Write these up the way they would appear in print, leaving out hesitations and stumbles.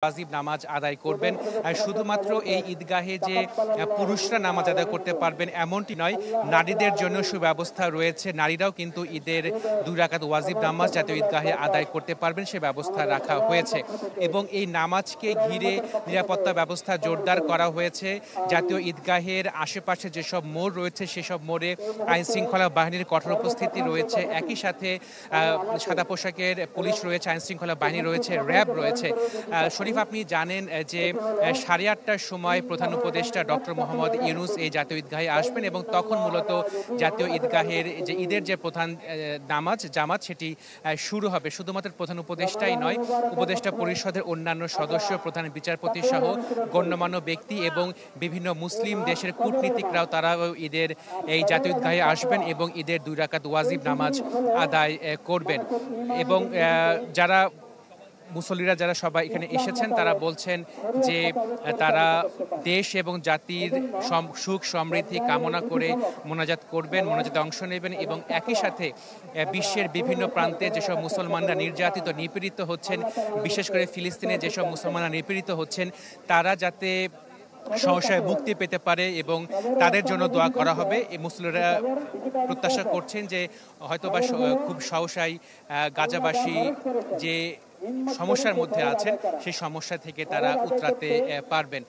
ওয়াজিব নামাজ আদায় করবেন। শুধুমাত্র এই ঈদগাহে যে পুরুষরা নামাজ আদায় করতে পারবেন এমনটি নয়, নারীদের জন্য সুব্যবস্থা রয়েছে। নারীরাও কিন্তু ঈদের ২ রাকাত ওয়াজিব নামাজ জাতীয় ঈদগাহে আদায় করতে পারবেন সে ব্যবস্থা রাখা হয়েছে। এবং এই নামাজকে ঘিরে নিরাপত্তা ব্যবস্থা জোরদার করা হয়েছে। জাতীয় ঈদগাহের আশেপাশে যেসব মোড় রয়েছে সেসব মোড়ে আইনশৃঙ্খলা বাহিনীর কঠোর উপস্থিতি রয়েছে। একই সাথে সাদা পোশাকের পুলিশ রয়েছে, আইনশৃঙ্খলা বাহিনী রয়েছে, র্যাব রয়েছে। শরীফ, আপনি জানেন যে 8:30টার সময় প্রধান উপদেষ্টা ডক্টর মোহাম্মদ ইউনূস এই জাতীয় ঈদগাহে আসবেন এবং তখন মূলত জাতীয় ঈদগাহের যে ঈদের যে প্রধান জামাত সেটি শুরু হবে। শুধুমাত্র প্রধান উপদেষ্টাই নয়, উপদেষ্টা পরিষদের অন্যান্য সদস্য, প্রধান বিচারপতি সহ গণ্যমান্য ব্যক্তি এবং বিভিন্ন মুসলিম দেশের কূটনীতিকরাও তারাও ঈদের এই জাতীয় ঈদগাহে আসবেন এবং ঈদের 2 রাকাত ওয়াজিব নামাজ আদায় করবেন। এবং মুসল্লিরা যারা সবাই এখানে এসেছেন তারা বলছেন যে তারা দেশ এবং জাতির সুখ সমৃদ্ধি কামনা করে মোনাজাত করবেন, মোনাজাতে অংশ নেবেন এবং একই সাথে বিশ্বের বিভিন্ন প্রান্তে যেসব মুসলমানরা নির্যাতিত নিপীড়িত হচ্ছেন, বিশেষ করে ফিলিস্তিনে যেসব মুসলমানরা নিপীড়িত হচ্ছেন তারা যাতে সহসায় মুক্তি পেতে পারে এবং তাদের জন্য দোয়া করা হবে। এই মুসলিমরা প্রত্যাশা করছেন যে হয়তোবা খুব সহসাই গাজাবাসী যে সমস্যার মধ্যে আছেন সেই সমস্যা থেকে তারা উতরাতে পারবেন।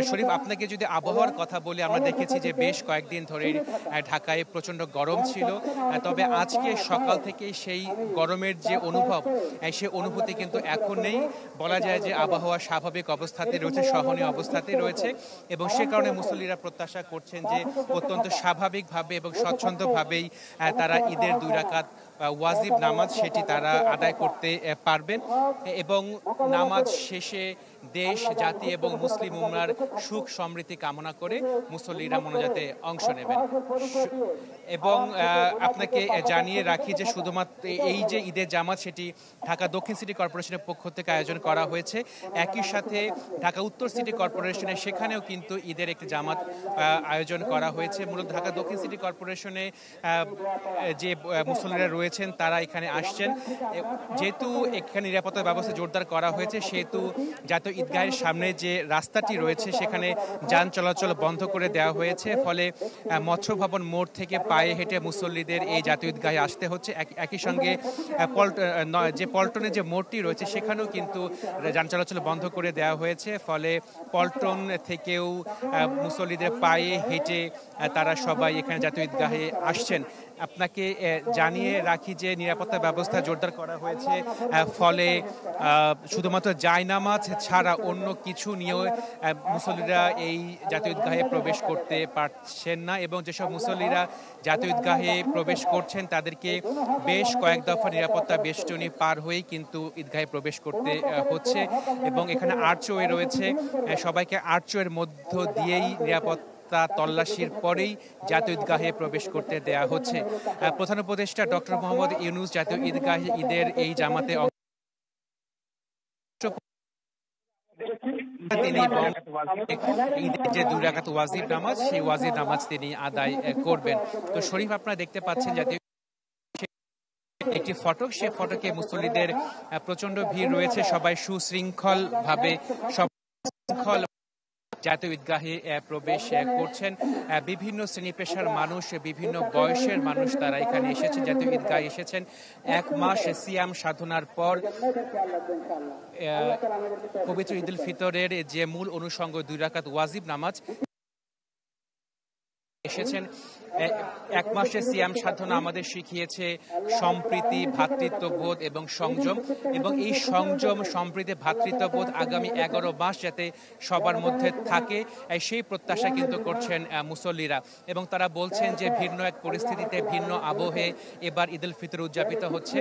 শরীফ, আপনাকে যদি আবহাওয়ার কথা বলি, আমরা দেখেছি যে বেশ কয়েকদিন ধরে ঢাকায় প্রচণ্ড গরম ছিল, তবে আজকে সকাল থেকে সেই গরমের যে অনুভব সেই অনুভূতি কিন্তু এখন নেই। বলা যায় যে আবহাওয়া স্বাভাবিক অবস্থাতে রয়েছে, সহনীয় অবস্থাতে রয়েছে এবং সে কারণে মুসল্লিরা প্রত্যাশা করছেন যে অত্যন্ত স্বাভাবিকভাবে এবং স্বচ্ছন্দভাবেই তারা ঈদের 2 রাকাত ওয়াজিব নামাজ সেটি তারা আদায় করতে পারবেন এবং নামাজ শেষে দেশ, জাতি এবং মুসলিম উম্মার সুখ সমৃদ্ধি কামনা করে মুসল্লিরা মোনাজাতে অংশ নেবেন। এবং আপনাকে জানিয়ে রাখি যে শুধুমাত্র এই যে ঈদের জামাত সেটি ঢাকা দক্ষিণ সিটি কর্পোরেশনের পক্ষ থেকে আয়োজন করা হয়েছে। একই সাথে ঢাকা উত্তর সিটি কর্পোরেশনে সেখানেও কিন্তু ঈদের একটি জামাত আয়োজন করা হয়েছে। মূলত ঢাকা দক্ষিণ সিটি কর্পোরেশনে যে মুসল্লিরা রয়েছেন তারা এখানে আসছেন। যেহেতু এখানে নিরাপত্তা ব্যবস্থা জোরদার করা হয়েছে সেহেতু জাতীয় ঈদগাহের সামনে যে রাস্তাটি রয়েছে সেখানে যান চলাচল বন্ধ করে দেওয়া হয়েছে। ফলে মৎস্য ভবন মোড় থেকে পায়ে হেঁটে মুসল্লিদের এই জাতীয় ঈদগাহে আসতে হচ্ছে। একই সঙ্গে পল্টনের যে মোড়টি রয়েছে সেখানেও কিন্তু যান চলাচল বন্ধ করে দেওয়া হয়েছে। ফলে পল্টন থেকেও মুসল্লিদের পায়ে হেঁটে তারা সবাই এখানে জাতীয় ঈদগাহে আসছেন। আপনাকে জানিয়ে রাখি যে নিরাপত্তা ব্যবস্থা জোরদার করা হয়েছে। ফলে শুধুমাত্র জায়নামাজ ছাড়া অন্য কিছু নিয়েও মুসল্লিরা এই জাতীয় ঈদগাহে প্রবেশ করতে পারছেন না এবং যেসব মুসল্লিরা জাতীয় ঈদগাহে প্রবেশ করছেন তাদেরকে বেশ কয়েক দফা নিরাপত্তা বেষ্টনী পার হয়েই কিন্তু ঈদগাহে প্রবেশ করতে হচ্ছে এবং এখানে আর্চওয়ে রয়েছে। সবাইকে আর্চওয়ের মধ্য দিয়েই তল্লাশির পরেই জাতীয় ঈদগাহে প্রবেশ করতে দেয়া হচ্ছে। প্রধান উপদেষ্টা ডক্টর মোহাম্মদ ইউনূস জাতীয় ঈদগাহে ঈদের এই জামাতে তিনি ঈদের যে 2 রাকাত ওয়াজিব নামাজ সেই ওয়াজিব নামাজ তিনি আদায় করবেন। তো শরীফ, আপনারা দেখতে পাচ্ছেন জাতীয় একটি ফটক, সে ফটকে মুসল্লিদের প্রচন্ড ভিড় রয়েছে। সবাই সুশৃঙ্খল ভাবে জাতীয় ঈদগাহে প্রবেশ করছেন। বিভিন্ন শ্রেণী পেশার মানুষ, বিভিন্ন বয়সের মানুষ তারা এখানে এসেছেন, জাতীয় ঈদগাহে এসেছেন। 1 মাস সিয়াম সাধনার পর পবিত্র ঈদ উল ফিতরের যে মূল অনুষঙ্গ 2 রাকাত ওয়াজিব নামাজ এসেছেন। 1 মাসের সিয়াম সাধনা আমাদের শিখিয়েছে সম্প্রীতি, ভ্রাতৃত্ববোধ এবং সংযম এবং এই সংযম, সম্প্রীতি, ভ্রাতৃত্ববোধ আগামী 11 মাস যাতে সবার মধ্যে থাকে সেই প্রত্যাশা কিন্তু করছেন মুসল্লিরা এবং তারা বলছেন যে ভিন্ন এক পরিস্থিতিতে, ভিন্ন আবহে এবার ঈদ উল ফিতর উদযাপিত হচ্ছে।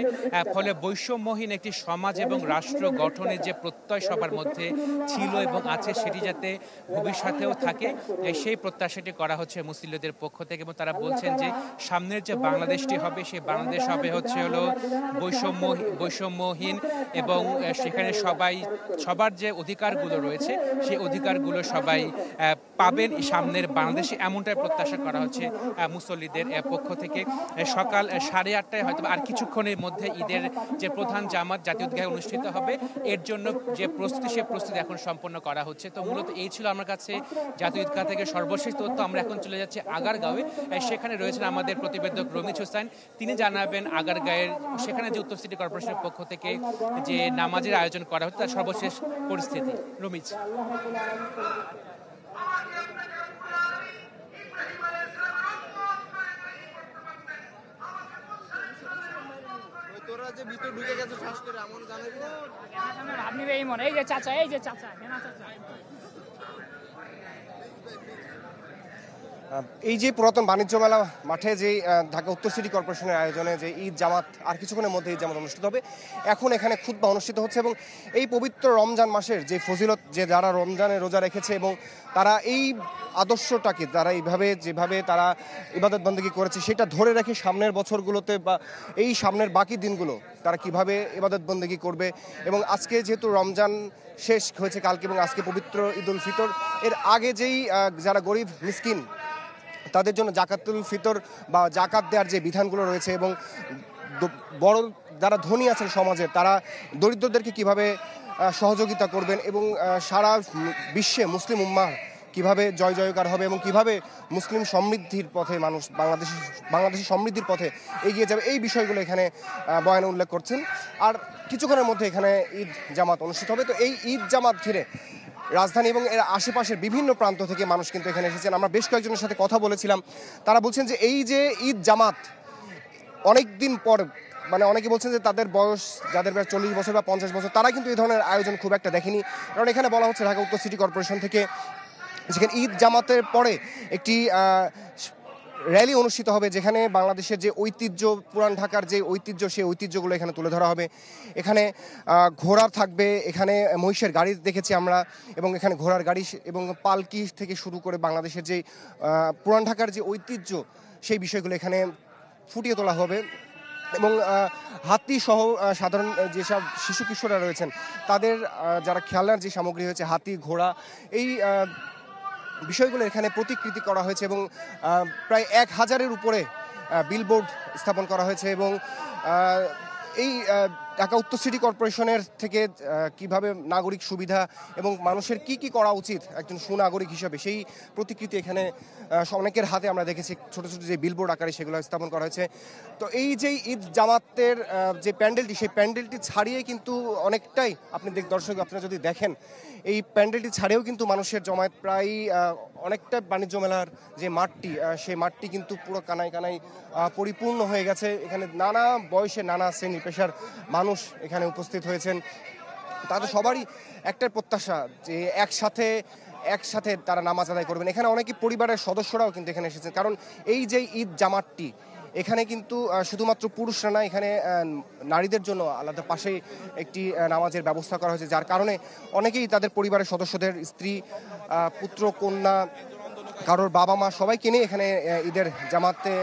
ফলে বৈষম্যহীন একটি সমাজ এবং রাষ্ট্র গঠনের যে প্রত্যয় সবার মধ্যে ছিল এবং আছে সেটি যাতে ভবিষ্যতেও থাকে সেই প্রত্যাশাটি করা হচ্ছে মুসল্লিদের মুসল্লিদের পক্ষ থেকে, এবং তারা বলছেন যে সামনের যে বাংলাদেশটি হবে সেই বাংলাদেশ হবে হচ্ছে হলো বৈষম্যহীন, এবং সেখানে সবার যে অধিকারগুলো রয়েছে সেই অধিকারগুলো সবাই পাবেন সামনের বাংলাদেশে, এমনটাই প্রত্যাশা করা হচ্ছে মুসল্লিদের পক্ষ থেকে। সকাল 8:30টায় হয়তো আর কিছুক্ষণের মধ্যে ঈদের যে প্রধান জামাত জাতীয় ঈদগাহে অনুষ্ঠিত হবে, এর জন্য যে প্রস্তুতি সে প্রস্তুতি এখন সম্পন্ন করা হচ্ছে। তো মূলত এই ছিল আমার কাছে জাতীয় ঈদগাহ থেকে সর্বশেষ তথ্য। আমরা এখন চলে যাচ্ছি আগারগাঁওয়ে, সেখানে রয়েছেন আমাদের প্রতিবেদক রমিজ হোসেন, তিনি জানাবেন আগারগাঁয়ের সেখানে যে উত্তর সিটি কর্পোরেশনের পক্ষ থেকে যে নামাজের আয়োজন করা হচ্ছে তার সর্বশেষ পরিস্থিতি। রমিজ। এই যে পুরাতন বাণিজ্য মেলা মাঠে যে ঢাকা উত্তর সিটি কর্পোরেশনের আয়োজনে যে ঈদ জামাত, আর কিছুক্ষণের মধ্যে ঈদ জামাত অনুষ্ঠিত হবে, এখন এখানে খুতবা অনুষ্ঠিত হচ্ছে। এবং এই পবিত্র রমজান মাসের যে ফজিলত, যে যারা রমজানে রোজা রেখেছে এবং তারা এই আদর্শটাকে তারা যেভাবে তারা ইবাদত বন্দেগী করেছে সেটা ধরে রেখে সামনের বছরগুলোতে বা এই সামনের বাকি দিনগুলো তারা কিভাবে ইবাদত বন্দেগী করবে। এবং আজকে যেহেতু রমজান শেষ হয়েছে কালকে এবং আজকে পবিত্র ঈদ উল ফিতর, এর আগে যেই যারা গরিব মিসকিন তাদের জন্য জাকাতুল ফিতর বা জাকাত দেওয়ার যে বিধানগুলো রয়েছে, এবং বড় যারা ধনী আছেন সমাজের তারা দরিদ্রদেরকে কিভাবে সহযোগিতা করবেন, এবং সারা বিশ্বে মুসলিম উম্মাহ কিভাবে জয় জয়কার হবে এবং কিভাবে মুসলিম সমৃদ্ধির পথে মানুষ বাংলাদেশের সমৃদ্ধির পথে এগিয়ে যাবে, এই বিষয়গুলো এখানে বয়ানে উল্লেখ করছেন। আর কিছুক্ষণের মধ্যে এখানে ঈদ জামাত অনুষ্ঠিত হবে। তো এই ঈদ জামাত ঘিরে রাজধানী এবং এর আশেপাশের বিভিন্ন প্রান্ত থেকে মানুষ কিন্তু এখানে এসেছেন। আমরা বেশ কয়েকজনের সাথে কথা বলেছিলাম, তারা বলছেন যে এই যে ঈদ জামাত অনেক দিন পর, মানে অনেকে বলছেন যে তাদের বয়স, যাদের বয়স 40 বছর বা 50 বছর, তারা কিন্তু এই ধরনের আয়োজন খুব একটা দেখেনি। কারণ এখানে বলা হচ্ছে ঢাকা উত্তর সিটি কর্পোরেশন থেকে যেখানে ঈদ জামাতের পরে একটি র্যালি অনুষ্ঠিত হবে, যেখানে বাংলাদেশের যে ঐতিহ্য, পুরান ঢাকার যে ঐতিহ্য, সেই ঐতিহ্যগুলো এখানে তুলে ধরা হবে। এখানে ঘোড়া থাকবে, এখানে মহিষের গাড়ি দেখেছি আমরা, এবং এখানে ঘোড়ার গাড়ি এবং পালকি থেকে শুরু করে বাংলাদেশের যে পুরান ঢাকার যে ঐতিহ্য সেই বিষয়গুলো এখানে ফুটিয়ে তোলা হবে। এবং হাতি সহ সাধারণ যেসব শিশু কিশোররা রয়েছেন তাদের যারা খেলনার যে সামগ্রী হয়েছে, হাতি, ঘোড়া, এই বিষয়গুলো এখানে প্রতিকৃতি করা হয়েছে। এবং প্রায় 1000-এর উপরে বিলবোর্ড স্থাপন করা হয়েছে। এবং এই ঢাকা উত্তর সিটি কর্পোরেশনের থেকে কিভাবে নাগরিক সুবিধা এবং মানুষের কি কি করা উচিত একজন সুনাগরিক হিসেবে, সেই প্রতিকৃতি এখানে অনেকের হাতে আমরা দেখেছি ছোট ছোট যে বিলবোর্ড আকারে সেগুলো স্থাপন করা হয়েছে। তো এই যে ঈদ জামাতের যে প্যান্ডেলটি, সেই প্যান্ডেলটি ছাড়িয়ে কিন্তু অনেকটাই দর্শক আপনারা যদি দেখেন, এই প্যান্ডেলটি ছাড়িয়েও কিন্তু মানুষের জমায়েত প্রায় অনেকটা বাণিজ্য মেলার যে মাঠটি, সেই মাঠটি কিন্তু পুরো কানায় কানায় পরিপূর্ণ হয়ে গেছে। এখানে নানা বয়সে নানা শ্রেণী পেশার মানুষ এখানে উপস্থিত হয়েছেন। তাদের সবারই একটাই প্রত্যাশা যে একসাথে তারা নামাজ আদায় করবেন। এখানে অনেকে পরিবারের সদস্যরাও কিন্তু এখানে এসেছেন, কারণ এই যে ঈদ জামাতটি এখানে কিন্তু শুধুমাত্র পুরুষরা না, এখানে নারীদের জন্য আলাদা পাশেই একটি নামাজের ব্যবস্থা করা হয়েছে, যার কারণে অনেকেই তাদের পরিবারের সদস্যদের, স্ত্রী, পুত্র, কন্যা, কারোর বাবা মা সবাইকে নিয়ে এখানে ঈদের জামাতে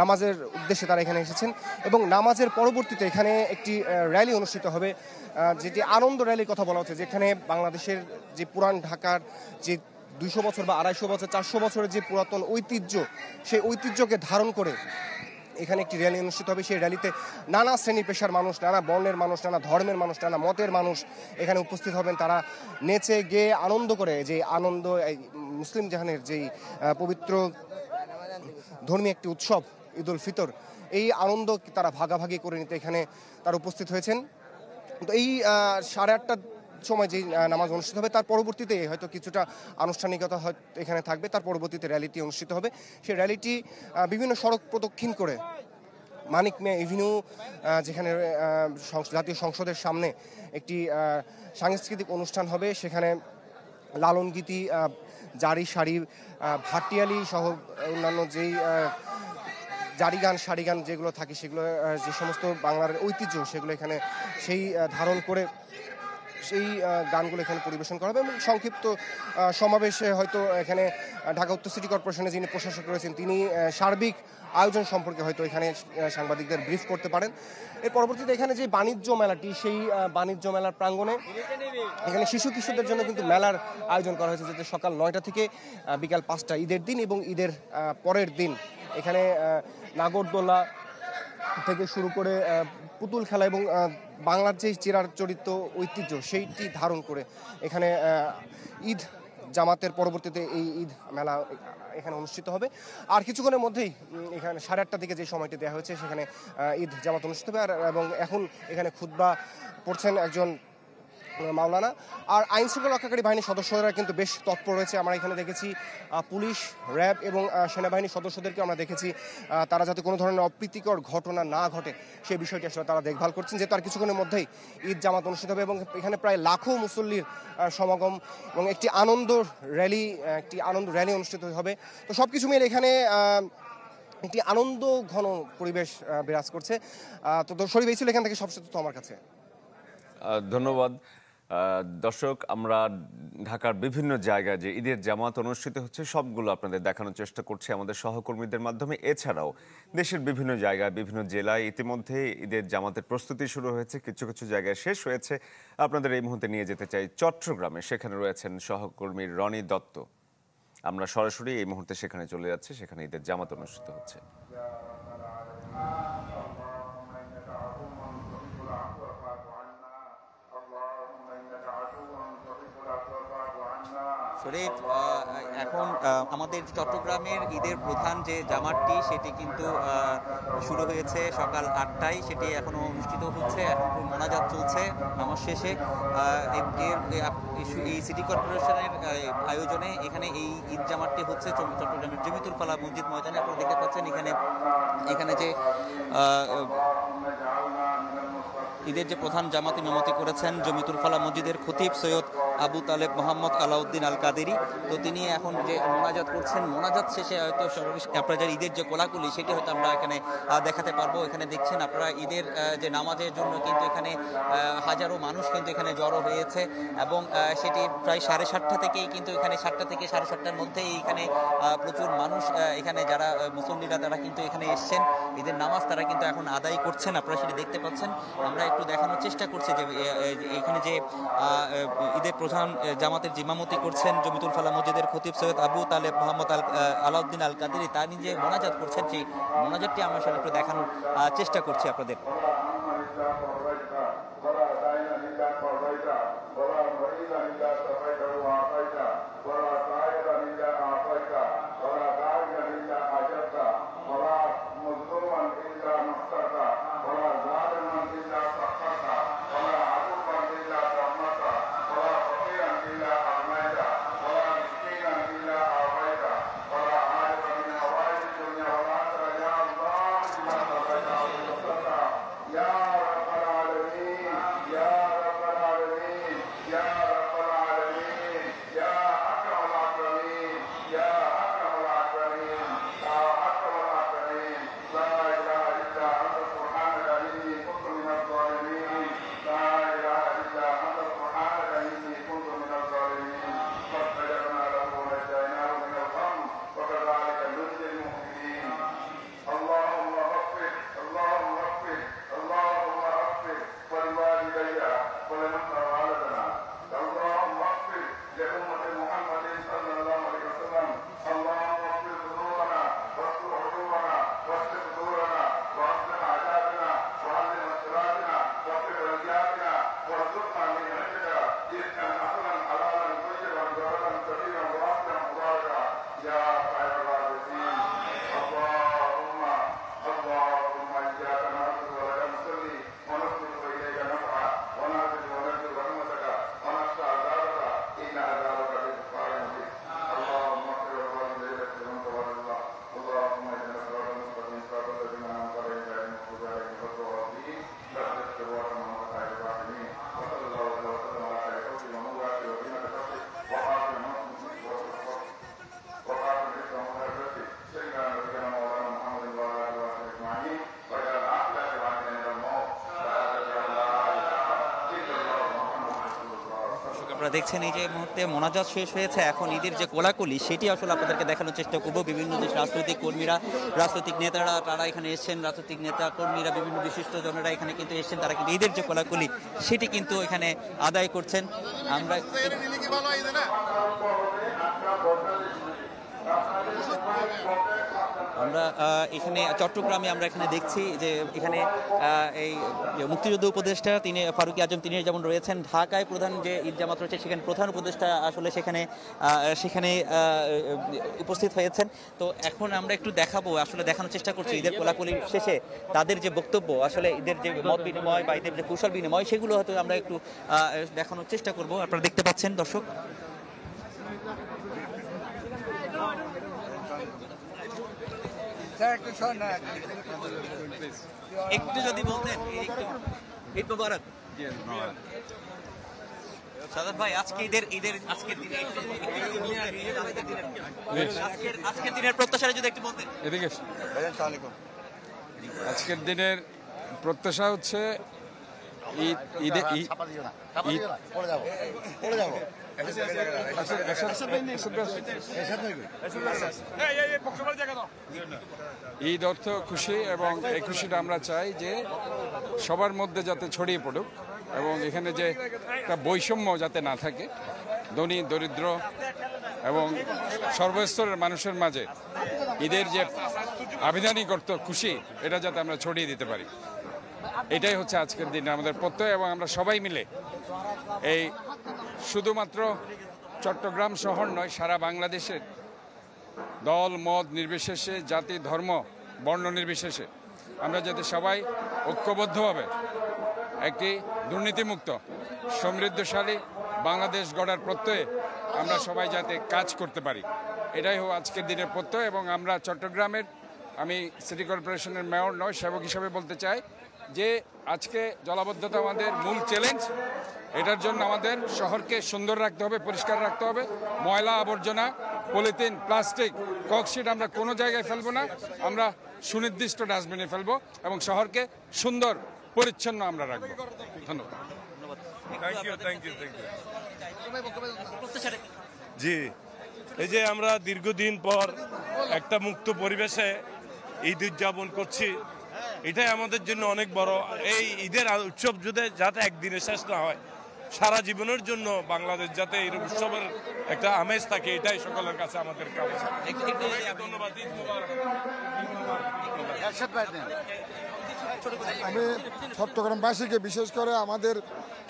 নামাজের উদ্দেশ্যে তারা এখানে এসেছেন। এবং নামাজের পরবর্তীতে এখানে একটি র্যালি অনুষ্ঠিত হবে, যেটি আনন্দ র্যালির কথা বলা হচ্ছে, যেখানে বাংলাদেশের যে পুরান ঢাকার যে 200 বছর বা 250 বছর 400 বছরের যে পুরাতন ঐতিহ্য, সেই ঐতিহ্যকে ধারণ করে এখানে একটি র্যালি অনুষ্ঠিত হবে। সেই র্যালিতে নানা শ্রেণী পেশার মানুষ, নানা বর্ণের মানুষ, নানা ধর্মের মানুষ, নানা মতের মানুষ এখানে উপস্থিত হবেন। তারা নেচে গেয়ে আনন্দ করে, যে আনন্দ মুসলিম জাহানের যেই পবিত্র ধর্মীয় একটি উৎসব ঈদ উল ফিতর, এই আনন্দ তারা ভাগাভাগি করে নিতে এখানে তারা উপস্থিত হয়েছেন। তো এই 8:30টার সময় যে নামাজ অনুষ্ঠিত হবে, তার পরবর্তীতে হয়তো কিছুটা আনুষ্ঠানিকতা এখানে থাকবে। তার পরবর্তীতে র্যালিটি অনুষ্ঠিত হবে। সেই র্যালিটি বিভিন্ন সড়ক প্রদক্ষিণ করে মানিক মিয়া এভিনিউ, যেখানে জাতীয় সংসদের সামনে একটি সাংস্কৃতিক অনুষ্ঠান হবে, সেখানে লালন গীতি, জারি সারি, ভাটিয়ালি সহ অন্যান্য যেই জারি গান, সারি গান যেগুলো থাকে, সেগুলো যে সমস্ত বাংলার ঐতিহ্য সেগুলো এখানে সেই ধারণ করে সেই গানগুলো এখানে পরিবেশন করা হবে এবং সংক্ষিপ্ত সমাবেশে হয়তো এখানে ঢাকা উত্তর সিটি কর্পোরেশনে যিনি প্রশাসক রয়েছেন তিনি সার্বিক আয়োজন সম্পর্কে হয়তো এখানে সাংবাদিকদের ব্রিফ করতে পারেন। এর পরবর্তীতে এখানে যে বাণিজ্য মেলাটি, সেই বাণিজ্য মেলার প্রাঙ্গণে এখানে শিশু কিশোরদের জন্য কিন্তু মেলার আয়োজন করা হয়েছে, যেটা সকাল 9টা থেকে বিকাল 5টা, ঈদের দিন এবং ঈদের পরের দিন এখানে নাগরদোলা থেকে শুরু করে পুতুল খেলা এবং বাংলার যে চিরাচরিত ঐতিহ্য সেইটি ধারণ করে এখানে ঈদ জামাতের পরবর্তীতে এই ঈদ মেলা এখানে অনুষ্ঠিত হবে। আর কিছুক্ষণের মধ্যেই এখানে 8:30 থেকে যে সময়টি দেওয়া হয়েছে সেখানে ঈদ জামাত অনুষ্ঠিত হবে। এবং এখন এখানে খুতবা পড়ছেন একজন মাওলানা। আর আইন শৃঙ্খলা রক্ষাকারী বাহিনীর সদস্যরা কিন্তু বেশ তৎপর রয়েছে। আমরা এখানে দেখেছি পুলিশ, র্যাব এবং সেনাবাহিনীর সদস্যদেরকে আমরা দেখেছি তারা যাতে কোনো ধরনের অপ্রীতিকর ঘটনা না ঘটে সেই বিষয়টি আসলে তারা দেখভাল করছেন, যেহেতু আর কিছুক্ষণের মধ্যেই ঈদ জামাত অনুষ্ঠিত হবে এবং এখানে প্রায় লাখো মুসল্লির সমাগম এবং একটি আনন্দ র্যালি অনুষ্ঠিত হবে। তো সব কিছু মিলে এখানে একটি আনন্দ ঘন পরিবেশ বিরাজ করছে। তো শরীফ এই ছিল এখান থেকে সবশেষ তথ্য আমার কাছে। ধন্যবাদ। দর্শক, আমরা ঢাকার বিভিন্ন জায়গায় যে ঈদের জামাত অনুষ্ঠিত হচ্ছে সবগুলো আপনাদের দেখানোর চেষ্টা করছি আমাদের সহকর্মীদের মাধ্যমে। এছাড়াও দেশের বিভিন্ন জায়গায়, বিভিন্ন জেলায় ইতিমধ্যে ঈদের জামাতের প্রস্তুতি শুরু হয়েছে, কিছু কিছু জায়গায় শেষ হয়েছে। আপনাদের এই মুহূর্তে নিয়ে যেতে চাই চট্টগ্রামে, সেখানে রয়েছেন সহকর্মী রনি দত্ত। আমরা সরাসরি এই মুহূর্তে সেখানে চলে যাচ্ছি, সেখানে ঈদের জামাত অনুষ্ঠিত হচ্ছে। শরীফ, এখন আমাদের চট্টগ্রামের ঈদের প্রধান যে জামাতটি সেটি কিন্তু শুরু হয়েছে সকাল 8টায়, সেটি এখনো অনুষ্ঠিত হচ্ছে। এখন মোনাজাত চলছে নামাজ শেষে। এই সিটি কর্পোরেশনের আয়োজনে এখানে এই ঈদ জামাতটি হচ্ছে চট্টগ্রামের জমিতুল ফালা মসজিদ ময়দানে। আপনারা দেখতে পাচ্ছেন এখানে যে ঈদের যে প্রধান জামাত ইমামতি করেছেন জমিতুল ফালা মসজিদের খতিব সৈয়দ আবু তালেব মোহাম্মদ আলাউদ্দিন আল কাদেরি। তো তিনি এখন যে মোনাজাত করছেন, মোনাজাত শেষে হয়তো আপনারা যে ঈদের যে কোলাকুলি সেটি হয়তো আমরা এখানে দেখাতে পারবো। এখানে দেখছেন আপনারা ঈদের যে নামাজের জন্য কিন্তু এখানে হাজারো মানুষ কিন্তু এখানে জড়ো হয়েছে এবং সেটি প্রায় 7:30 থেকেই কিন্তু এখানে 7টা থেকে 7:30টার মধ্যেই এখানে প্রচুর মানুষ এখানে যারা মুসল্লিরা তারা কিন্তু এখানে এসছেন, ঈদের নামাজ তারা কিন্তু এখন আদায় করছেন। আপনারা সেটি দেখতে পাচ্ছেন। আমরা একটু দেখানোর চেষ্টা করছি যে এখানে যে ঈদের প্রধান জামাতের জিমামতি করছেন জমিতুল ফালা মসজিদের খতিব সৈয়দ আবু তালেব মোহাম্মদ আলাউদ্দিন আল কাদেরি, তিনি যে মোনাজাত করছেন সেই মোনাজাতটি আমরা সেটা একটু দেখানোর চেষ্টা করছি আপনাদের। দেখছেন এই যে এই মুহূর্তে মোনাজাত শেষ হয়েছে, এখন ঈদের যে কোলাকুলি সেটি আসলে আপনাদেরকে দেখানোর চেষ্টা করব। বিভিন্ন দেশ রাজনৈতিক কর্মীরা, রাজনৈতিক নেতারা তারা এখানে এসেছেন, রাজনৈতিক নেতা কর্মীরা, বিভিন্ন বিশিষ্ট জনেরা এখানে কিন্তু এসেছেন, তারা কিন্তু ঈদের যে কোলাকুলি সেটি কিন্তু এখানে আদায় করছেন। আমরা এখানে চট্টগ্রামে আমরা এখানে দেখছি যে এখানে এই মুক্তিযুদ্ধ উপদেষ্টা তিনি ফারুকী আজম তিনি যেমন রয়েছেন, ঢাকায় প্রধান যে ঈদ জামাত রয়েছে সেখানে প্রধান উপদেষ্টা আসলে সেখানে উপস্থিত হয়েছেন। তো এখন আমরা একটু দেখানোর চেষ্টা করছি ঈদের কোলাকুলি শেষে তাদের যে বক্তব্য, আসলে ঈদের যে মত বিনিময় বা ঈদের যে কুশল বিনিময় সেগুলো হয়তো আমরা একটু দেখানোর চেষ্টা করব। আপনারা দেখতে পাচ্ছেন দর্শক, একটু যদি বলতেন ঈদ মোবারক। সাদাত ভাই, আজকের দিনের প্রত্যাশা যদি একটু বলতেন। আজকের দিনের প্রত্যাশা হচ্ছে ঈদ অর্থ খুশি, এবং এই খুশিটা আমরা চাই যে সবার মধ্যে যাতে ছড়িয়ে পড়ুক, এবং এখানে যে একটা বৈষম্য যাতে না থাকে, ধনী দরিদ্র এবং সর্বস্তরের মানুষের মাঝে ঈদের যে আবিধানিক অর্থ খুশি এটা যাতে আমরা ছড়িয়ে দিতে পারি, এটাই হচ্ছে আজকের দিনে আমাদের প্রত্যয়। এবং আমরা সবাই মিলে এই শুধুমাত্র চট্টগ্রাম শহর নয়, সারা বাংলাদেশের দল মত নির্বিশেষে, জাতি ধর্ম বর্ণ নির্বিশেষে আমরা যাতে সবাই ঐক্যবদ্ধভাবে একটি দুর্নীতিমুক্ত সমৃদ্ধশালী বাংলাদেশ গড়ার প্রত্যয়ে আমরা সবাই যাতে কাজ করতে পারি, এটাই হোক আজকের দিনের প্রত্যয়। এবং আমরা চট্টগ্রামের, আমি সিটি কর্পোরেশনের মেয়র নয়, সেবক হিসাবে বলতে চাই যে আজকে জলাবদ্ধতা আমাদের মূল চ্যালেঞ্জ। এটার জন্য আমাদের শহরকে সুন্দর রাখতে হবে, পরিষ্কার রাখতে হবে। ময়লা আবর্জনা, পলিথিন, প্লাস্টিক, ককশিট আমরা কোনো জায়গায় ফেলবো না, আমরা সুনির্দিষ্ট ডাস্টবিনে ফেলবো এবং শহরকে সুন্দর পরিচ্ছন্ন আমরা রাখবো। ধন্যবাদ। জি, এই যে আমরা দীর্ঘদিন পর একটা মুক্ত পরিবেশে ঈদ উদযাপন করছি, এটাই আমাদের জন্য অনেক বড়। এই ঈদের উৎসব যাতে একদিনে শেষ না হয়, সারা জীবনের জন্য বাংলাদেশ যাতে এই উৎসবের একটা আমেজ থাকে, এটাই সকলের কাছে আমাদের কামনা। ধন্যবাদ। আমি চট্টগ্রামবাসীকে, বিশেষ করে আমাদের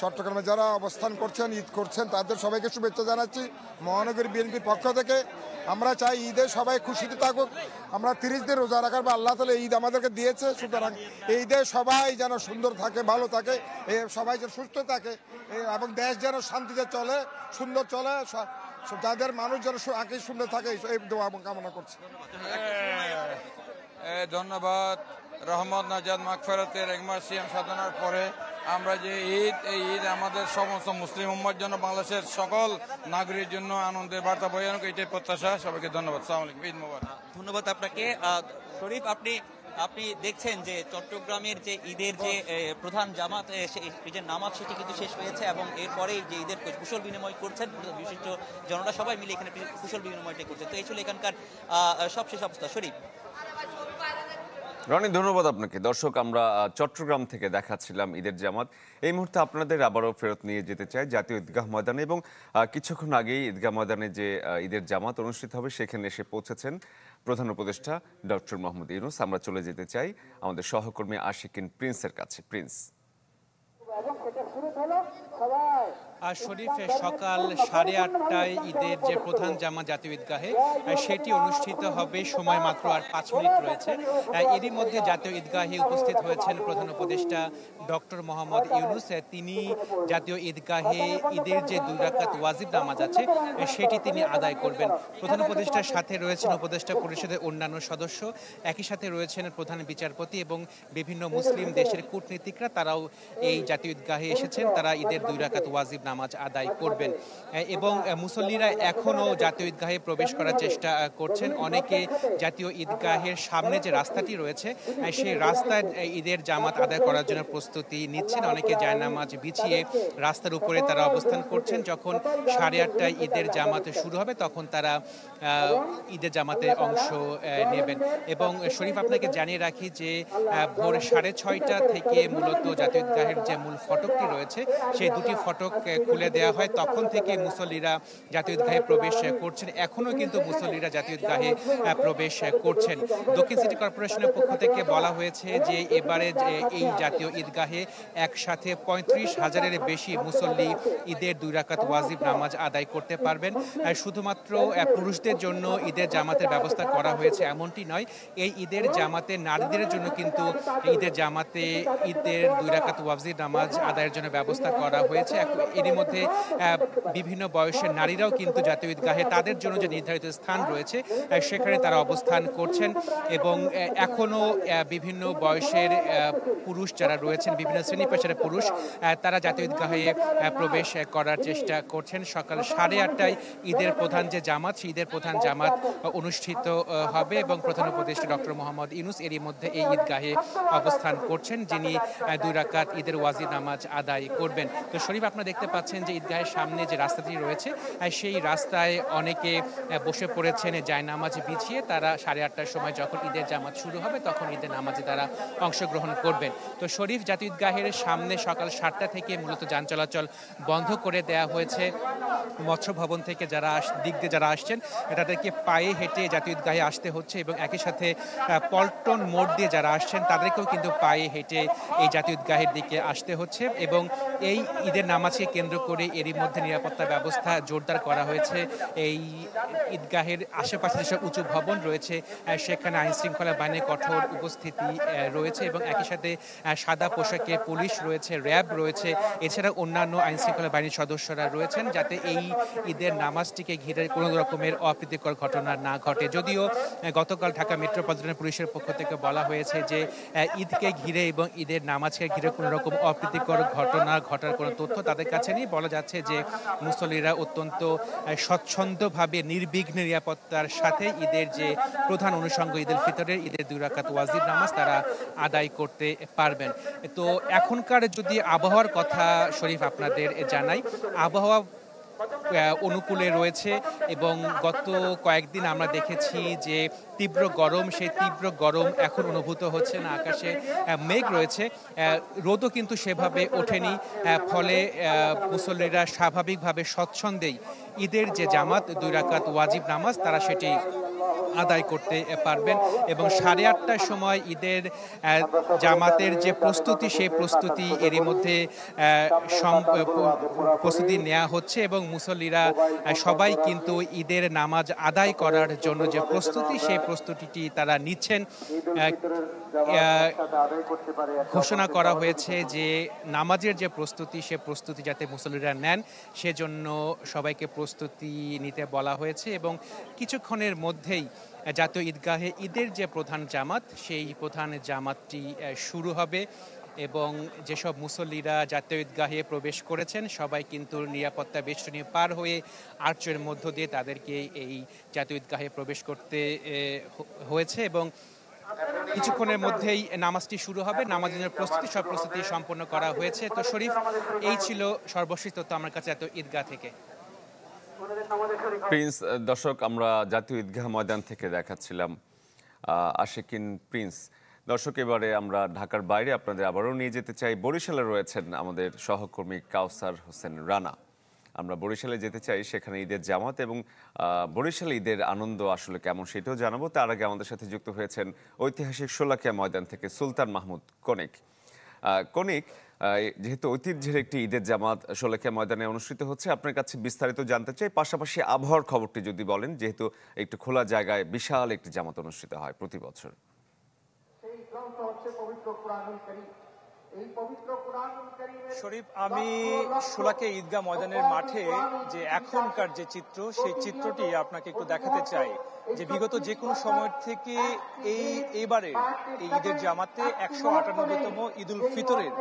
চট্টগ্রামে যারা অবস্থান করছেন, ঈদ করছেন, তাদের সবাইকে শুভেচ্ছা জানাচ্ছি মহানগরী বিএনপির পক্ষ থেকে। আমরা চাই ঈদে সবাই খুশিতে থাকুক। আমরা 30 দিন রোজা রাখার বা আল্লাহ তাআলা ঈদ আমাদেরকে দিয়েছে, সুতরাং এই ঈদে সবাই যেন সুন্দর থাকে, ভালো থাকে, সবাই যেন সুস্থ থাকে এবং দেশ যেন শান্তিতে চলে, সুন্দর চলে, যাদের মানুষ যেন আগে সুন্দর থাকে, এই দোয়া কামনা করছি। ধন্যবাদ। রহমত নাজাত মাগফিরাতের এক মাস সিয়াম সাধনার পরে আমরা যে ঈদ, এই ঈদ আমাদের সমস্ত মুসলিম উম্মার জন্য, বাংলাদেশের সকল নাগরিকের জন্য আনন্দের বার্তা বয়ে আনুক, এইটাই প্রত্যাশা। সবাইকে ধন্যবাদ। আসসালামু আলাইকুম। ঈদ মোবারক। ধন্যবাদ আপনাকে। শরীফ, আপনি দেখছেন যে চট্টগ্রামের যে ঈদের যে প্রধান জামাত, ঈদের নামাজ সেটি কিন্তু শেষ হয়েছে এবং এরপরেই যে ঈদের কুশল বিনিময় করছেন বিশিষ্ট জনরা সবাই মিলে এখানে কুশল বিনিময়টা করছে। তো এই ছিল এখানকার সবশেষ অবস্থা। শরীফ। রনি, ধন্যবাদ আপনাকে। দর্শক, আমরা চট্টগ্রাম থেকে দেখাচ্ছিলাম ঈদের জামাত। এই মুহূর্তে আপনাদের আবারও ফেরত নিয়ে যেতে চাই জাতীয় ঈদগাহ ময়দানে, এবং কিছুক্ষণ আগেই ঈদগাহ ময়দানে যে ঈদের জামাত অনুষ্ঠিত হবে সেখানে এসে পৌঁছেছেন প্রধান উপদেষ্টা ডক্টর মোহাম্মদ ইউনূস। আমরা চলে যেতে চাই আমাদের সহকর্মী আশিকিন প্রিন্সের কাছে। প্রিন্স। শরীফে সকাল 8:30টায় ঈদের যে প্রধান জামাত জাতীয় ঈদগাহে সেটি অনুষ্ঠিত হবে, সময় মাত্র আর 5 মিনিট রয়েছে। এরই মধ্যে জাতীয় ঈদগাহে উপস্থিত হয়েছেন প্রধান উপদেষ্টা ডক্টর মোহাম্মদ ইউনূস। তিনি জাতীয় ঈদগাহে ঈদের যে 2 রাকাত ওয়াজিব নামাজ আছে সেটি তিনি আদায় করবেন। প্রধান উপদেষ্টার সাথে রয়েছেন উপদেষ্টা পরিষদের অন্যান্য সদস্য, একই সাথে রয়েছেন প্রধান বিচারপতি এবং বিভিন্ন মুসলিম দেশের কূটনীতিকরা। তারাও এই জাতীয় ঈদগাহে এসেছেন, তারা ঈদের 2 রাকাত ওয়াজিব নামাজ আদায় করবেন। এবং মুসল্লিরা এখনও জাতীয় ঈদগাহে প্রবেশ করার চেষ্টা করছেন। অনেকে জাতীয় ঈদগাহের সামনে যে রাস্তাটি রয়েছে সেই রাস্তায় ঈদের জামাত আদায় করার জন্য প্রস্তুতি নিচ্ছেন। অনেকে জায়নামাজ বিছিয়ে রাস্তার উপরে তারা অবস্থান করছেন। যখন 8:30টায় ঈদের জামাত শুরু হবে তখন তারা ঈদের জামাতে অংশ নেবেন। এবং শরীফ, আপনাকে জানিয়ে রাখি যে ভোর 6:30টা থেকে মূলত জাতীয় ঈদগাহের যে মূল ফটকটি রয়েছে সেই দুটি ফটক খুলে দেওয়া হয়। তখন থেকে মুসল্লিরা জাতীয় ঈদগাহে প্রবেশ করছেন। এখনও কিন্তু মুসল্লিরা জাতীয় ঈদগাহে প্রবেশ করছেন। দক্ষিণ সিটি কর্পোরেশনের পক্ষ থেকে বলা হয়েছে যে এবারে এই জাতীয় ঈদগাহে একসাথে 35,000-এর বেশি মুসল্লি ঈদের 2 রাকাত ওয়াজিব নামাজ আদায় করতে পারবেন। শুধুমাত্র পুরুষদের জন্য ঈদের জামাতের ব্যবস্থা করা হয়েছে এমনটি নয়, এই ঈদের জামাতে নারীদের জন্য কিন্তু ঈদের জামাতে ঈদের 2 রাকাত ওয়াজিব নামাজ আদায়ের জন্য ব্যবস্থা করা হয়েছে। এরই মধ্যে বিভিন্ন বয়সের নারীরাও কিন্তু জাতীয় ঈদগাহে তাদের জন্য যে নির্ধারিত স্থান রয়েছে সেখানে তারা অবস্থান করছেন। এবং এখনও বিভিন্ন বয়সের পুরুষ যারা রয়েছেন, বিভিন্ন শ্রেণী পেশার পুরুষ, তারা জাতীয় ঈদগাহে প্রবেশ করার চেষ্টা করছেন। সকাল 8:30টায় ঈদের প্রধান যে জামাত, সেই ঈদের প্রধান জামাত অনুষ্ঠিত হবে এবং প্রধান উপদেষ্টা ডক্টর মোহাম্মদ ইউনূস এরই মধ্যে এই ঈদগাহে অবস্থান করছেন, যিনি 2 রাকাত ঈদের ওয়াজিব নামাজ আদায় করবেন। তো শরীফ, আপনারা দেখতে পাচ্ছেন যে ঈদগাহের সামনে যে রাস্তাটি রয়েছে সেই রাস্তায় অনেকে বসে পড়েছেন জায়নামাজ বিছিয়ে। তারা 8:30টার সময় যখন ঈদের জামাত শুরু হবে তখন ঈদের নামাজে তারা অংশগ্রহণ করবেন। তো শরীফ, জাতীয় ঈদগাহের সামনে সকাল 7টা থেকে মূলত যান চলাচল বন্ধ করে দেওয়া হয়েছে। মৎস্য ভবন থেকে দিক দিয়ে যারা আসছেন তাদেরকে পায়ে হেঁটে জাতীয় ঈদগাহে আসতে হচ্ছে এবং একই সাথে পল্টন মোড় দিয়ে যারা আসছেন তাদেরকেও কিন্তু পায়ে হেঁটে এই জাতীয় ঈদগাহের দিকে আসতে হচ্ছে। এবং এই ঈদের নামাজকে কেন্দ্র করে এরই মধ্যে নিরাপত্তা ব্যবস্থা জোরদার করা হয়েছে। এই ঈদগাহের আশেপাশে যেসব উঁচু ভবন রয়েছে সেখানে আইনশৃঙ্খলা বাহিনীর কঠোর উপস্থিতি রয়েছে এবং একই সাথে সাদা পোশাকে পুলিশ রয়েছে, র্যাব রয়েছে, এছাড়া অন্যান্য আইনশৃঙ্খলা বাহিনীর সদস্যরা রয়েছেন, যাতে এই ঈদের নামাজটিকে ঘিরে কোনো রকমের অপ্রীতিকর ঘটনা না ঘটে। যদিও গতকাল ঢাকা মেট্রোপলিটন পুলিশের পক্ষ থেকে বলা হয়েছে যে ঈদকে ঘিরে এবং ঈদের নামাজকে ঘিরে কোনো রকম অপ্রীতিকর ঘটনা ঘটার কোনো তথ্য তাদের কাছে নেই। বলা যাচ্ছে যে মুসল্লিরা অত্যন্ত স্বচ্ছন্দভাবে নির্বিঘ্ন নিরাপত্তার সাথে ঈদের যে প্রধান অনুষঙ্গ ঈদুল ফিতরের ঈদের 2 রাকাত ওয়াজিব নামাজ তারা আদায় করতে পারবেন। তো এখনকার যদি আবহাওয়ার কথা শরীফ আপনাদের জানাই, আবহাওয়া অনুকূলে রয়েছে এবং গত কয়েকদিন আমরা দেখেছি যে তীব্র গরম, সেই তীব্র গরম এখন অনুভূত হচ্ছে না। আকাশে মেঘ রয়েছে, রোদও কিন্তু সেভাবে ওঠেনি। ফলে মুসল্লিরা স্বাভাবিকভাবে স্বচ্ছন্দেই ঈদের যে জামাত 2 রাকাত ওয়াজিব নামাজ তারা সেটি আদায় করতে পারবেন। এবং 8:30টার সময় ঈদের জামাতের যে প্রস্তুতি, সেই প্রস্তুতি এরই মধ্যে প্রস্তুতি নেওয়া হচ্ছে এবং মুসল্লিরা সবাই কিন্তু ঈদের নামাজ আদায় করার জন্য যে প্রস্তুতি, সেই প্রস্তুতিটি তারা নিচ্ছেন। ঘোষণা করা হয়েছে যে নামাজের যে প্রস্তুতি, সে প্রস্তুতি যাতে মুসল্লিরা নেন সেজন্য সবাইকে প্রস্তুতি নিতে বলা হয়েছে। এবং কিছুক্ষণের মধ্যেই জাতীয় ঈদগাহে ঈদের যে প্রধান জামাত, সেই প্রধান জামাতটি শুরু হবে এবং যেসব মুসল্লিরা জাতীয় ঈদগাহে প্রবেশ করেছেন সবাই কিন্তু নিরাপত্তা বেষ্টনী পার হয়ে আর্চের মধ্য দিয়ে তাদেরকে এই জাতীয় ঈদগাহে প্রবেশ করতে হয়েছে এবং কিছুক্ষণের মধ্যেই নামাজটি শুরু হবে। নামাজের প্রস্তুতি, সব প্রস্তুতি সম্পন্ন করা হয়েছে। তো শরীফ, এই ছিল সর্বশেষ তথ্য আমার কাছে জাতীয় ঈদগাহ থেকে। প্রিন্স, দর্শক, আমরা জাতীয় ঈদগাহ ময়দান থেকে দেখাচ্ছিলাম আশিকিন প্রিন্স। দর্শক, এবারে আমরা ঢাকার বাইরে আপনাদের আবারও নিয়ে যেতে চাই। বরিশালে রয়েছেন আমাদের সহকর্মী কাউসার হোসেন রানা। আমরা বরিশালে যেতে চাই, সেখানে ঈদের জামাত এবং বরিশালে ঈদের আনন্দ আসলে কেমন সেটাও জানাবো। তার আগে আমাদের সাথে যুক্ত হয়েছেন ঐতিহাসিক শোলাকিয়া ময়দান থেকে সুলতান মাহমুদ কনিক। কনিক, যেহেতু ঐতিহ্যের একটি ঈদের জামাত শোলাকিয়া ময়দানে অনুষ্ঠিত হচ্ছে, আপনার কাছে বিস্তারিত জানতে চাই। পাশাপাশি আবহাওয়ার খবরটি যদি বলেন, যেহেতু একটু খোলা জায়গায় বিশাল একটি জামাত অনুষ্ঠিত হয় প্রতি বছর। শরীফ, আমি শোলাকিয়া ঈদগাহ ময়দানের মাঠে যে এখনকার যে চিত্র, সেই চিত্রটি আপনাকে একটু দেখাতে চাই। যে বিগত যে কোনো সময় থেকে এইবারে এই ঈদের জামাতে 198তম ঈদুল ফিতরের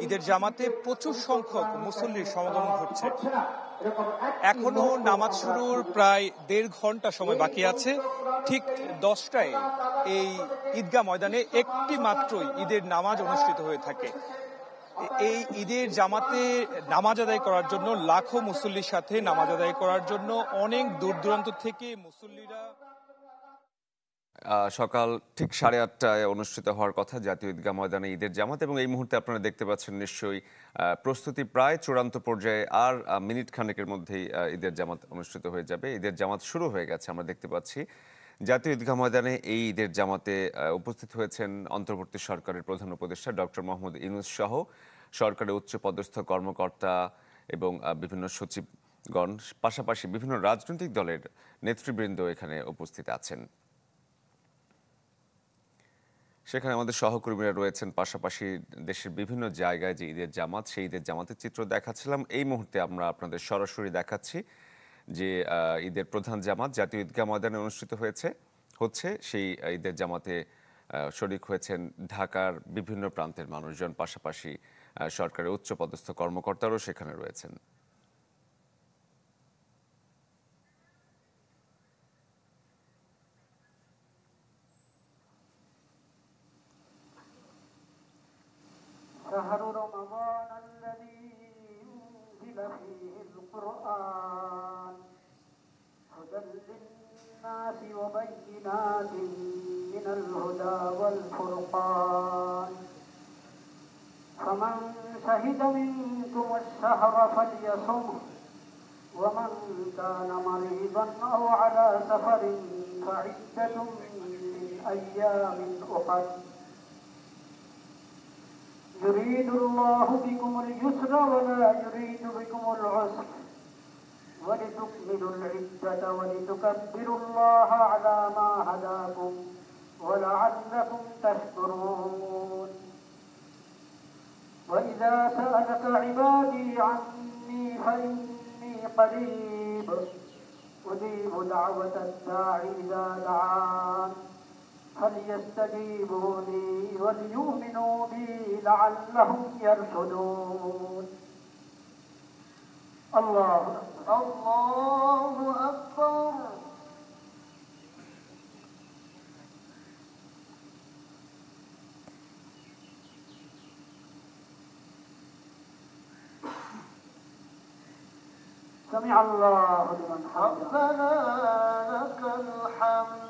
ঈদের জামাতে প্রচুর সংখ্যক মুসল্লির সমাগম ঘটছে। এখনো নামাজ শুরুর প্রায় 1.5 ঘন্টা সময় বাকি আছে। ঠিক 10টায় এই ঈদগাহ ময়দানে একটি মাত্রই ঈদের নামাজ অনুষ্ঠিত হয়ে থাকে। এই ঈদের জামাতে নামাজ আদায় করার জন্য লাখো মুসল্লির সাথে নামাজ আদায় করার জন্য অনেক দূর দূরান্ত থেকে মুসল্লিরা সকাল ঠিক 8:30টায় অনুষ্ঠিত হওয়ার কথা জাতীয় ঈদগাহ ময়দানে ঈদের জামাত, এবং এই মুহূর্তে আপনারা দেখতে পাচ্ছেন নিশ্চয়ই প্রস্তুতি প্রায় চূড়ান্ত পর্যায়ে। আর মিনিট খানেকের মধ্যেই ঈদের জামাত অনুষ্ঠিত হয়ে যাবে। ঈদের জামাত শুরু হয়ে গেছে আমরা দেখতে পাচ্ছি। জাতীয় ঈদগাহ ময়দানে এই ঈদের জামাতে উপস্থিত হয়েছেন অন্তর্বর্তী সরকারের প্রধান উপদেষ্টা ডক্টর মোহাম্মদ ইউনূস সহ সরকারের উচ্চ পদস্থ কর্মকর্তা এবং বিভিন্ন সচিবগণ, পাশাপাশি বিভিন্ন রাজনৈতিক দলের নেতৃবৃন্দ এখানে উপস্থিত আছেন। সেখানে আমাদের সহকর্মীরা রয়েছেন, পাশাপাশি দেশের বিভিন্ন জায়গায় যে ঈদের জামাত, সেই ঈদের জামাতের চিত্র দেখাচ্ছিলাম। এই মুহূর্তে আমরা আপনাদের সরাসরি দেখাচ্ছি যে ঈদের প্রধান জামাত জাতীয় ঈদগাহ ময়দানে অনুষ্ঠিত হচ্ছে সেই ঈদের জামাতে শরিক হয়েছেন ঢাকার বিভিন্ন প্রান্তের মানুষজন, পাশাপাশি সরকারের উচ্চপদস্থ কর্মকর্তারাও সেখানে রয়েছেন। شهر رمضان الذي أنزل فيه القرآن هدى للناس وبينات من الهدى والفرقان فمن شهد منكم الشهر فليصمه ومن كان مريضا أو على سفر فعدة من أيام أخر يريد الله بكم اليسر ولا يريد بكم العسر ولتكملوا العدة ولتكبروا الله على ما هداكم ولعلكم تشكرون وإذا سألك عبادي عني فإني قريب أجيب دعوة الداعي إذا دعان فليستجيبوا لي وليؤمنوا بي لعلهم يرشدون الله أكبر سمع الله لمن حمده ربنا لك الحمد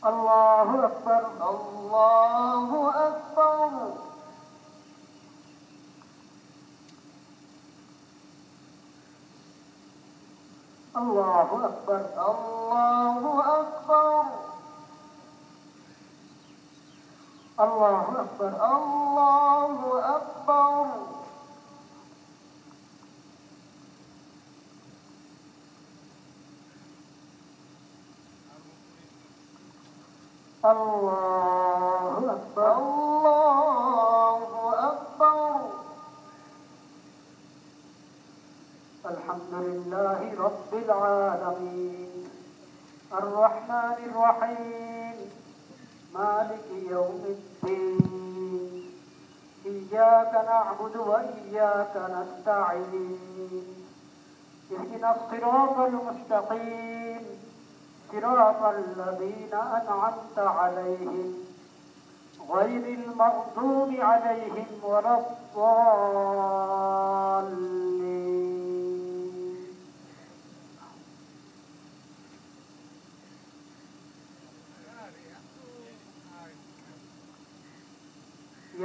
الله أكبر الله أكبر الله أكبر الله أكبر الله أكبر الله أكبر الله أكبر الله أكبر الحمد لله رب العالمين الرحمن الرحيم مالك يوم الدين إياك نعبد وإياك نستعين اهدنا الصراط المستقيم صراط الذين أنعمت عليهم غير المغضوب عليهم ولا الضالين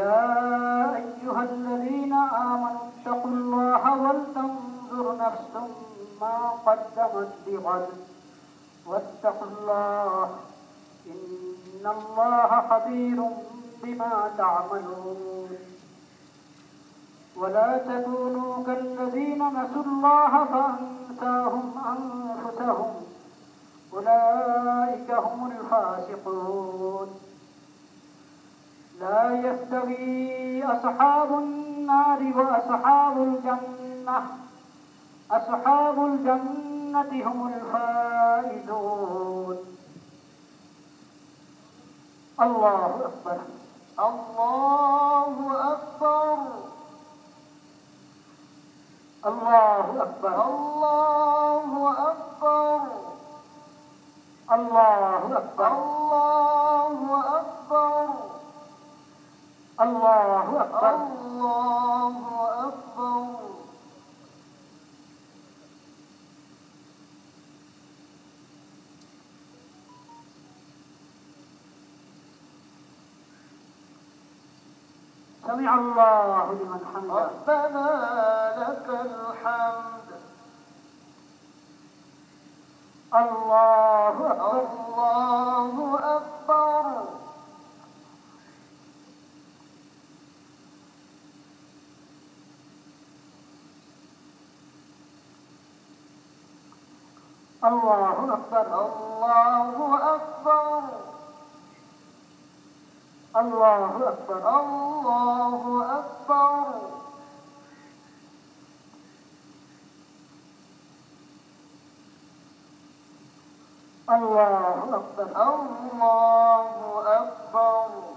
يا أيها الذين آمنوا اتقوا الله ولتنظر نفس ما قدمت لغد واتقوا الله إن الله خبير بما تعملون ولا تكونوا كالذين نسوا الله فأنساهم أنفسهم أولئك هم الفاسقون لا يستوي أصحاب النار وأصحاب الجنة أصحاب الجنة هم الفائزون الله أكبر الله أكبر الله أكبر الله أكبر الله أكبر الله أكبر الله أكبر الله أكبر سمع الله لمن حمده ربنا لك الحمد الله أكبر الله أكبر الله أكبر الله أكبر الله أكبر الله أكبر الله أكبر الله أكبر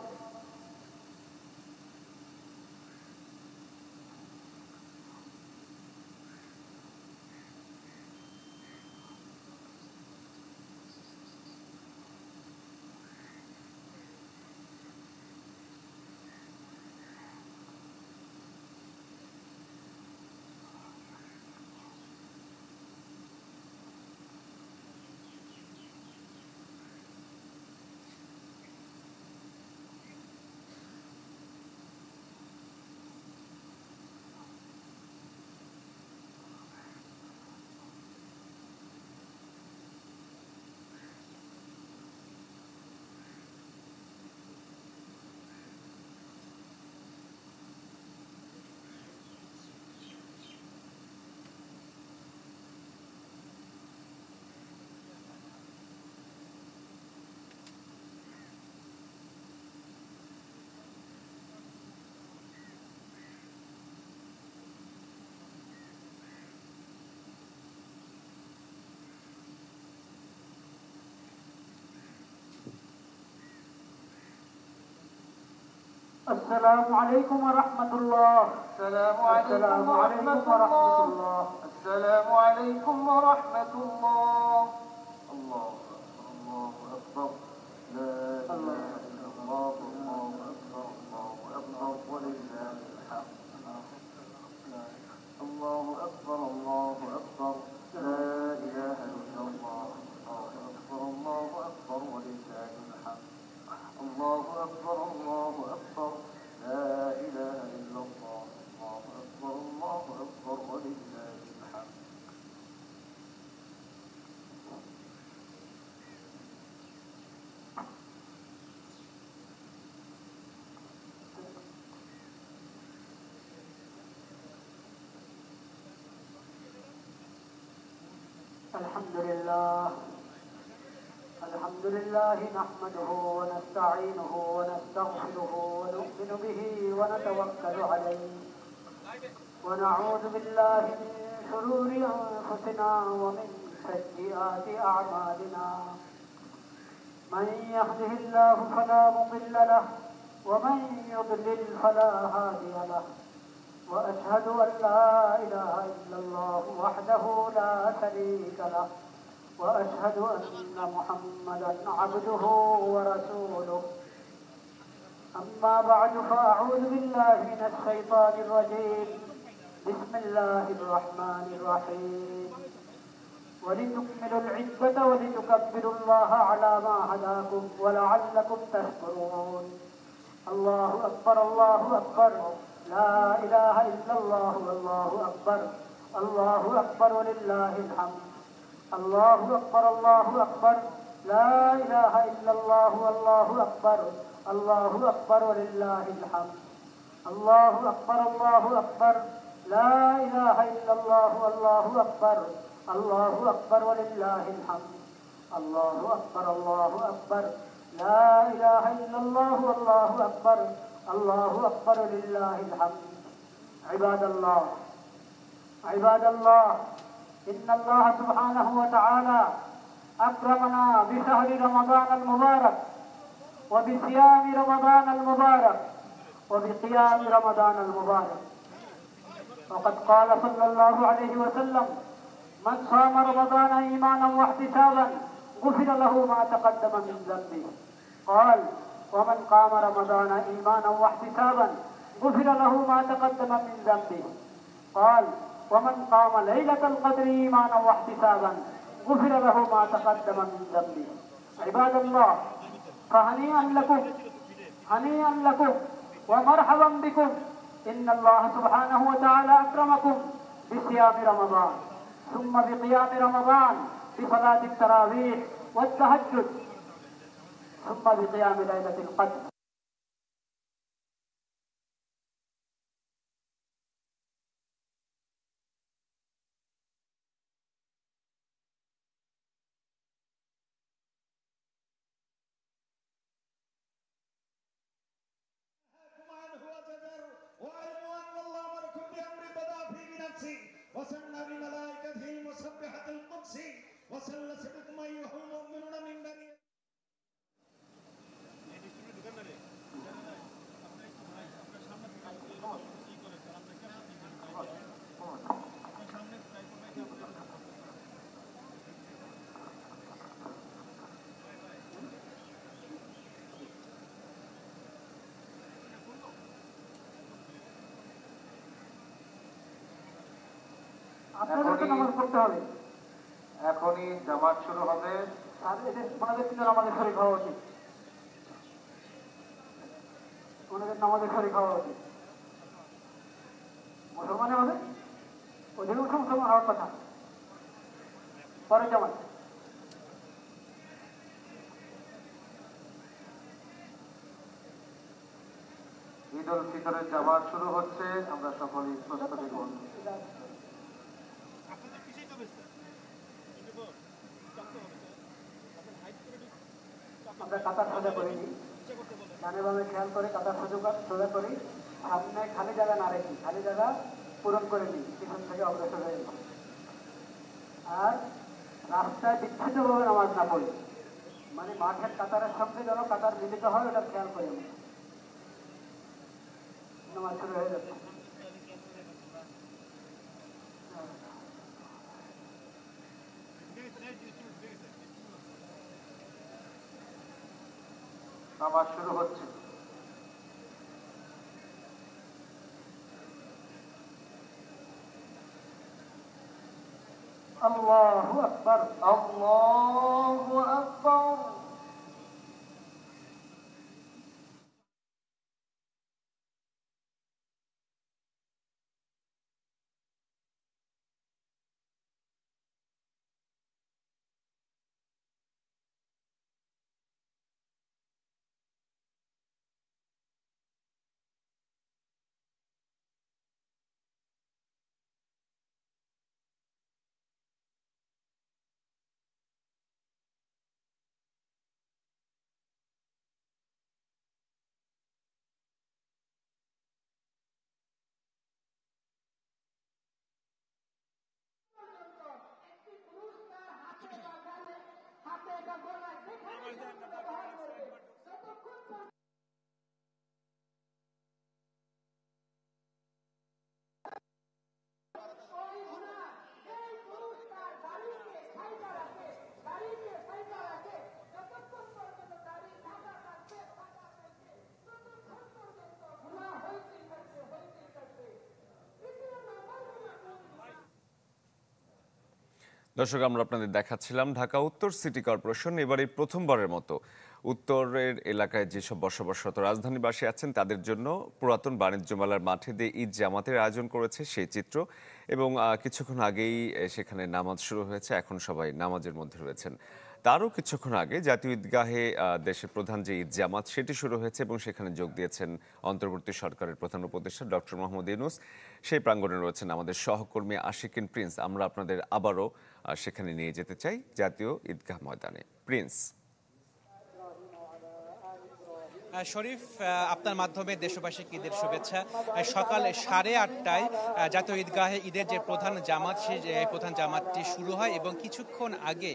السلام عليكم ورحمة الله السلام عليكم ورحمة الله السلام عليكم ورحمة الله الله أكبر لا إله إلا الله الله أكبر ولله الحمد الله أكبر الله أكبر لا إله إلا الله الله أكبر ولله الحمد الله أكبر الله أكبر لا إله إلا الله الله أكبر ولله الحمد الحمد لله نحمده ونستعينه ونستغفره ونؤمن به ونتوكل عليه ونعوذ بالله من شرور أنفسنا ومن سيئات أعمالنا من يهده الله فلا مضل له ومن يضلل فلا هادي له وأشهد أن لا إله إلا الله وحده لا شريك له وأشهد أن محمدا عبده ورسوله أما بعد فأعوذ بالله من الشيطان الرجيم بسم الله الرحمن الرحيم ولتكملوا العدة ولتكبروا الله على ما هداكم ولعلكم تشكرون الله أكبر الله أكبر لا إله إلا الله والله أكبر الله أكبر ولله الحمد الله أكبر الله أكبر لا إله إلا الله والله أكبر الله أكبر ولله الحمد الله أكبر الله أكبر لا إله إلا الله والله أكبر الله أكبر ولله الحمد الله أكبر الله أكبر لا إله إلا الله والله أكبر الله أكبر ولله الحمد عباد الله إن الله سبحانه وتعالى أكرمنا بشهر رمضان المبارك وبصيام رمضان المبارك وبقيام رمضان المبارك. وقد قال صلى الله عليه وسلم: من صام رمضان إيمانا واحتسابا غفر له ما تقدم من ذنبه. قال: ومن قام رمضان إيمانا واحتسابا غفر له ما تقدم من ذنبه. قال: ومن قام ليلة القدر إيمانا واحتسابا غفر له ما تقدم من ذنبه. عباد الله، فهنيئا لكم هنيئا لكم ومرحبا بكم. إن الله سبحانه وتعالى أكرمكم بصيام رمضان، ثم بقيام رمضان بصلاة التراويح والتهجد، ثم بقيام ليلة القدر. وصلنا بملائكته المسبحة القدس وصلى بكم أيها المؤمنون من بني আপনাদেরকে নামাজ পড়তে হবে। এখনই জামাত শুরু হবে। আর এদের ওনাদের কিন্তু নামাজের শরীক হওয়া উচিত, ওনাদের নামাজের শরীক হওয়া উচিত। মুসলমানের হবে, অধিকাংশ মুসলমান হওয়ার কথা। পরে জামাত। ঈদ উল ফিতরের জামাত শুরু হচ্ছে, আমরা সকলেই প্রস্তুতি গ্রহণ করি। আমরা কাতার সোজা করিনি, ডানে বামে খেয়াল করে কাতার সোজা করি, সামনে খালি জায়গা না রেখি, খালি জায়গা পূরণ করে নিই, পিছন থেকে অগ্রসর হয়ে যাই। আর রাস্তায় বিচ্ছিন্নভাবে নামাজ না পড়ি, মানে মাঠের কাতারের সঙ্গে যেন কাতার মিলিত হয়, ওটা খেয়াল করি আমরা। নামাজ শুরু হয়ে যাচ্ছে। নামাজ শুরু হচ্ছে। আল্লাহু আকবার, আল্লাহু আকবার। দর্শক, আমরা আপনাদের দেখাচ্ছিলাম ঢাকা উত্তর সিটি কর্পোরেশন এবারে প্রথমবারের মতো উত্তরের এলাকায় যেসব বসবাসরত রাজধানীবাসী আছেন তাদের জন্য পুরাতন বাণিজ্য মেলার মাঠে দিয়ে ঈদ জামাতের আয়োজন করেছে সেই চিত্র। এবং কিছুক্ষণ আগেই সেখানে নামাজ শুরু হয়েছে, এখন সবাই নামাজের মধ্যে রয়েছেন। তারও কিছুক্ষণ আগে জাতীয় ঈদগাহে দেশের প্রধান যে ঈদ জামাত সেটি শুরু হয়েছে এবং সেখানে যোগ দিয়েছেন অন্তর্বর্তী সরকারের প্রধান উপদেষ্টা ডক্টর মোহাম্মদ ইউনূস। সেই প্রাঙ্গণে রয়েছেন আমাদের সহকর্মী আশিকিন প্রিন্স। আমরা আপনাদের আবারও সেখানে নিয়ে যেতে চাই, জাতীয় ঈদগাহ ময়দানে। প্রিন্স। শরীফ, আপনার মাধ্যমে দেশবাসীকে ঈদের শুভেচ্ছা। সকাল 8:30টায় জাতীয় ঈদগাহে ঈদের যে প্রধান জামাত, সেই প্রধান জামাতটি শুরু হয় এবং কিছুক্ষণ আগে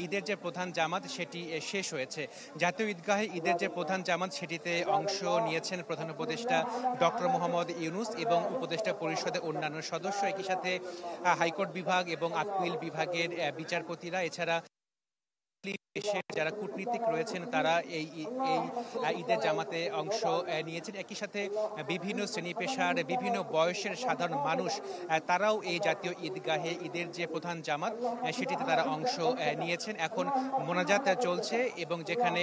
ঈদের যে প্রধান জামাত সেটি শেষ হয়েছে। জাতীয় ঈদগাহে ঈদের যে প্রধান জামাত সেটিতে অংশ নিয়েছেন প্রধান উপদেষ্টা ডক্টর মোহাম্মদ ইউনূস এবং উপদেষ্টা পরিষদের অন্যান্য সদস্য, একই সাথে হাইকোর্ট বিভাগ এবং আপিল বিভাগের বিচারপতিরা, এছাড়া দেশের যারা কূটনীতিক রয়েছেন তারা এই ঈদের জামাতে অংশ নিয়েছেন। একই সাথে বিভিন্ন শ্রেণী পেশার বিভিন্ন বয়সের সাধারণ মানুষ তারাও এই জাতীয় ঈদগাহে ঈদের যে প্রধান জামাত সেটিতে তারা অংশ নিয়েছেন। এখন মোনাজাত চলছে এবং যেখানে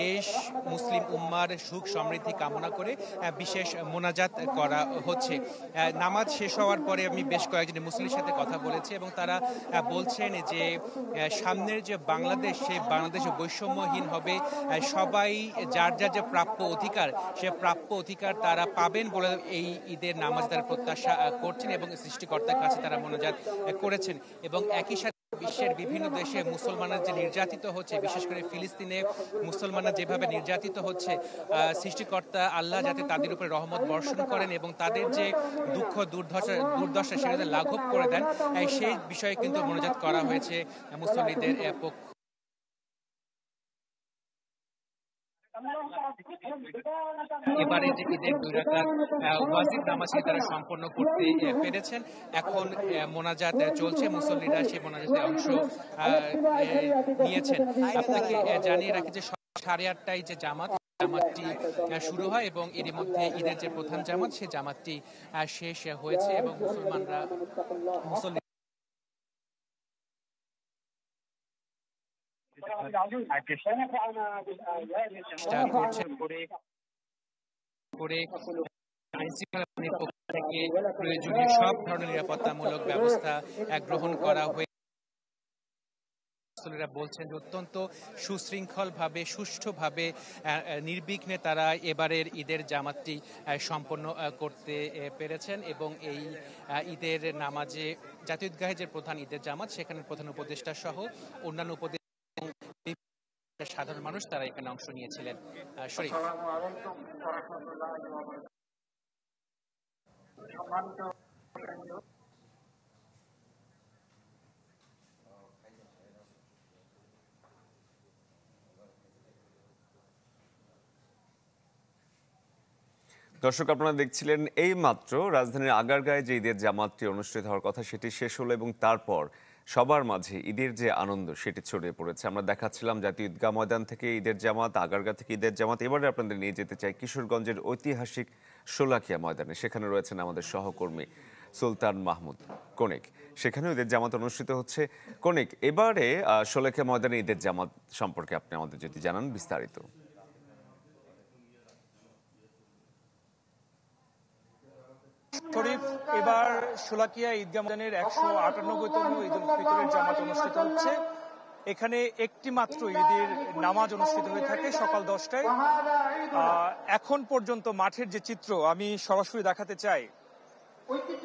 দেশ মুসলিম উম্মার সুখ সমৃদ্ধি কামনা করে বিশেষ মোনাজাত করা হচ্ছে। নামাজ শেষ হওয়ার পরে আমি বেশ কয়েকজন মুসলিমের সাথে কথা বলেছি এবং তারা বলছেন যে সামনের যে বাংলাদেশ, সেই বাংলাদেশ বৈষম্যহীন হবে, সবাই যার যার যে প্রাপ্য অধিকার সে প্রাপ্য অধিকার তারা পাবেন বলে এই ঈদের নামাজ তারা প্রত্যাশা করছেন এবং সৃষ্টিকর্তার কাছে তারা মোনাজাত করেছেন। এবং একই সাথে বিশ্বের বিভিন্ন দেশে মুসলমানরা যে নির্যাতিত হচ্ছে, বিশেষ করে ফিলিস্তিনে মুসলমানরা যেভাবে নির্যাতিত হচ্ছে, সৃষ্টিকর্তা আল্লাহ যাতে তাদের উপরে রহমত বর্ষণ করেন এবং তাদের যে দুঃখ দুর্দশা সেটা লাঘব করে দেন, সেই বিষয়ে কিন্তু মোনাজাত করা হয়েছে মুসল্লিদের পক্ষ। এবারে যে ঈদের 2 রাকাত ওয়াজিব নামাজ তারা সম্পন্ন করতে পেরেছেন। এখন মোনাজাত চলছে, মুসল্লিরা সেই মোনাজাতে অংশ নিয়েছেন। আপনাকে জানিয়ে রাখি যে 8:30টায় যে জামাতটি শুরু হয় এবং এর মধ্যে ঈদের যে প্রধান জামাত সেই জামাতটি শেষ হয়েছে এবং মুসল্লি প্রয়োজনীয় সব ধরনের নিরাপত্তামূলক ব্যবস্থা গ্রহণ করা হয়ে বলছেন যে অত্যন্ত সুশৃঙ্খলভাবে সুষ্ঠুভাবে নির্বিঘ্নে তারা এবারের ঈদের জামাতটি সম্পন্ন করতে পেরেছেন এবং এই ঈদের নামাজে জাতীয় ঈদগাহে যে প্রধান ঈদের জামাত সেখানে প্রধান উপদেষ্টা সহ অন্যান্য সাধারণ মানুষ তারা এখানে অংশ নিয়েছিলেন। শরীফ, দর্শক, আপনারা দেখছিলেন এই মাত্র রাজধানীর আগারগাঁয়ে যে ঈদের জামাতটি অনুষ্ঠিত হওয়ার কথা সেটি শেষ হলো এবং তারপর সবার মাঝে ঈদের যে আনন্দ সেটি ছড়িয়ে পড়েছে। আমরা দেখাচ্ছিলাম জাতীয় ঈদগাহ ময়দান থেকে ঈদের জামাত, আগারগাঁ থেকে ঈদের জামাত। এবারে আপনাদের নিয়ে যেতে চাই কিশোরগঞ্জের ঐতিহাসিক শোলাকিয়া ময়দানে। সেখানে রয়েছেন আমাদের সহকর্মী সুলতান মাহমুদ কনিক। সেখানেও ঈদের জামাত অনুষ্ঠিত হচ্ছে। কনিক, এবারে শোলাকিয়া ময়দানে ঈদের জামাত সম্পর্কে আপনি আমাদের যদি জানান বিস্তারিত। শরীফ, এবার শোলাকিয়া ঈদগাহ ময়দানের 198তম ঈদ উল ফিতরের জামাত অনুষ্ঠিত হচ্ছে। এখানে একটি মাত্র ঈদের নামাজ অনুষ্ঠিত হয়ে থাকে সকাল 10টায়। এখন পর্যন্ত মাঠের যে চিত্র আমি সরাসরি দেখাতে চাই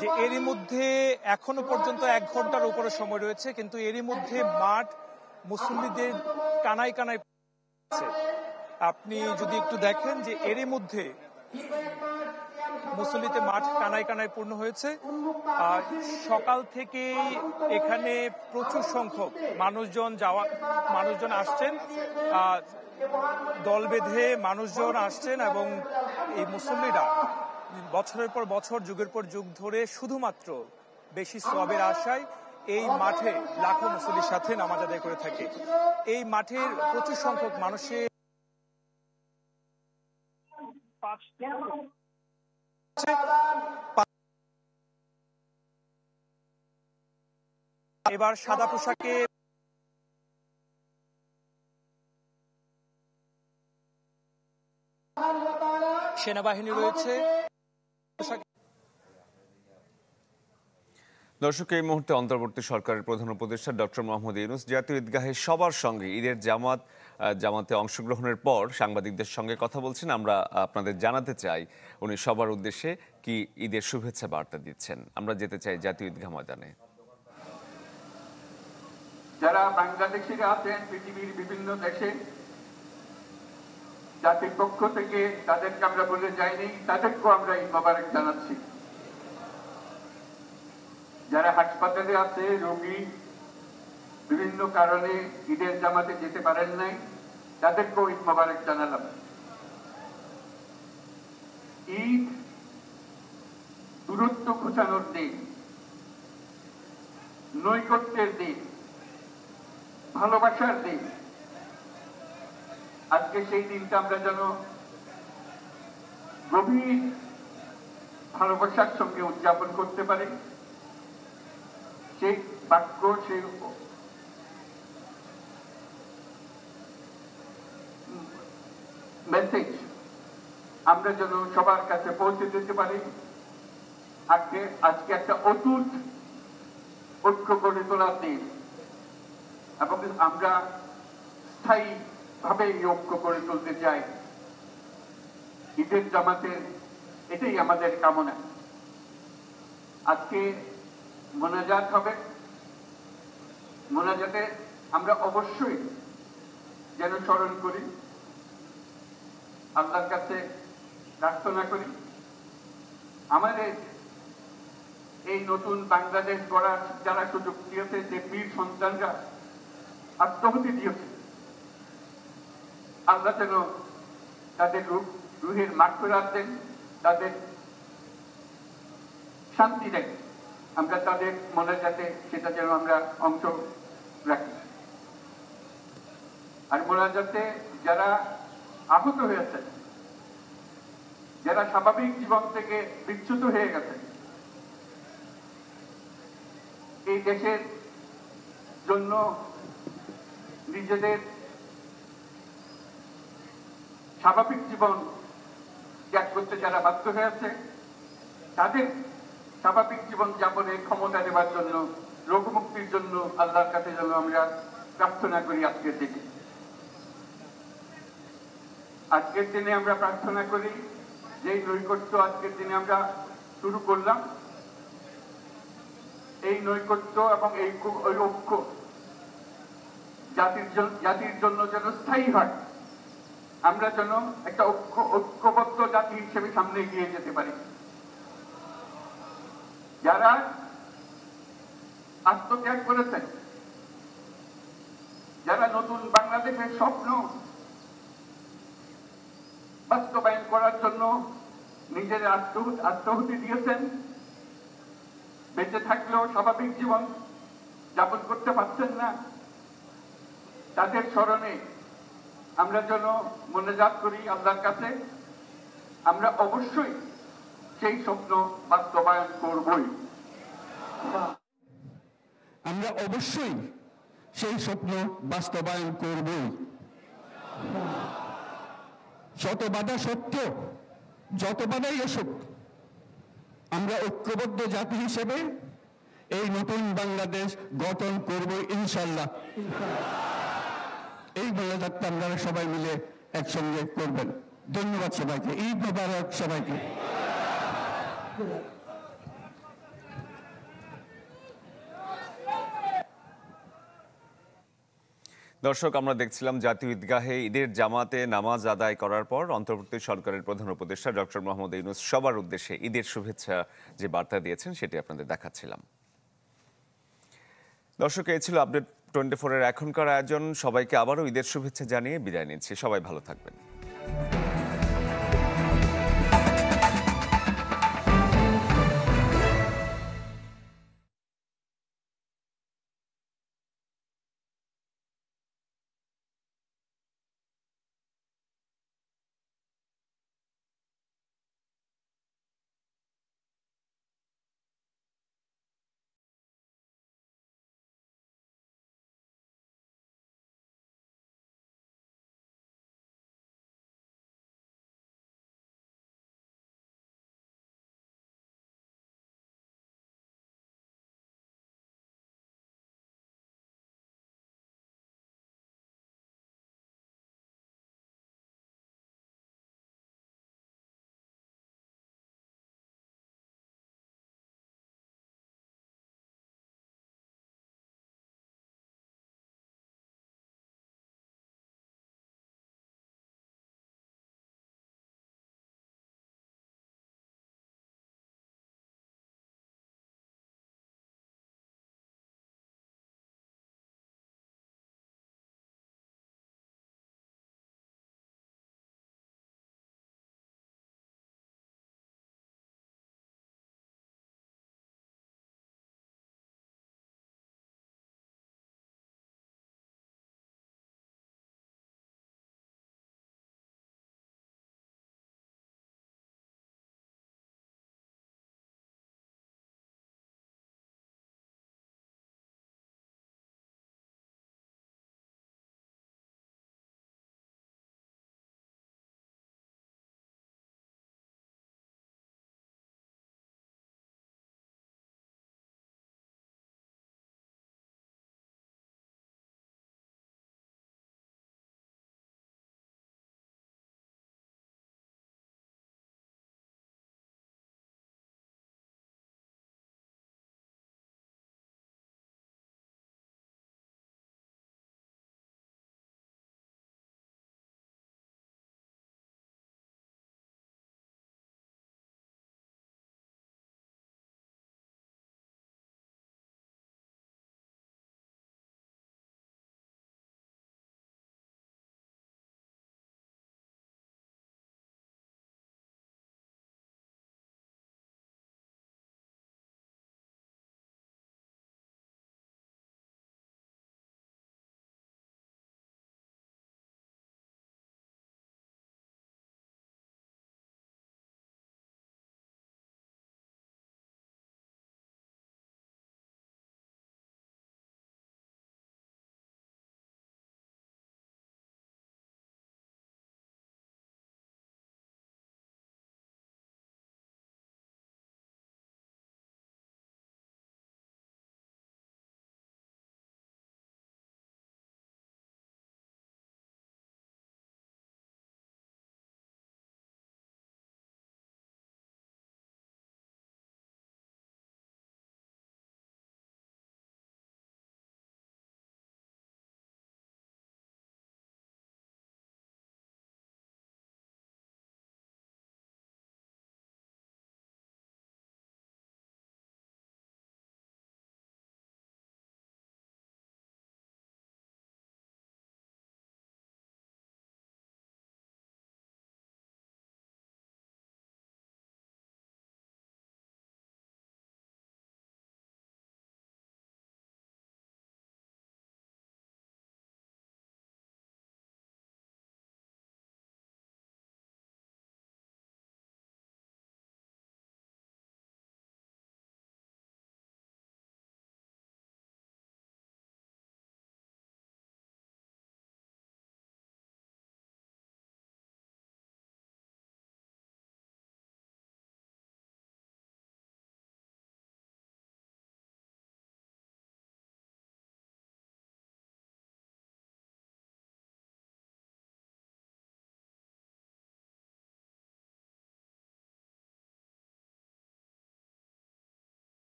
যে এরই মধ্যে এখনো পর্যন্ত 1 ঘন্টার উপরে সময় রয়েছে, কিন্তু এরই মধ্যে মাঠ মুসল্লিদের কানায় কানায়। আপনি যদি একটু দেখেন যে এরই মধ্যে মুসল্লিতে মাঠ কানায় কানায় পূর্ণ হয়েছে। সকাল থেকেই এখানে প্রচুর সংখ্যক মানুষজন আসছেন, দল বেঁধে মানুষজন আসছেন এবং এই মুসল্লিরা বছরের পর বছর যুগের পর যুগ ধরে শুধুমাত্র বেশি সওয়াবের আশায় এই মাঠে লাখো মুসল্লির সাথে নামাজ আদায় করে থাকে। এই মাঠের প্রচুর সংখ্যক মানুষের এবার সাদা পোশাকে সেনাবাহিনী রয়েছে। দর্শক, এই মুহূর্তে অন্তর্বর্তী সরকারের প্রধান উপদেষ্টা ডক্টর মোহাম্মদ ইউনূস জাতীয় ঈদগাহে সবার সঙ্গে ঈদের জামাতে অংশগ্রহণের পর সাংবাদিকদের সঙ্গে কথা বলছেন। আমরা আপনাদের জানাতে চাই উনি সবার উদ্দেশ্যে কি ঈদের শুভেচ্ছা বার্তা দিচ্ছেন। আমরা যেতে চাই জাতীয় ঈদগাহ ময়দানে। যারা বাংলাদেশিরা আছেন পৃথিবীর বিভিন্ন দেশে, জাতির পক্ষ থেকে তাদেরকে আমরা বলে যাইনি, তাদেরকেও আমরা ঈদ মোবারক জানাচ্ছি। যারা হাসপাতালে আছে, রোগী বিভিন্ন কারণে ঈদের জামাতে যেতে পারেন নাই, তাদেরকেও ঈদ মোবারক জানালাম। ঈদ দূরত্ব ঘোচানোর দিন, নৈকট্যের দিন, ভালোবাসার দিন। আজকে সেই দিনটা আমরা যেন গভীর ভালোবাসার সঙ্গে উদযাপন করতে পারি। সেই বাক্য, সেই মেসেজ আমরা যেন সবার কাছে পৌঁছে দিতে পারি। আজকে একটা অটুট ঐক্য গড়ে তোলার দিন, এবং আমরা স্থায়ী ভাবে এই ঐক্য গড়ে তুলতে চাই। ঈদের জামাতের এটাই আমাদের কামনা। আজকে মোনাজাত হবে। মোনাজাতে আমরা অবশ্যই যেন স্মরণ করি, আল্লাহর কাছে প্রার্থনা করি, আমাদের এই নতুন বাংলাদেশ গড়ার যারা সুযোগ দিয়েছে, যে বীর সন্তানরা আত্মাহুতি দিয়েছে, আল্লাহ যেন তাদের রুহের মাগফিরাত দেন, তাদের শান্তি দেন। আমরা তাদের মোনাজাতে সেটা যেন আমরা অংশ রাখি। আর মোনাজাতে যারা আহত হয়েছে, যারা স্বাভাবিক জীবন থেকে বিচ্যুত হয়ে গেছে, এই দেশের জন্য নিজেদের স্বাভাবিক জীবন ত্যাগ করতে যারা বাধ্য হয়েছে, তাদের স্বাভাবিক জীবন যাপনের ক্ষমতা দেওয়ার জন্য, রোগমুক্তির জন্য আল্লাহর কাছে যেন আমরা প্রার্থনা করি। আজকের দিনে আমরা প্রার্থনা করি, যে নৈকট্য আজকের দিনে আমরা শুরু করলাম, এই নৈকট্য এবং এই ঐক্য জাতির জন্য যেন স্থায়ী হয়। আমরা যেন একটা ঐক্যবদ্ধ জাতি হিসেবে সামনে এগিয়ে যেতে পারি। যারা আত্মত্যাগ করেছেন, যারা নতুন বাংলাদেশের স্বপ্ন বাস্তবায়ন করার জন্য নিজের আত্মাহুতি দিয়েছেন, বেঁচে থাকলেও স্বাভাবিক জীবন যাপন করতে পারছেন না, তাদের স্মরণে আমরা যেন মোনাজাত করি আল্লাহর কাছে। আমরা অবশ্যই সেই স্বপ্ন বাস্তবায়ন করবই। আমরা অবশ্যই সেই স্বপ্ন বাস্তবায়ন করবই। শত বাধা সত্ত্বেও, যত বাধাই আসুক, আমরা ঐক্যবদ্ধ জাতি হিসেবে এই নতুন বাংলাদেশ গঠন করব ইনশাল্লাহ। এই মোনাজাতটা আপনারা সবাই মিলে একসঙ্গে করবেন। ধন্যবাদ সবাইকে। ঈদ মোবারক সবাইকে। দর্শক, আমরা দেখছিলাম জাতীয় ঈদগাহে ঈদের জামাতে নামাজ আদায় করার পর অন্তর্বর্তী সরকারের প্রধান উপদেষ্টা ডক্টর মোহাম্মদ ইউনূস সবার উদ্দেশ্যে ঈদের শুভেচ্ছা যে বার্তা দিয়েছেন, সেটি আপনাদের দেখাচ্ছিলাম। দর্শক, এই ছিল আপডেট 24 এর এখনকার আয়োজন। সবাইকে আবারও ঈদের শুভেচ্ছা জানিয়ে বিদায় নিচ্ছি। সবাই ভালো থাকবেন।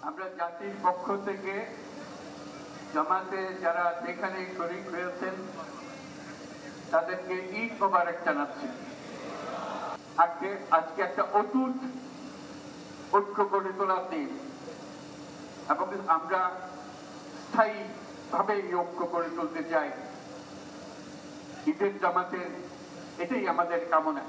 আমরা জাতির পক্ষ থেকে জামাতে যারা যেখানে শরীক হয়েছেন তাদেরকে ঈদ মোবারক জানাচ্ছি। আজকে একটা অটুট ঐক্য গড়ে তোলার দিন এবং আমরা স্থায়ীভাবে এই ঐক্য গড়ে তুলতে চাই। ঈদের জামাতের এটাই আমাদের কামনা।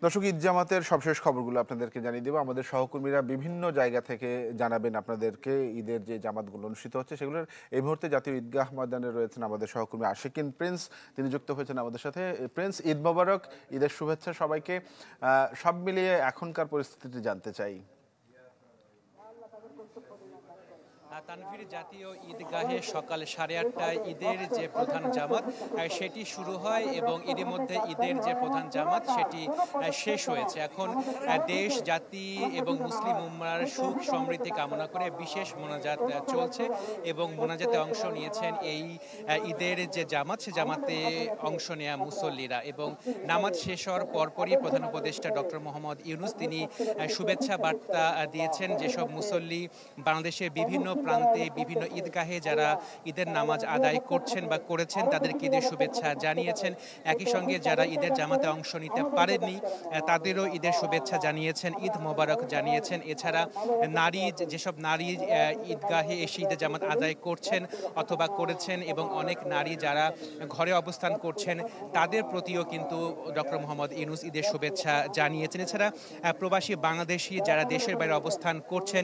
দর্শক, ঈদ জামাতের সবশেষ খবরগুলো আপনাদেরকে জানিয়ে দেবো। আমাদের সহকর্মীরা বিভিন্ন জায়গা থেকে জানাবেন আপনাদেরকে ঈদের যে জামাতগুলো অনুষ্ঠিত হচ্ছে সেগুলোর। এই মুহূর্তে জাতীয় ঈদগাহ ময়দানে রয়েছেন আমাদের সহকর্মী আশিকিন প্রিন্স, তিনি যুক্ত হয়েছেন আমাদের সাথে। প্রিন্স, ঈদ মোবারক, ঈদের শুভেচ্ছা সবাইকে। সব মিলিয়ে এখনকার পরিস্থিতিটি জানতে চাই। তানভীর, জাতীয় ঈদগাহে সকাল 8:30টায় ঈদের যে প্রধান জামাত সেটি শুরু হয় এবং এর মধ্যে ঈদের যে প্রধান জামাত সেটি শেষ হয়েছে। এখন দেশ, জাতি এবং মুসলিম উম্মার সুখ সমৃদ্ধি কামনা করে বিশেষ মোনাজাত চলছে এবং মোনাজাতে অংশ নিয়েছেন এই ঈদের যে জামাত, সে জামাতে অংশ নেয়া মুসল্লিরা। এবং নামাজ শেষ হওয়ার পরপরই প্রধান উপদেষ্টা ডক্টর মোহাম্মদ ইউনূস তিনি শুভেচ্ছা বার্তা দিয়েছেন যেসব মুসল্লি বাংলাদেশের বিভিন্ন প্রান্তে বিভিন্ন ঈদগাহে যারা ঈদের নামাজ আদায় করছেন বা করেছেন তাদেরকে ঈদের শুভেচ্ছা জানিয়েছেন। একই সঙ্গে যারা ঈদের জামাতে অংশ নিতে পারেননি তাদেরও ঈদের শুভেচ্ছা জানিয়েছেন, ঈদ মোবারক জানিয়েছেন। এছাড়া যেসব নারী ঈদগাহে এসে ঈদের জামাত আদায় করছেন অথবা করেছেন এবং অনেক নারী যারা ঘরে অবস্থান করছেন তাদের প্রতিও কিন্তু ডক্টর মোহাম্মদ ইউনূস ঈদের শুভেচ্ছা জানিয়েছেন। এছাড়া প্রবাসী বাংলাদেশি যারা দেশের বাইরে অবস্থান করছেন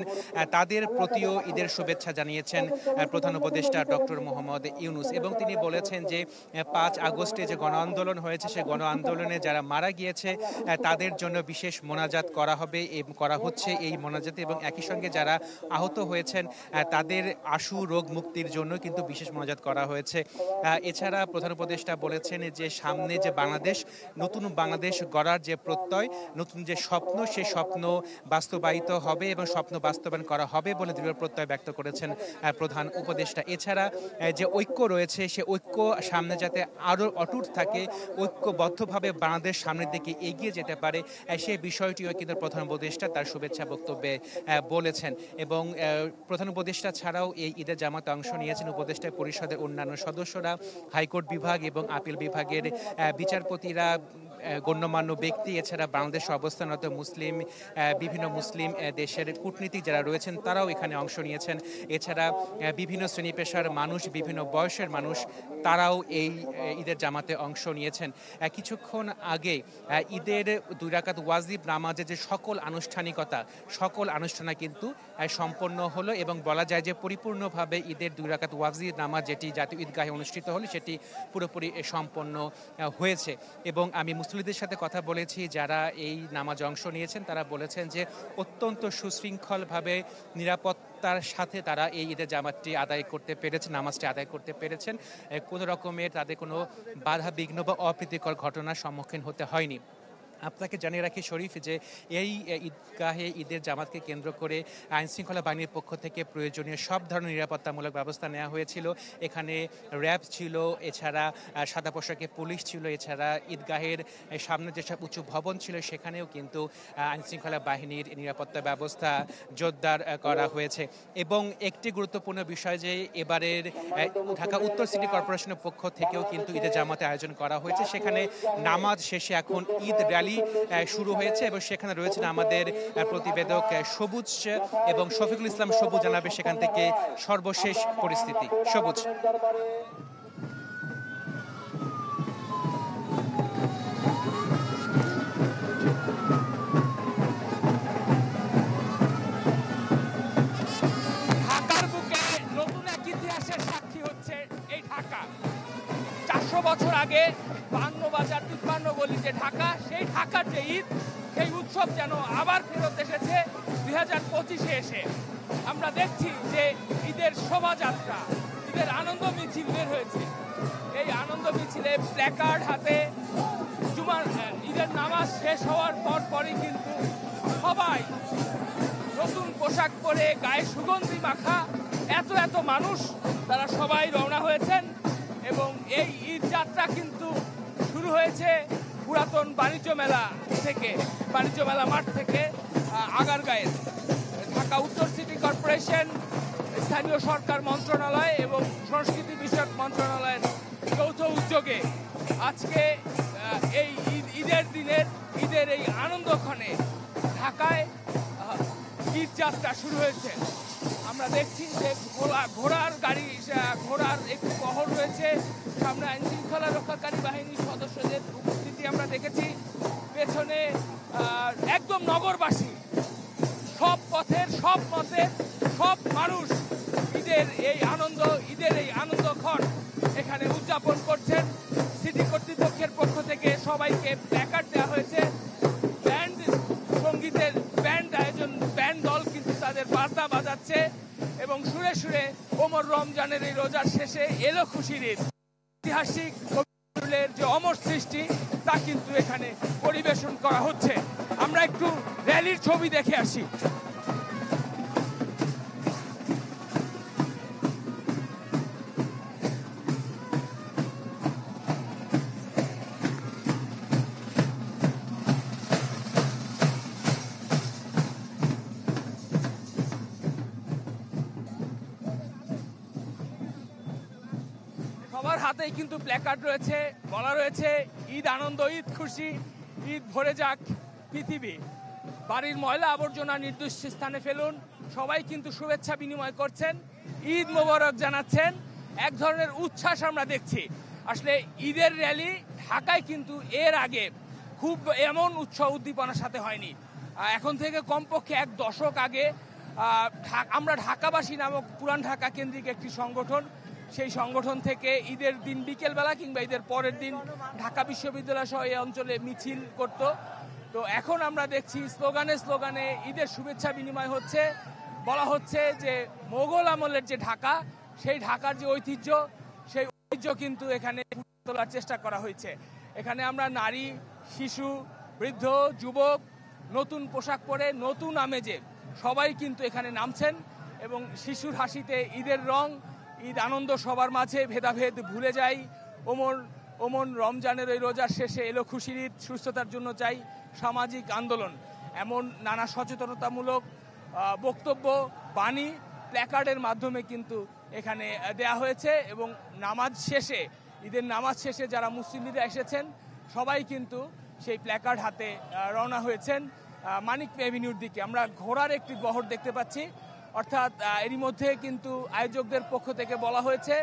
তাদের প্রতিও ঈদের শুভেচ্ছা জানিয়েছেন প্রধান উপদেষ্টা ডক্টর মোহাম্মদ ইউনূস। এবং তিনি বলেছেন যে 5 আগস্টে যে গণ আন্দোলন হয়েছে সে গণ আন্দোলনে যারা মারা গিয়েছে তাদের জন্য বিশেষ মোনাজাত করা হচ্ছে এই মোনাজাতে, এবং একই সঙ্গে যারা আহত হয়েছেন তাদের আশু রোগ মুক্তির জন্য কিন্তু বিশেষ মোনাজাত করা হয়েছে। এছাড়া প্রধান উপদেষ্টা বলেছেন যে সামনে যে বাংলাদেশ, নতুন বাংলাদেশ গড়ার যে প্রত্যয়, নতুন যে স্বপ্ন, সে স্বপ্ন বাস্তবায়িত হবে এবং স্বপ্ন বাস্তবায়ন করা হবে বলে দৃঢ় প্রত্যয় ব্যক্ত করেছেন প্রধান উপদেষ্টা। এছাড়া যে ঐক্য রয়েছে সে ঐক্য সামনে যাতে আরও অটুট থাকে, ঐক্যবদ্ধভাবে বাংলাদেশ সামনের দিকে এগিয়ে যেতে পারে সেই বিষয়টিও কিন্তু প্রধান উপদেষ্টা তার শুভেচ্ছা বক্তব্যে বলেছেন। এবং প্রধান উপদেষ্টা ছাড়াও এই ঈদের জামাতে অংশ নিয়েছেন উপদেষ্টা পরিষদের অন্যান্য সদস্যরা, হাইকোর্ট বিভাগ এবং আপিল বিভাগের বিচারপতিরা, গণ্যমান্য ব্যক্তি, এছাড়া বাংলাদেশে অবস্থানরত বিভিন্ন মুসলিম দেশের কূটনীতিক যারা রয়েছেন তারাও এখানে অংশ নিয়েছেন। এছাড়া বিভিন্ন শ্রেণী পেশার মানুষ, বিভিন্ন বয়সের মানুষ তারাও এই ঈদের জামাতে অংশ নিয়েছেন। কিছুক্ষণ আগে ঈদের 2 রাকাত ওয়াজিব নামাজের যে সকল আনুষ্ঠানিকতা কিন্তু সম্পন্ন হলো এবং বলা যায় যে পরিপূর্ণভাবে ঈদের 2 রাকাত ওয়াজিব নামাজ যেটি জাতীয় ঈদগাহে অনুষ্ঠিত হলো সেটি পুরোপুরি সম্পন্ন হয়েছে। এবং আমি মুসল্লিদের সাথে কথা বলেছি যারা এই নামাজে অংশ নিয়েছেন, তারা বলেছেন যে অত্যন্ত সুশৃঙ্খলভাবে নিরাপত্তার সাথে তারা এই ঈদের জামাতটি আদায় করতে পেরেছেন, নামাজটি আদায় করতে পেরেছেন। কোনো রকমের তাদের কোনো বাধা বিঘ্ন বা অপ্রীতিকর ঘটনার সম্মুখীন হতে হয়নি। আপনাকে জানিয়ে রাখি শরীফ যে এই ঈদগাহে ঈদের জামাতকে কেন্দ্র করে আইনশৃঙ্খলা বাহিনীর পক্ষ থেকে প্রয়োজনীয় সব ধরনের নিরাপত্তামূলক ব্যবস্থা নেওয়া হয়েছিল। এখানে র্যাব ছিল, এছাড়া সাদা পোশাকে পুলিশ ছিল, এছাড়া ঈদগাহের সামনে যেসব উঁচু ভবন ছিল সেখানেও কিন্তু আইনশৃঙ্খলা বাহিনীর নিরাপত্তা ব্যবস্থা জোরদার করা হয়েছে। এবং একটি গুরুত্বপূর্ণ বিষয় যে এবারের ঢাকা উত্তর সিটি কর্পোরেশনের পক্ষ থেকেও কিন্তু ঈদের জামাতে আয়োজন করা হয়েছে। সেখানে নামাজ শেষে এখন ঈদ র্যালি শুরু হয়েছে এবং সেখানে রয়েছেন আমাদের প্রতিবেদক সবুজ এবং শফিকুল ইসলাম। সবুজ জানাবে সেখান থেকে সর্বশেষ পরিস্থিতি। সবুজ। ঢাকার বুকে নতুন এক ইতিহাসের সাক্ষী হচ্ছে এই ঢাকা। 400 বছর আগে 52 বাজার 53 গলি যে ঢাকা, সেই ঢাকার যে ঈদ, সেই উৎসব যেন আবার ফেরত এসেছে 2025-এ এসে। আমরা দেখছি যে ঈদের শোভাযাত্রা, ঈদের আনন্দ মিছিল বের হয়েছে। এই আনন্দ মিছিলে প্ল্যাকার্ড হাতে ঈদের নামাজ শেষ হওয়ার পরই কিন্তু সবাই নতুন পোশাক পরে, গায়ে সুগন্ধি মাখা এত মানুষ, তারা সবাই রওনা হয়েছেন। এবং এই ঈদ যাত্রা কিন্তু শুরু হয়েছে পুরাতন বাণিজ্য মেলা মাঠ থেকে আগারগাঁয়ের ঢাকা উত্তর সিটি কর্পোরেশন, স্থানীয় সরকার মন্ত্রণালয় এবং সংস্কৃতি বিষয়ক মন্ত্রণালয়ের যৌথ উদ্যোগে আজকে এই ঈদের দিনের ঈদের এই আনন্দক্ষণে ঢাকায় ঈদ যাত্রা শুরু হয়েছে। আমরা দেখছি যে ঘোড়ার একটি বহর রয়েছে, সামনে আইন শৃঙ্খলা রক্ষাকারী বাহিনীর সদস্যদের উপস্থিতি আমরা দেখেছি। পেছনে একদম নগরবাসী, সব পথের সব মতের সব মানুষ ঈদের এই আনন্দক্ষণ এখানে উদযাপন করছেন। সিটি কর্তৃপক্ষের পক্ষ থেকে সবাইকে প্ল্যাকার্ড দেওয়া হয়েছে। ব্যান্ড দল কিন্তু তাদের বাজনা বাজাচ্ছে এবং সুরে সুরে ওমর রমজানের এই রোজার শেষে এলো খুশির ঈদ। ঐতিহাসিক যে অমর সৃষ্টি তা কিন্তু এখানে পরিবেশন করা হচ্ছে। আমরা একটু র্যালির ছবি দেখে আসি। সবার হাতেই কিন্তু প্ল্যাকার্ড রয়েছে, বলা রয়েছে ঈদ আনন্দ, ঈদ খুশি, ঈদ ভরে যাক পৃথিবী। বাড়ির ময়লা আবর্জনা নির্দিষ্ট স্থানে ফেলুন, সবাই কিন্তু শুভেচ্ছা বিনিময় করছেন, ঈদ মোবারক জানাচ্ছেন। এক ধরনের উচ্ছ্বাস আমরা দেখছি। আসলে ঈদের র্যালি ঢাকায় কিন্তু এর আগে খুব এমন উৎসাহ উদ্দীপনার সাথে হয়নি। এখন থেকে কমপক্ষে এক দশক আগে আমরা ঢাকাবাসী নামক পুরান ঢাকা কেন্দ্রিক একটি সংগঠন, সেই সংগঠন থেকে ঈদের দিন বিকেলবেলা কিংবা ঈদের পরের দিন ঢাকা বিশ্ববিদ্যালয় সহ এই অঞ্চলে মিছিল করত। তো এখন আমরা দেখছি স্লোগানে ঈদের শুভেচ্ছা বিনিময় হচ্ছে। বলা হচ্ছে যে মোগল আমলের যে ঢাকা, সেই ঢাকার যে ঐতিহ্য, সেই ঐতিহ্য কিন্তু এখানে তোলার চেষ্টা করা হয়েছে। এখানে আমরা নারী, শিশু, বৃদ্ধ, যুবক নতুন পোশাক পরে নতুন আমেজে সবাই কিন্তু এখানে নামছেন এবং শিশুর হাসিতে ঈদের রং, ঈদ আনন্দ সবার মাঝে, ভেদাভেদ ভুলে যাই। ওমর রমজানের ওই রোজার শেষে এলো খুশির ঈদ, সুস্থতার জন্য চাই সামাজিক আন্দোলন, এমন নানা সচেতনতামূলক বক্তব্য, বাণী প্ল্যাকার্ডের মাধ্যমে কিন্তু এখানে দেয়া হয়েছে। এবং ঈদের নামাজ শেষে যারা মুসল্লিরা এসেছেন সবাই কিন্তু সেই প্ল্যাকার্ড হাতে রওনা হয়েছেন মানিক এভিনিউর দিকে। আমরা ঘোড়ার একটি বহর দেখতে পাচ্ছি, অর্থাৎ এরই মধ্যে কিন্তু আয়োজকদের পক্ষ থেকে বলা হয়েছে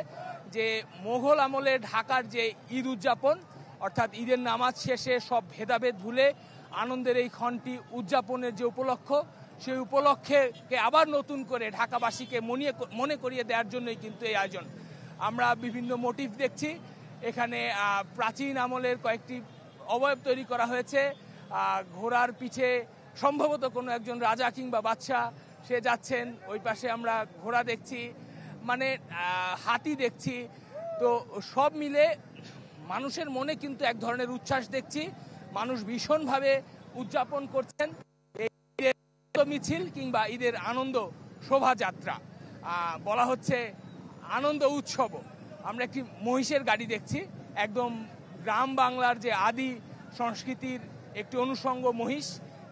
যে মোগল আমলে ঢাকার যে ঈদ উদযাপন, অর্থাৎ ঈদের নামাজ শেষে সব ভেদাভেদ ভুলে আনন্দের এই ক্ষণটি উদযাপনের যে উপলক্ষ, সেই উপলক্ষে আবার নতুন করে ঢাকাবাসীকে মনে করিয়ে দেওয়ার জন্যই কিন্তু এই আয়োজন। আমরা বিভিন্ন মোটিভ দেখছি, এখানে প্রাচীন আমলের কয়েকটি অবয়ব তৈরি করা হয়েছে। ঘোড়ার পিছে সম্ভবত কোনো একজন রাজা কিংবা বাদশাহ সে যাচ্ছেন, ওই পাশে আমরা ঘোড়া দেখছি, মানে হাতি দেখছি। তো সব মিলে মানুষের মনে কিন্তু এক ধরনের উচ্ছ্বাস দেখছি, মানুষ ভীষণভাবে উদযাপন করছেন ঈদের মিছিল কিংবা ঈদের আনন্দ শোভাযাত্রা, বলা হচ্ছে আনন্দ উৎসব। আমরা একটি মহিষের গাড়ি দেখছি, একদম গ্রাম বাংলার যে আদি সংস্কৃতির একটি অনুষঙ্গ মহিষ,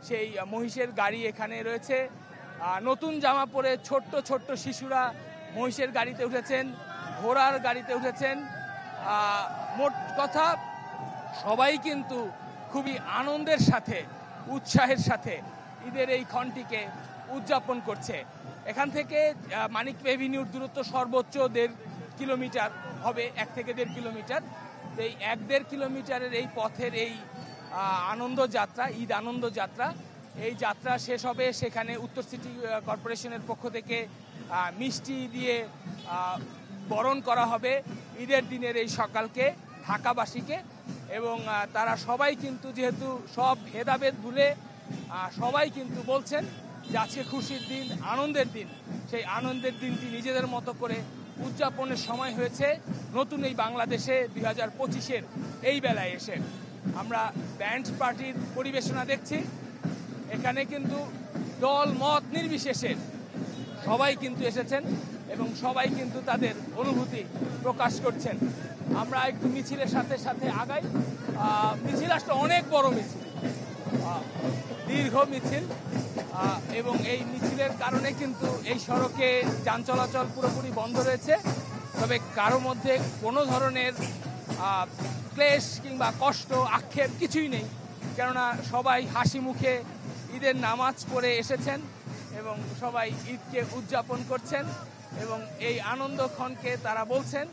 সেই মহিষের গাড়ি এখানে রয়েছে। নতুন জামা পরে ছোট্ট ছোট্ট শিশুরা মহিষের গাড়িতে উঠেছেন, ঘোড়ার গাড়িতে উঠেছেন। মোট কথা সবাই কিন্তু খুবই আনন্দের সাথে, উৎসাহের সাথে ঈদের এই ক্ষণটিকে উদযাপন করছে। এখান থেকে মানিক এভিনিউর দূরত্ব সর্বোচ্চ 1.5 কিলোমিটার হবে, 1 থেকে 1.5 কিলোমিটার। এই 1-1.5 কিলোমিটারের এই পথের এই আনন্দযাত্রা, ঈদ আনন্দযাত্রা, এই যাত্রা শেষ হবে সেখানে উত্তর সিটি কর্পোরেশনের পক্ষ থেকে মিষ্টি দিয়ে বরণ করা হবে ঈদের দিনের এই সকালকে ঢাকাবাসীকে। এবং তারা সবাই কিন্তু যেহেতু সব ভেদাভেদ ভুলে সবাই কিন্তু বলছেন যে আজকে খুশির দিন, আনন্দের দিন, সেই আনন্দের দিনটি নিজেদের মতো করে উদযাপনের সময় হয়েছে নতুন এই বাংলাদেশে 2025-এর এই বেলায় এসে। আমরা ব্যান্ড পার্টির পরিবেশনা দেখছি, এখানে কিন্তু দল মত নির্বিশেষে সবাই কিন্তু এসেছেন এবং সবাই কিন্তু তাদের অনুভূতি প্রকাশ করছেন। আমরা একটু মিছিলের সাথে সাথে আগাই। মিছিল আসলে অনেক বড় মিছিল, দীর্ঘ মিছিল এবং এই মিছিলের কারণে কিন্তু এই সড়কে যান চলাচল পুরোপুরি বন্ধ রয়েছে। তবে কারো মধ্যে কোনো ধরনের ক্লেশ কিংবা কষ্ট আক্ষেপ কিছুই নেই, কেননা সবাই হাসি মুখে ঈদের নামাজ পড়ে এসেছেন এবং সবাই ঈদকে উদযাপন করছেন। এবং এই আনন্দক্ষণকে তারা বলছেন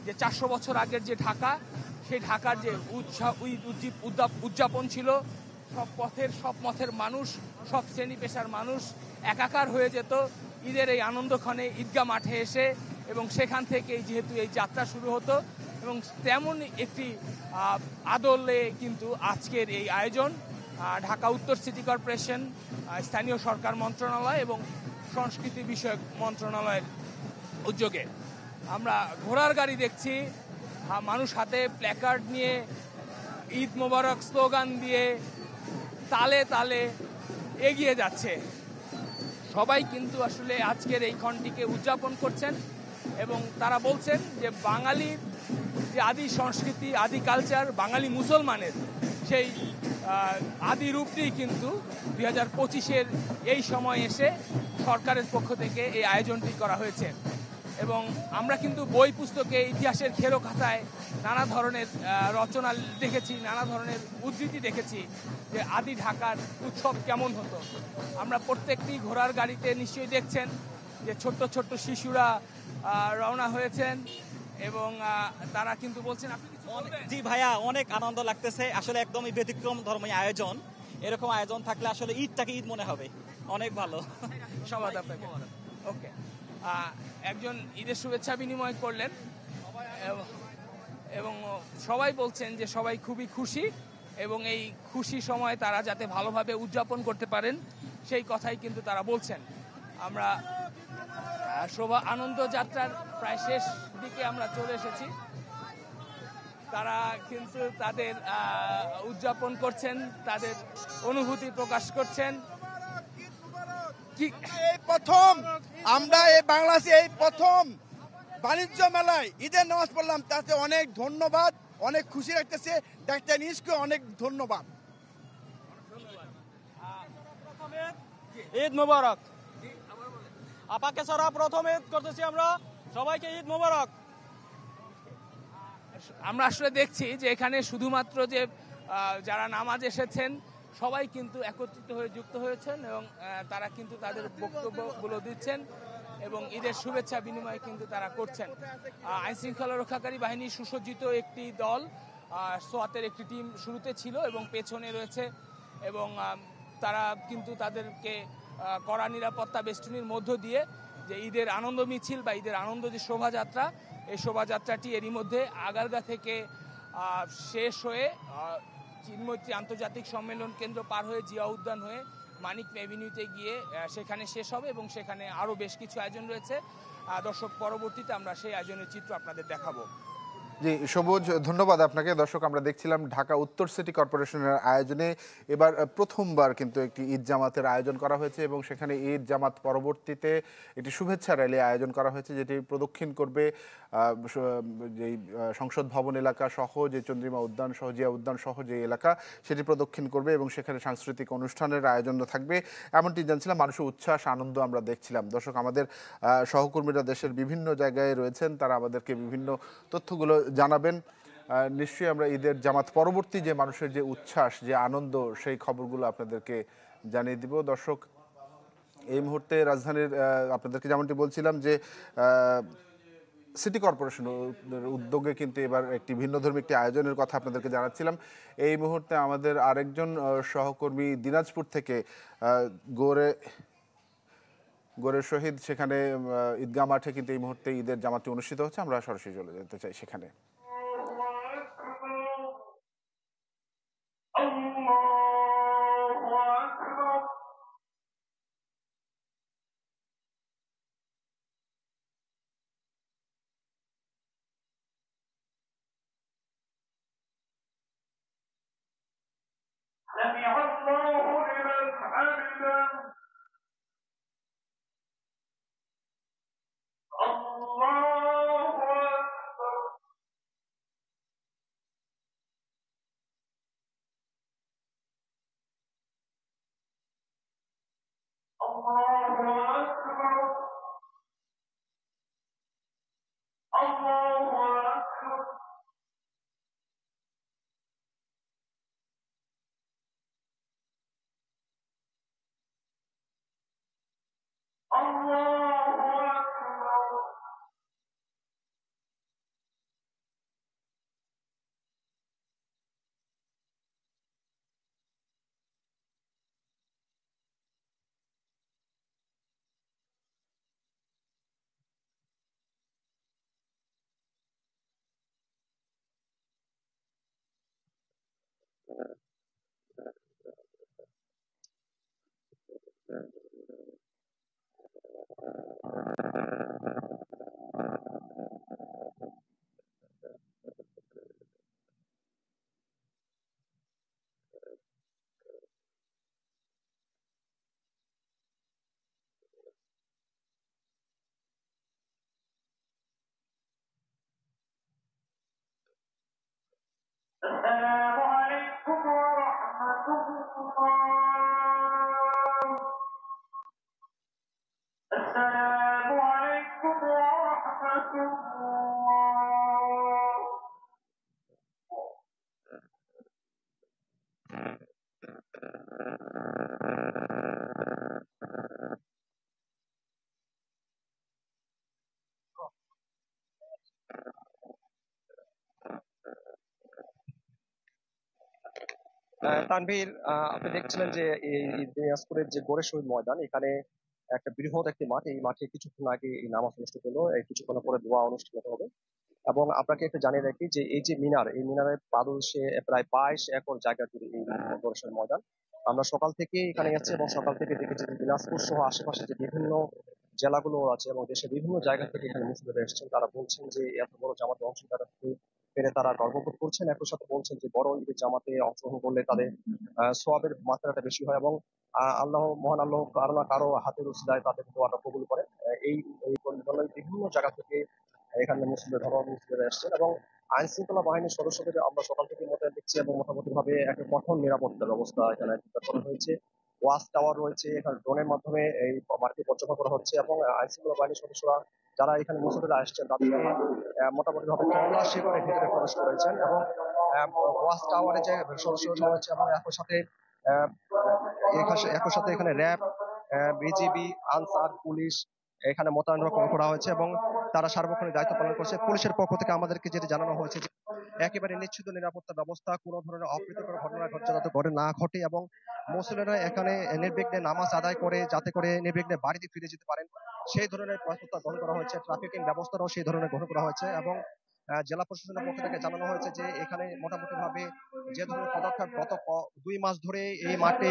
যে 400 বছর আগের যে ঢাকা, সেই ঢাকার যে উদযাপন ছিল, সব মতের মানুষ, সব শ্রেণী পেশার মানুষ একাকার হয়ে যেত ঈদের এই আনন্দক্ষণে ঈদগাহ মাঠে এসে, এবং সেখান থেকেই যেহেতু এই যাত্রা শুরু হতো এবং তেমন একটি আদলে কিন্তু আজকের এই আয়োজন ঢাকা উত্তর সিটি কর্পোরেশন, স্থানীয় সরকার মন্ত্রণালয় এবং সংস্কৃতি বিষয়ক মন্ত্রণালয়ের উদ্যোগে। আমরা ঘোড়ার গাড়ি দেখছি, মানুষ হাতে প্ল্যাকার্ড নিয়ে ঈদ মোবারক স্লোগান দিয়ে তালে তালে এগিয়ে যাচ্ছে। সবাই কিন্তু আসলে আজকের এই ক্ষণটিকে উদযাপন করছেন এবং তারা বলছেন যে বাঙালির যে আদি সংস্কৃতি, আদি কালচার, বাঙালি মুসলমানের সেই আদি রূপটি কিন্তু 2025-এর এই সময় এসে সরকারের পক্ষ থেকে এই আয়োজনটি করা হয়েছে। এবং আমরা কিন্তু বই পুস্তকে ইতিহাসের খেরো খাতায় নানা ধরনের রচনা দেখেছি, নানা ধরনের উদ্ধৃতি দেখেছি যে আদি ঢাকার উৎসব কেমন হতো। আমরা প্রত্যেকটি ঘোড়ার গাড়িতে নিশ্চয়ই দেখছেন যে ছোট্ট ছোট্ট শিশুরা রওনা হয়েছেন এবং তারা কিন্তু বলছেন। জি ভাইয়া, অনেক আনন্দ লাগতেছে, আসলে একদমই ব্যতিক্রম ধর্মী আয়োজন। এরকম আয়োজন থাকলে আসলে ঈদটাকে ঈদ মনে হবে, অনেক ভালো। সবাই আপনাকে ওকে একজন ঈদের শুভেচ্ছা বিনিময় করলেন এবং সবাই বলছেন যে সবাই খুবই খুশি এবং এই খুশি সময় তারা যাতে ভালোভাবে উদযাপন করতে পারেন সেই কথাই কিন্তু তারা বলছেন। আমরা শোভা আনন্দ যাত্রার প্রায় শেষ দিকে আমরা চলে এসেছি। তারা কিন্তু তাদের উদযাপন করছেন, তাদের অনুভূতি প্রকাশ করছেন। এই প্রথম আমরা এই বাংলাদেশে এই প্রথম বাণিজ্য মেলায় ঈদের নামাজ পড়লাম, তাতে অনেক ধন্যবাদ, অনেক খুশি লাগতেছে। ডাক্তার ইউনূসকে অনেক ধন্যবাদ। ঈদ মোবারক। আপাকে সারা প্রথম ঈদ করতেছি আমরা, সবাইকে ঈদ মোবারক। আমরা আসলে দেখছি যে এখানে শুধুমাত্র যে যারা নামাজ এসেছেন সবাই কিন্তু একত্রিত হয়ে যুক্ত হয়েছেন এবং তারা কিন্তু তাদের বক্তব্যগুলো দিচ্ছেন এবং ঈদের শুভেচ্ছা বিনিময় কিন্তু তারা করছেন। আইনশৃঙ্খলা রক্ষাকারী বাহিনীর সুসজ্জিত একটি দল, সোয়াতের একটি টিম শুরুতে ছিল এবং পেছনে রয়েছে এবং তারা কিন্তু তাদেরকে কড়া নিরাপত্তা বেষ্টনীর মধ্য দিয়ে যে ঈদের আনন্দ মিছিল বা ঈদের আনন্দ যে শোভাযাত্রা, এই শোভাযাত্রাটি এরই মধ্যে আগারগাঁ থেকে শেষ হয়ে চিন্ময়ী আন্তর্জাতিক সম্মেলন কেন্দ্র পার হয়ে জিয়া উদ্যান হয়ে মানিক এভিনিউতে গিয়ে সেখানে শেষ হবে এবং সেখানে আরও বেশ কিছু আয়োজন রয়েছে। দর্শক, পরবর্তীতে আমরা সেই আয়োজনের চিত্র আপনাদের দেখাবো। জি সবুজ, ধন্যবাদ আপনাকে। দর্শক, আমরা দেখছিলাম ঢাকা উত্তর সিটি কর্পোরেশনের আয়োজনে এবার প্রথমবার কিন্তু একটি ঈদ জামাতের আয়োজন করা হয়েছে এবং সেখানে ঈদ জামাত পরবর্তীতে একটি শুভেচ্ছা র্যালি আয়োজন করা হয়েছে, যেটি প্রদক্ষিণ করবে যেই সংসদ ভবন এলাকা সহ যে চন্দ্রিমা উদ্যান সহ জিয়া উদ্যান সহ যে এলাকা, সেটি প্রদক্ষিণ করবে এবং সেখানে সাংস্কৃতিক অনুষ্ঠানের আয়োজন থাকবে এমনটি জানছিলাম। মানুষের উচ্ছ্বাস আনন্দ আমরা দেখছিলাম। দর্শক, আমাদের সহকর্মীরা দেশের বিভিন্ন জায়গায় রয়েছেন, তারা আমাদেরকে বিভিন্ন তথ্যগুলো জানাবেন। নিশ্চয়ই আমরা ঈদের জামাত পরবর্তী যে মানুষের যে উচ্ছ্বাস, যে আনন্দ, সেই খবরগুলো আপনাদেরকে জানিয়ে দিব। দর্শক, এই মুহূর্তে রাজধানীর আপনাদেরকে যেমনটি বলছিলাম যে সিটি কর্পোরেশনের উদ্যোগে কিন্তু এবার একটি ভিন্নধর্মী একটি আয়োজনের কথা আপনাদেরকে জানাচ্ছিলাম। এই মুহূর্তে আমাদের আরেকজন সহকর্মী দিনাজপুর থেকে গোরে শহীদ, সেখানে ঈদগাহ মাঠে কিন্তু এই মুহূর্তে ঈদের জামাতটি অনুষ্ঠিত হচ্ছে। আমরা সরাসরি চলে যেতে চাই সেখানে। তানভীর, আপনি দেখছিলেন যে এই দিনাজপুরের যে গোরে শহীদ ময়দান, এখানে একটা বৃহৎ একটি মাঠ, এই মাঠে কিছুক্ষণ আগে এই নামাজ অনুষ্ঠিত হলো, এই কিছুক্ষণ পরে দোয়া অনুষ্ঠিত হবে। এবং আপনাকে একটু জানিয়ে রাখি যে এই যে মিনার, এই মিনারের পাদদেশে প্রায় 22 একর জায়গা জুড়ে এই গোরে শহীদ ময়দান। আমরা সকাল থেকে এখানে এসেছি এবং সকাল থেকে দেখেছি যে দিনাজপুর সহ আশেপাশে যে বিভিন্ন জেলাগুলো আছে এবং দেশের বিভিন্ন জায়গা থেকে এখানে মুসলিমরা এসেছেন। তারা বলছেন যে এত বড় জামাতে অংশগ্রহণ করতে পেরে তারা গর্ববোধ করছেন। একই সাথে বলছেন যে বড় ঈদের জামাতে অংশগ্রহণ করলে তাদের সোয়াবের মাত্রাটা বেশি হয় এবং মহান আল্লাহ কারো না কারো হাতের উসিলায় তাদের দোয়াটা কবুল করেন। এই এই বলে বিভিন্ন জায়গা থেকে এখানে মুসলিমরা এসেছেন এবং আইন শৃঙ্খলা বাহিনীর সদস্যদের আমরা সকাল থেকে মোতায়েন দেখছি এবং মোটামুটি ভাবে একটা কঠোর নিরাপত্তা ব্যবস্থা এখানে করা হয়েছে। ওয়াচ টাওয়ার রয়েছে, এখানে ড্রোনের মাধ্যমে এই মাঠটি পর্যবেক্ষণ করা হচ্ছে এবং আইন শৃঙ্খলা বাহিনীর সদস্যরা যারা এখানে মুসলিমরা আসছেন তাদের মোটামুটি ভাবে তল্লাশি করে ভিতরে প্রবেশ করেছেন এবং ওয়াচ টাওয়ারে যে সদস্যরা রয়েছে এবং একই সাথে এখানে র্যাব, বিজিবি, আনসার, পুলিশ এখানে মোতায়েন করা হয়েছে এবং তারা সার্বক্ষণিক দায়িত্ব পালন করছে। পুলিশের পক্ষ থেকে আমাদেরকে যেটা জানানো হয়েছে যে একেবারে নিশ্চিত নিরাপত্তা ব্যবস্থা, কোনো ধরনের অপ্রীতিকর ঘটনা যাতে ঘটে না ঘটে এবং মুসলিমরা এখানে নির্বিঘ্নে নামাজ আদায় করে যাতে করে নির্বিঘ্নে বাড়িতে ফিরে যেতে পারেন সেই ধরনের প্রস্তুতা গ্রহণ করা হয়েছে। ট্রাফিকিং ব্যবস্থাও সেই ধরনের গ্রহণ করা হয়েছে এবং জেলা প্রশাসনের পক্ষ থেকে জানানো হয়েছে যে এখানে মোটামুটি ভাবে যে ধরনের পদক্ষেপ গত 2 মাস ধরে এই মাঠে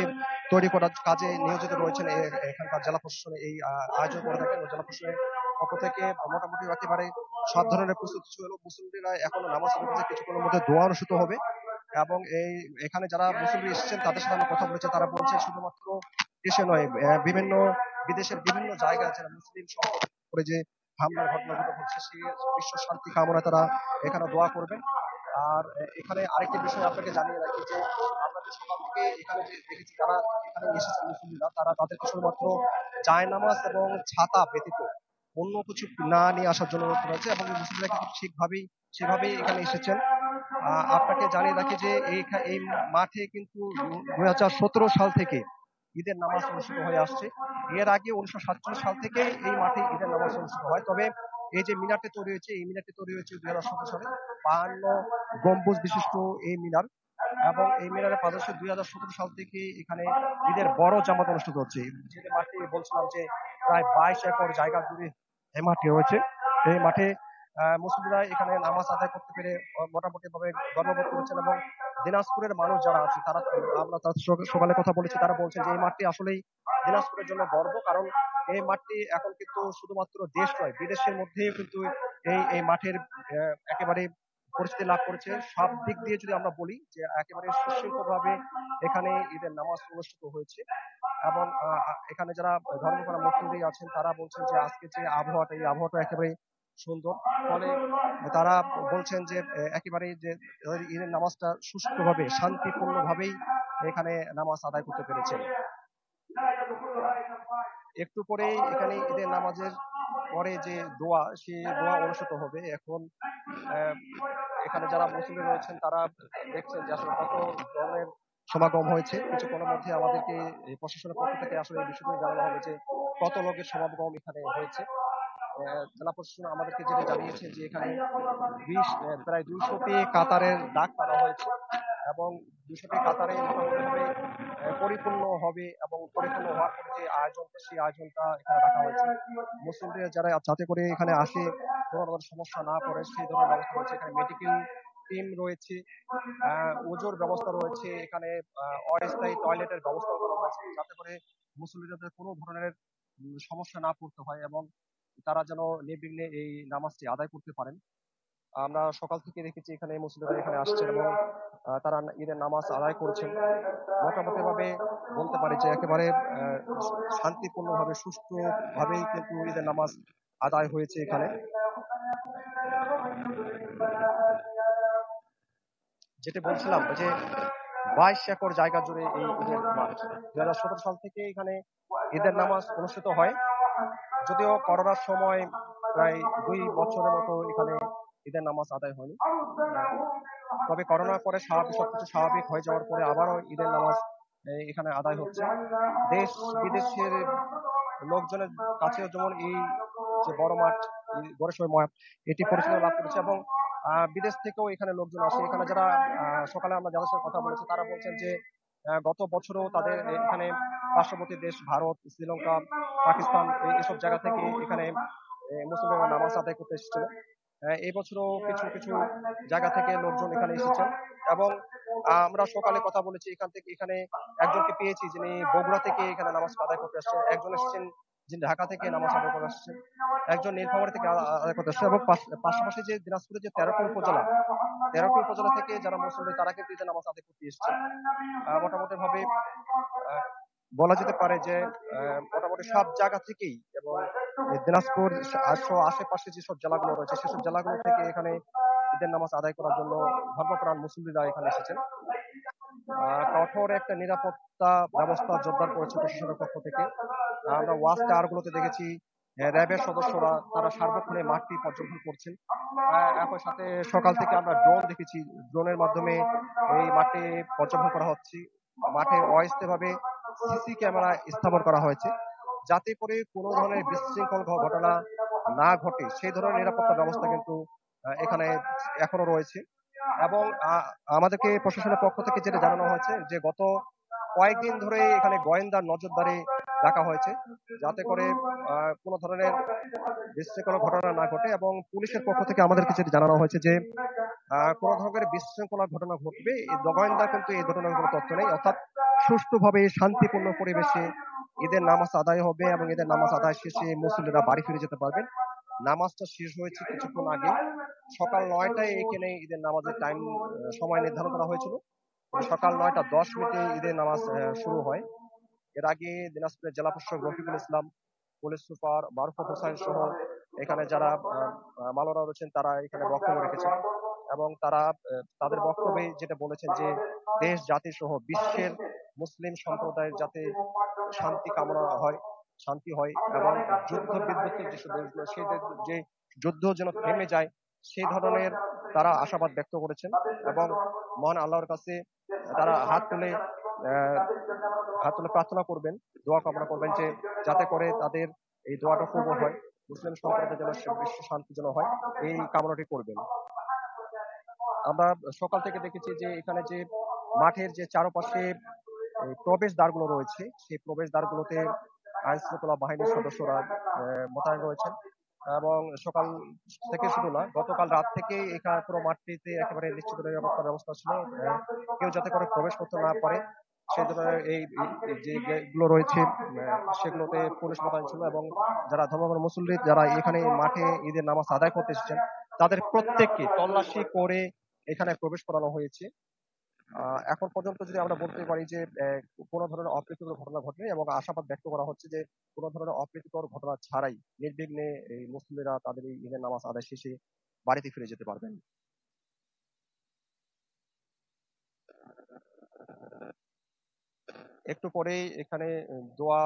তৈরি করার কাজে নিয়োজিত রয়েছেন এখানকার জেলা প্রশাসনে এই আয়োজন করে থাকেন। জেলা প্রশাসনের পক্ষ থেকে মোটামুটি একেবারে সব ধরনের প্রস্তুতি ছিল। মুসলিমরা এখনো নামাজ পড়তে কিছুক্ষণের মধ্যে দোয়া অনুষ্ঠিত হবে এবং এখানে যারা মুসলিম এসেছেন তাদের সাথে আমি কথা বলেছি, তারা বলছেন শুধুমাত্র দেশে নয়, বিভিন্ন বিদেশের বিভিন্ন জায়গায় যারা মুসলিম করে যে হামলার ঘটনাগুলো ঘটছে সেই বিশ্ব শান্তি কামনা তারা এখানে দোয়া করবেন। আর এখানে আরেকটি বিষয় আপনাকে জানিয়ে রাখি যে আমরা সকাল থেকে এখানে যে দেখেছি যারা এখানে এসেছেন মুসলিমরা, তারা তাদেরকে শুধুমাত্র জায়নামাজ এবং ছাতা ব্যতীত অন্য কিছু না নিয়ে আসার জন্য অনুরোধ করা হয়েছে এবং মুসলিমরা কিন্তু সেভাবেই এখানে এসেছেন। আপনাকে জানিয়ে রাখি যে এই মাঠে কিন্তু 2017 সাল থেকে ঈদের নামাজ অনুষ্ঠিত হয়ে আসছে। এর আগে 1947 সাল থেকে এই মাঠে ঈদের নামাজ অনুষ্ঠিত হয়। তবে এই যে মিনারটি তৈরি হয়েছে, এই মিনারটি তৈরি হয়েছে 2017 সালে, 52 গম্বুজ বিশিষ্ট এই মিনার এবং এই মিনারের পাদদেশে 2017 সাল থেকে এখানে ঈদের বড় জামাত অনুষ্ঠিত হচ্ছে। যে মাঠটি বলছিলাম যে প্রায় 22 একর জায়গা জুড়ে এই মাঠটি রয়েছে, এই মাঠে মুসলিমরা এখানে নামাজ আদায় করতে পেরে মোটামুটি ভাবে গর্ববোধ করেছেন এবং দিনাজপুরের মানুষ যারা আছে তারা, আমরা তার সকালে কথা বলেছি, তারা বলছেন যে এই মাঠটি আসলেই দিনাজপুরের জন্য গর্ব, কারণ এই মাঠটি এখন কিন্তু শুধুমাত্র দেশ নয় বিদেশের মধ্যেও কিন্তু এই মাঠের একেবারে পরিচিতি লাভ করেছে। সব দিক দিয়ে যদি আমরা বলি যে একেবারে সুশৃঙ্খলভাবে এখানে ঈদের নামাজ অনুষ্ঠিত হয়েছে এবং এখানে যারা ধর্মপ্রাণ মুসলিম আছেন তারা বলছেন যে আজকে যে আবহাওয়াটা, এই আবহাওয়াটা একেবারে সুন্দর, ফলে তারা বলছেন যে একেবারে যে ঈদের নামাজটা সুষ্ঠুভাবে শান্তিপূর্ণভাবেই এখানে নামাজ আদায় করতে পেরেছেন। একটু পরেই এখানে ঈদের নামাজের পরে যে দোয়া, সে দোয়া অনুষ্ঠিত হবে। এখন আহ, এখানে যারা মুসলিম রয়েছেন তারা দেখছেন যে আসলে কত ধরনের সমাগম হয়েছে। কিছুক্ষণের মধ্যে আমাদেরকে এই প্রশাসনের পক্ষ থেকে আসলে এই বিষয়টি জানানো হবে যে কত লোকের সমাগম এখানে হয়েছে। জেলা প্রশাসন আমাদেরকে যেটা জানিয়েছে যে এখানে প্রায় 200টি কাতারের দাগ টানা হয়েছে এবং 200টি কাতারে মোটামুটিভাবে পরিপূর্ণ হবে এবং পরিপূর্ণ হওয়ার পরে যে আয়োজনটা, সেই আয়োজনটা এখানে রাখা হয়েছে। মুসলিমদের যারা যাতে করে এখানে আসে কোনো ধরনের সমস্যা না পড়ে সেই ধরনের ব্যবস্থা রয়েছে। এখানে মেডিকেল টিম রয়েছে, ওজোর ব্যবস্থা রয়েছে, এখানে অস্থায়ী টয়লেটের ব্যবস্থা করা হয়েছে যাতে করে মুসলিমদের কোনো ধরনের সমস্যা না পড়তে হয় এবং তারা যেন নির্বিঘ্নে এই নামাজটি আদায় করতে পারেন। আমরা সকাল থেকে দেখেছি এখানে মুসলিমরা এখানে আসছেন এবং তারা ঈদের নামাজ আদায় করছেন। মোটামুটি ভাবে বলতে পারি যে একেবারে শান্তিপূর্ণভাবে সুষ্ঠুভাবেই কিন্তু ঈদের নামাজ আদায় হয়েছে এখানে। যেটা বলছিলাম যে 22 একর জায়গা জুড়ে এই ঈদের মাঠ। 2017 সাল থেকে এখানে ঈদের নামাজ অনুষ্ঠিত হয়, যদিও করোনার সময় প্রায় 2 বছরের মতো এখানে ঈদের নামাজ আদায় হয়নি। তবে করোনার পরে সবকিছু স্বাভাবিক হয়ে যাওয়ার পরে আবারও ঈদের নামাজ এখানে আদায় হচ্ছে। দেশ বিদেশের লোকজনের কাছেও যেমন এই যে বড় মাঠ, গড়েশ্বর মাঠ, এটি পরিচিতি লাভ করেছে এবং বিদেশ থেকেও এখানে লোকজন আসে। এখানে যারা সকালে আমরা যাদের সাথে কথা বলেছি তারা বলছেন যে গত বছরও তাদের এখানে পার্শ্ববর্তী দেশ ভারত, শ্রীলঙ্কা, পাকিস্তান এসব জায়গা থেকে এখানে মুসলিমরা নামাজ আদায় করতে এসেছিল। এই বছরও কিছু কিছু জায়গা থেকে লোকজন এখানে এসেছেন এবং আমরা সকালে কথা বলেছি এখানে একজনকে পেয়েছি যিনি বগুড়া থেকে এখানে নামাজ আদায় করতে আসছেন, একজন এসেছেন যিনি ঢাকা থেকে নামাজ আদায় করতে আসছেন, একজন নীলফামারী থেকে আদায় করতে আসছে এবং পাশাপাশি যে দিনাজপুরের যে 13টি উপজেলা থেকে যারা মুসলিম তারা কিন্তু ঈদের নামাজ আদায় করতে এসেছেন। মোটামুটি ভাবে বলা যেতে পারে যে মোটামুটি সব জায়গা থেকেই এবং দিনাজপুর আশেপাশে যেসব জেলাগুলো রয়েছে সেসব জেলাগুলো থেকে এখানে ঈদের নামাজ আদায় করার জন্য ধর্মপ্রাণ মুসলিমরা এখানে এসেছেন। কঠোর একটা নিরাপত্তা ব্যবস্থা জোরদার করেছে প্রশাসনের পক্ষ থেকে। আমরা ওয়াচ টাওয়ার গুলোতে দেখেছি র্যাবের সদস্যরা তারা সার্বক্ষণে মাঠটি পর্যবেক্ষণ করছেন। একই সাথে সকাল থেকে আমরা ড্রোন দেখেছি, ড্রোনের মাধ্যমে এই মাঠে পর্যবেক্ষণ করা হচ্ছে। মাঠে অস্থায়ীভাবে সিসি ক্যামেরা স্থাপন করা হয়েছে যাতে করে কোনো ধরনের বিশৃঙ্খল ঘটনা না ঘটে সেই ধরনের নিরাপত্তা ব্যবস্থা কিন্তু এখানে এখনো রয়েছে। এবং আমাদেরকে প্রশাসনের পক্ষ থেকে যেটা জানানো হয়েছে যে গত কয়েকদিন ধরে এখানে গোয়েন্দার নজরদারি রাখা হয়েছে যাতে করে কোনো ধরনের বিশৃঙ্খলা ঘটনা না ঘটে এবং পুলিশের পক্ষ থেকে আমাদেরকে যেটা জানানো হয়েছে যে কোনো ধরনের বিশৃঙ্খলা ঘটনা ঘটবে এই গোয়েন্দা কিন্তু এই ধরনের কোনো তথ্য নেই, অর্থাৎ সুষ্ঠুভাবে শান্তিপূর্ণ পরিবেশে ঈদের নামাজ আদায় হবে এবং ঈদের নামাজ আদায় শেষে মুসলিমরা বাড়ি ফিরে যেতে পারবেন। নামাজটা শেষ হয়েছে কিছুক্ষণ আগে, সকাল 9টায় এখানে ঈদের নামাজের সময় নির্ধারণ করা হয়েছিল। সকাল 9:10 ঈদের নামাজ শুরু হয়। এর আগে দিনাজপুরের জেলা প্রশাসক রফিকুল ইসলাম, পুলিশ সুপার মারুফত হোসেন সহ এখানে যারা মাওলানা রয়েছেন তারা এখানে বক্তব্য রেখেছেন এবং তারা তাদের বক্তব্যে যেটা বলেছেন যে দেশ জাতি সহ বিশ্বের মুসলিম সম্প্রদায়ের যাতে শান্তি কামনা হয়, শান্তি হয় এবং যুদ্ধ বিধ্বস্ত যেসব দেশগুলো সেই যে যুদ্ধ যেন থেমে যায় সেই ধরনের তারা আশাবাদ ব্যক্ত করেছেন এবং মহান আল্লাহর কাছে তারা হাত তুলে প্রার্থনা করবেন, দোয়া কামনা করবেন যে যাতে করে তাদের এই দোয়াটা কবুল হয়, মুসলিম সম্প্রদায়ের যেন বিশ্ব শান্তি যেন হয়, এই কামনাটি করবেন। আমরা সকাল থেকে দেখেছি যে এখানে যে মাঠের যে চারপাশে প্রবেশ দ্বারগুলো রয়েছে সেই প্রবেশ দ্বারগুলোতে আইন শৃঙ্খলা বাহিনীর সদস্যরা মোতায়েন রয়েছেন এবং সকাল থেকে শুধু না গতকাল রাত থেকে এখানে পুরো মাঠটিতে একেবারে নিশ্চিত নিরাপত্তা ব্যবস্থা ছিল, কেউ যাতে করে প্রবেশ করতে না পারে সেই ধরনের এই যে গেটগুলো রয়েছে সেগুলোতে পুলিশ মোতায়েন ছিল এবং যারা ধর্মপ্রাণ মুসল্লি যারা এখানে মাঠে ঈদের নামাজ আদায় করতে এসেছেন তাদের প্রত্যেককে তল্লাশি করে এখানে প্রবেশ করানো হয়েছে। এখন পর্যন্ত যদি আমরা বলতে পারি যে কোনো ধরনের অপ্রীতিকর ঘটনা ঘটেনি এবং আশাবাদ ব্যক্ত করা হচ্ছে যে কোনো ধরনের অপ্রীতিকর ঘটনা ছাড়াই নির্বিঘ্নে এই মুসলিমরা তাদের এই ঈদের নামাজ আদায় শেষে বাড়িতে ফিরে যেতে পারবেন। একটু পরেই এখানে দোয়া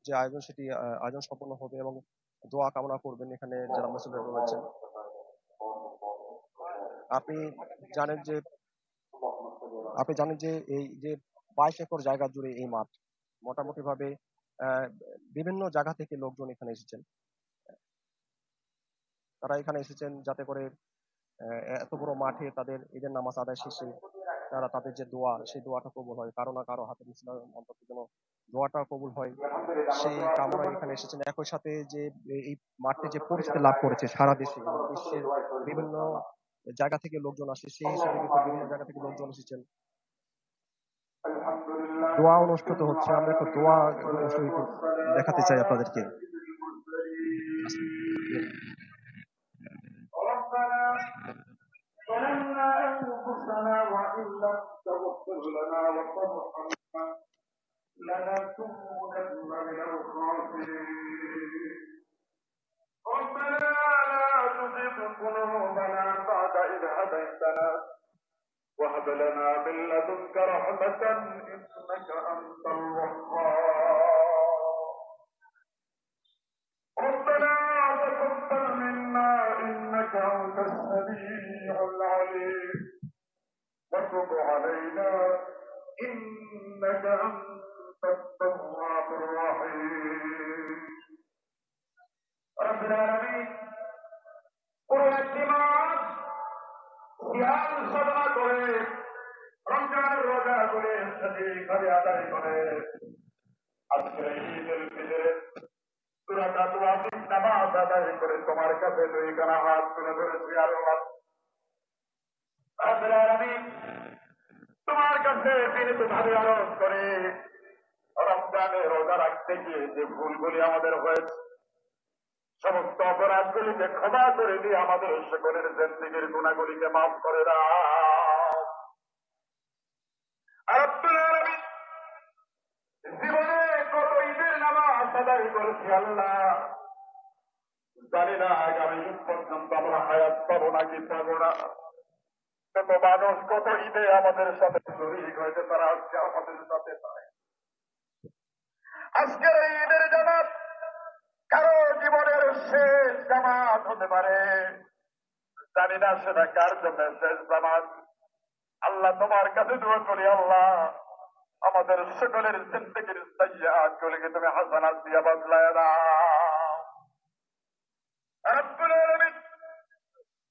যে আয়োজন সেটি আয়োজন সম্পন্ন হবে এবং দোয়া কামনা করবেন এখানে যারা মুসলিম রয়েছেন। আপনি জানেন যে এই যে 22 একর জায়গা জুড়ে এই মাঠ, মোটামুটি ভাবে বিভিন্ন জায়গা থেকে লোকজন এখানে এসেছেন। তারা এখানে এসেছেন যাতে করে এত বড় মাঠে তাদের ঈদের নামাজ আদায় শেষে তারা তাদের যে দোয়া, সেই দোয়াটা কবুল হয়, কারো না কারো হাতে ইসলাম অন্তত যেন দোয়াটা কবুল হয়, সেই কামনায় এখানে এসেছেন। একই সাথে যে এই মাঠে যে পরিচিতি লাভ করেছে সারা দেশে এবং বিশ্বের বিভিন্ন জায়গা থেকে লোকজন আসে, সেই হিসেবে কিন্তু বিভিন্ন জায়গা থেকে লোকজন এসেছেন। দোয়া অনুষ্ঠিত হচ্ছে, আমরা একটু দোয়া অনুষ্ঠিত দেখাতে চাই আপনাদেরকে। ظلمنا أنفسنا وإن لم تغفر لنا وترحمنا لنكونن من الخاسرين ربنا لا تزغ قلوبنا بعد إذ هديتنا وهب لنا من لدنك رحمة إنك أنت الوهاب ربنا تقبل منا إنك أنت السميع العليم وتب علينا إنك أنت التواب الرحيم رب العالمين পুরো একটি মাস সিয়াম সাধনা করে রমজানের রোজা করে সঠিকভাবে আদায় করে আজকের ঈদুল ফিতরে নামাজ আদায় করে তোমার কাছে দুই কানা হাত তুলে ধরেছি। আল্লাহ রাব্বুল আলামিন তোমার কাছে বিনীতভাবে আরজ করে রমজানে রোজা রাখতে গিয়ে যে ভুলগুলি আমাদের হয়েছে, সমস্ত অপরাধগুলিকে ক্ষমা করে দিয়ে আমাদের সকলের জিন্দেগীর গুনাহগুলিকে মাফ করে দাও। রাব্বুল আলামিন জীবনে কত ঈদের নামাজ আদায় করেছি আল্লাহ, জানি না আগামী ঈদ পর্যন্ত আমরা হায়াত পাবো নাকি পাবো না। কত মানুষ কত ঈদে আমাদের সাথে শরীক হয়েছে, তারা আজকে আমাদের সাথে নাই। আজকের এই ঈদের জামাত কারো জীবনের শেষ জামাত হতে পারে, জানি না সেটা কার জন্য শেষ জামাত। আল্লাহ তোমার কাছে দোয়া করি, আল্লাহ আমাদের সকলের জিন্দেগীর সাইয়্যাতগুলোকে তুমি হাসানাত দিয়া বদলায় দাও। রব্বুল আলামিন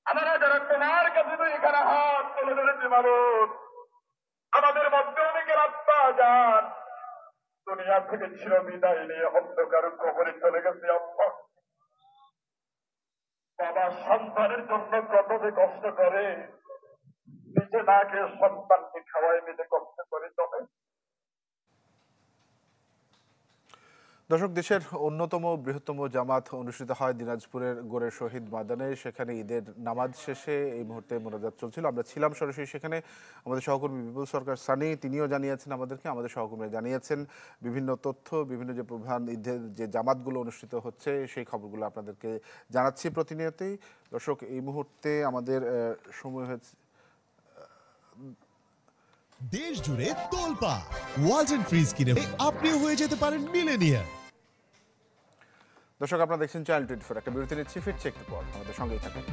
আমরা যারা তোমার কাছে দুইখানা হাত তুলে ধরেছি মানুষ, আমাদের মধ্যে অনেকের আত্মা যান দুনিয়া থেকে চির বিদায় নিয়ে অন্ধকার কবরে চলে গেছে। আল্লাহ বাবা সন্তানের জন্য কত যে কষ্ট করে, নিজে না খেয়ে সন্তানকে খাওয়াই নিজে কষ্ট করে। তবে দর্শক, দেশের অন্যতম বৃহত্তম জামাত অনুষ্ঠিত হয় দিনাজপুরের গোরের শহীদ ময়দানে। সেখানে ঈদের নামাজ শেষে এই মুহূর্তে মোনাজাত চলছিল। আমরা ছিলাম সরাসরি সেখানে। আমাদের সহকর্মী বিপুল সরকার সানি তিনিও জানিয়েছেন আমাদেরকে, আমাদের সহকর্মীরা জানিয়েছেন বিভিন্ন তথ্য, বিভিন্ন যে প্রধান ঈদের যে জামাতগুলো অনুষ্ঠিত হচ্ছে সেই খবরগুলো আপনাদেরকে জানাচ্ছি প্রতিনিয়তই। দর্শক, এই মুহূর্তে আমাদের সময় হয়েছে দেশ জুড়ে তোলপা ওয়ালটন ফ্রিজ কিনে আপনিও হয়ে যেতে পারেন মিলেনিয়ার। দর্শক, আপনারা দেখছেন চ্যানেল 24। একটা বিরতি নিচ্ছি, ফিরছি একটু পর, আমাদের সঙ্গেই থাকুন।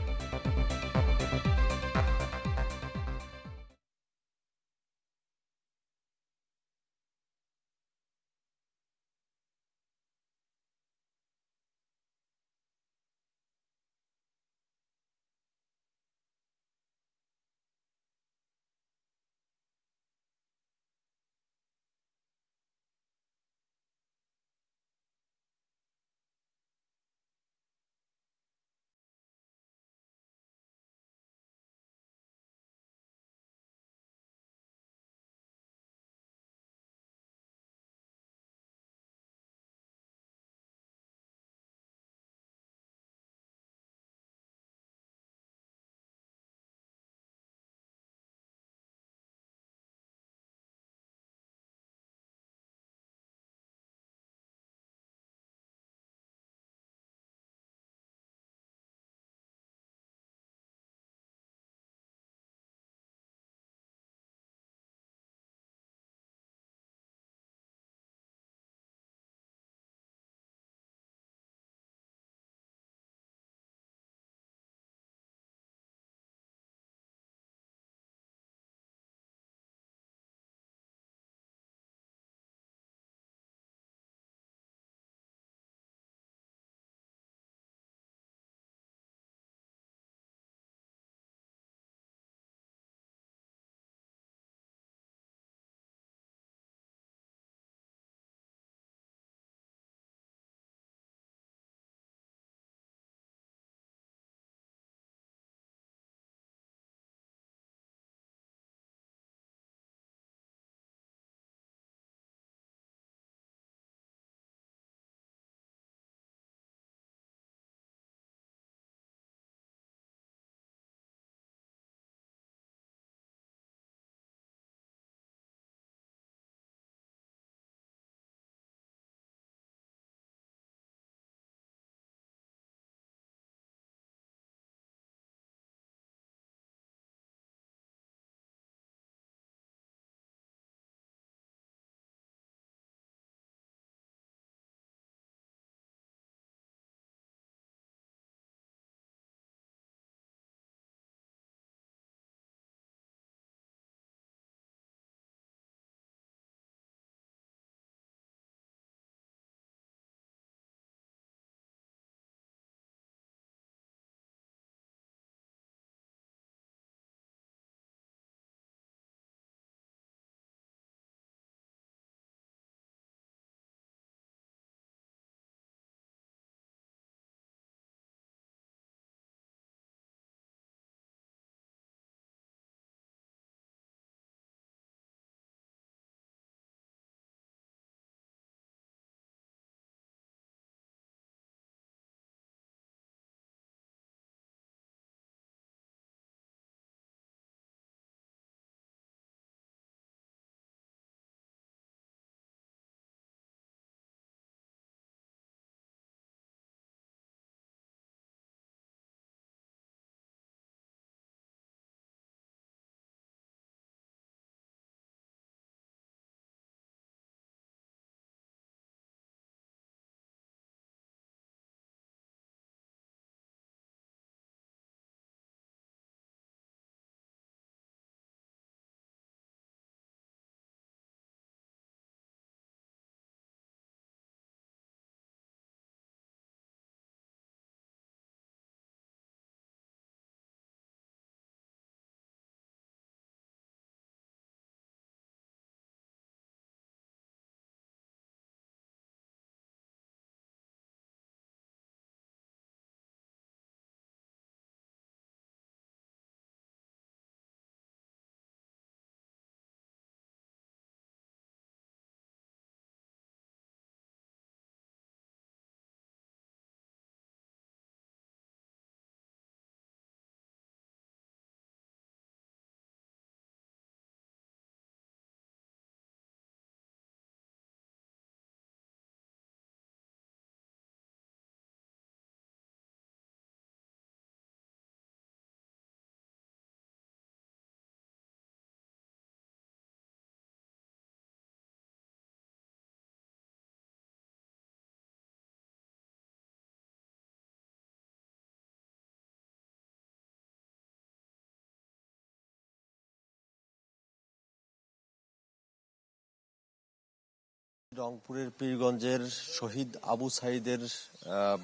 রংপুরের পীরগঞ্জের শহীদ আবু সাইদের